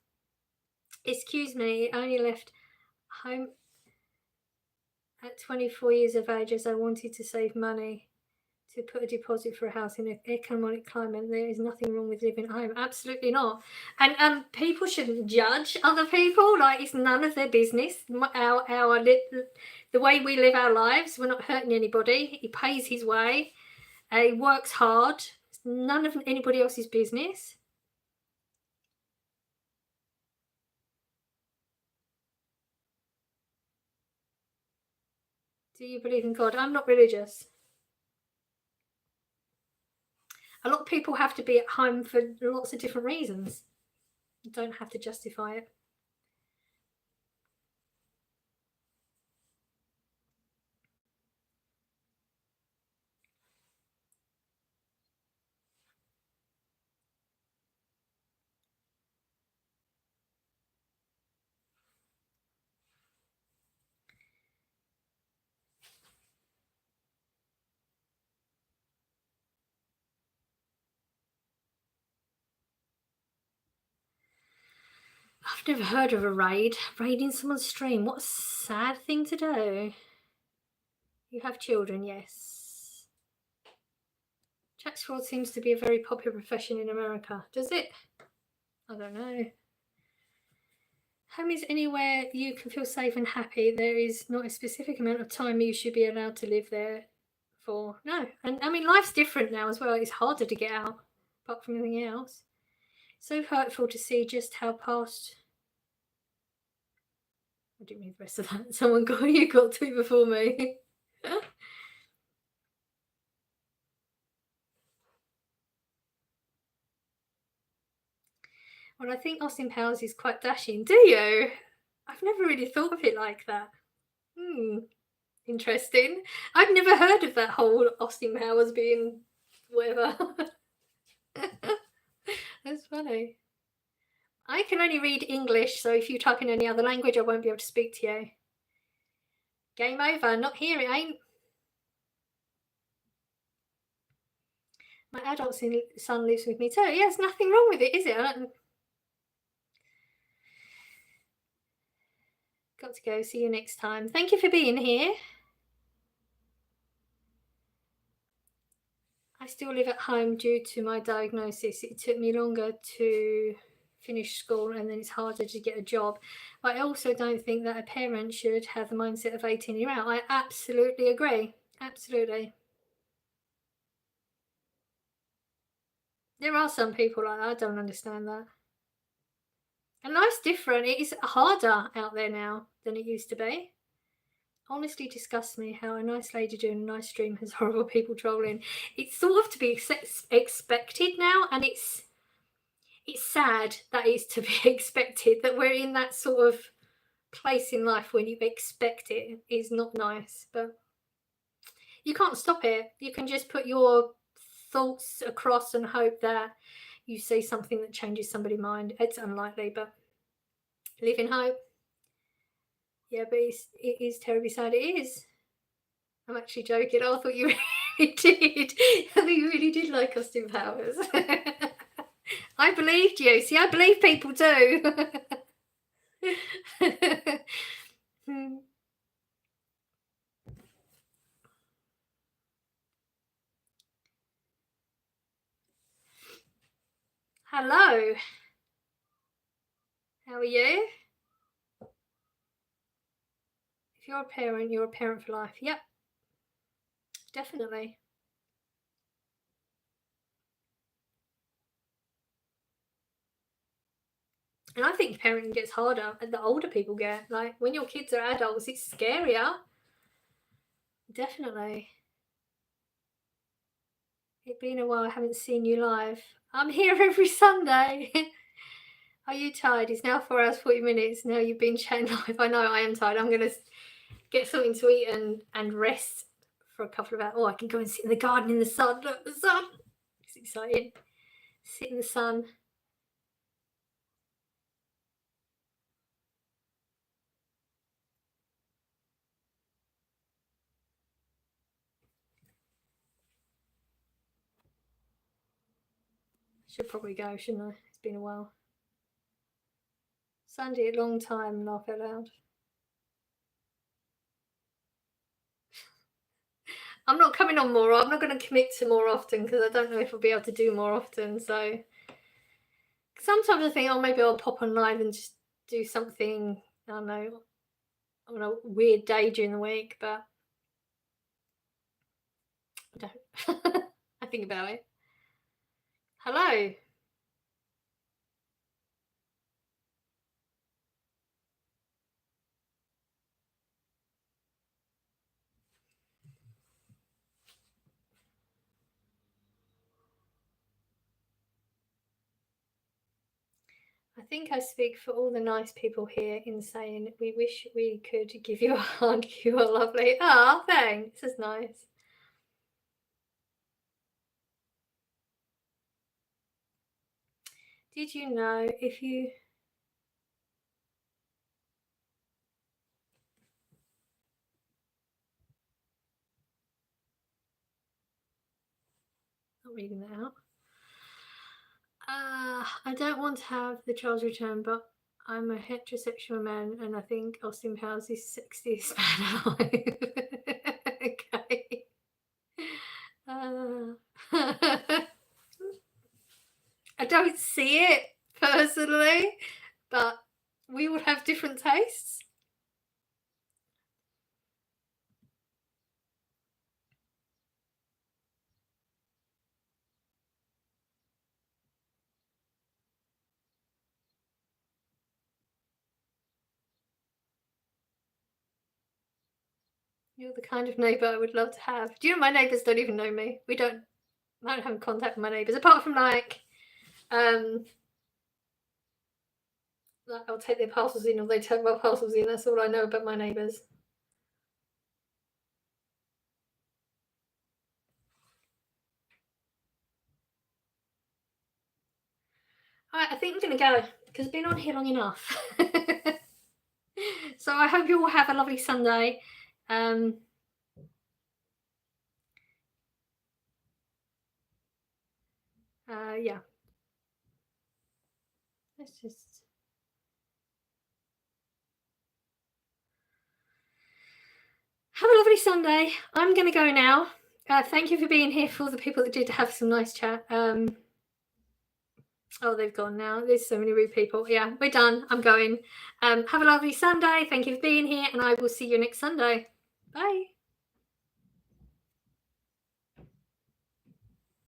Excuse me, I only left home at 24 years of age as I wanted to save money to put a deposit for a house in an economic climate. There is nothing wrong with living at home. Absolutely not. And people shouldn't judge other people. Like, it's none of their business. The way we live our lives, we're not hurting anybody. He pays his way. He works hard. It's none of anybody else's business. Do you believe in God? I'm not religious. A lot of people have to be at home for lots of different reasons. You don't have to justify it. I've never heard of a raid. Raiding someone's stream. What a sad thing to do. You have children, yes. Tax fraud seems to be a very popular profession in America. Does it? I don't know. Home is anywhere you can feel safe and happy. There is not a specific amount of time you should be allowed to live there for. No. And I mean, life's different now as well. It's harder to get out, apart from anything else. So hurtful to see just how past... I didn't read the rest of that. Someone got to before me. Well, I think Austin Powers is quite dashing. Do you? I've never really thought of it like that. Interesting. I've never heard of that whole Austin Powers being whatever. That's funny. I can only read English, so if you type in any other language, I won't be able to speak to you. Game over. Not here, it ain't. My adult son lives with me too. Yeah, there's nothing wrong with it, is it? Got to go. See you next time. Thank you for being here. I still live at home due to my diagnosis. It took me longer to finish school and then it's harder to get a job. But I also don't think that a parent should have the mindset of 18 year out. I absolutely agree. Absolutely. There are some people like that. I don't understand that. And life's different. It is harder out there now than it used to be. Honestly disgusts me how a nice lady doing a nice stream has horrible people trolling. It's sort of to be expected now, and it's sad that is to be expected, that we're in that sort of place in life when you expect it is not nice, but you can't stop it. You can just put your thoughts across and hope that you say something that changes somebody's mind. It's unlikely, but live in hope. Yeah, but it is terribly sad. It is. I'm actually joking. I thought you really did. I thought you really did like Austin Powers. I believed you. See, I believe people too. Hello. How are you? If you're a parent for life. Yep. Definitely. And I think parenting gets harder the older people get. Like, when your kids are adults, it's scarier. Definitely. It's been a while, I haven't seen you live. I'm here every Sunday. Are you tired? It's now 4 hours, 40 minutes. Now you've been chatting live. I know I am tired. I'm going to get something to eat and rest for a couple of hours. Oh, I can go and sit in the garden in the sun. Look, the sun. It's exciting. Sit in the sun. Should probably go, shouldn't I? It's been a while. Sandy, a long time, laugh out loud. I'm not coming on more. I'm not going to commit to more often because I don't know if I'll be able to do more often. So sometimes I think, oh, maybe I'll pop on live and just do something, I don't know, on a weird day during the week, but I don't. I think about it. Hello. I think I speak for all the nice people here in saying we wish we could give you a hug. You are lovely. Ah, oh, thanks. This is nice. Did you know if you... Not reading that out. I don't want to have the child's return, but I'm a heterosexual man and I think Austin Powers is sexiest man alive. Okay. I don't see it personally, but we would have different tastes. You're the kind of neighbour I would love to have. Do you know my neighbours don't even know me? I don't have contact with my neighbours apart from like I'll take their parcels in or they take my parcels in. That's all I know about my neighbours. Alright, I think I'm going to go because I've been on here long enough. So I hope you all have a lovely Sunday. Yeah. Let's just... Have a lovely Sunday. I'm going to go now. Thank you for being here for the people that did have some nice chat. Oh, they've gone now. There's so many rude people. Yeah, we're done. I'm going. Have a lovely Sunday. Thank you for being here, and I will see you next Sunday. Bye.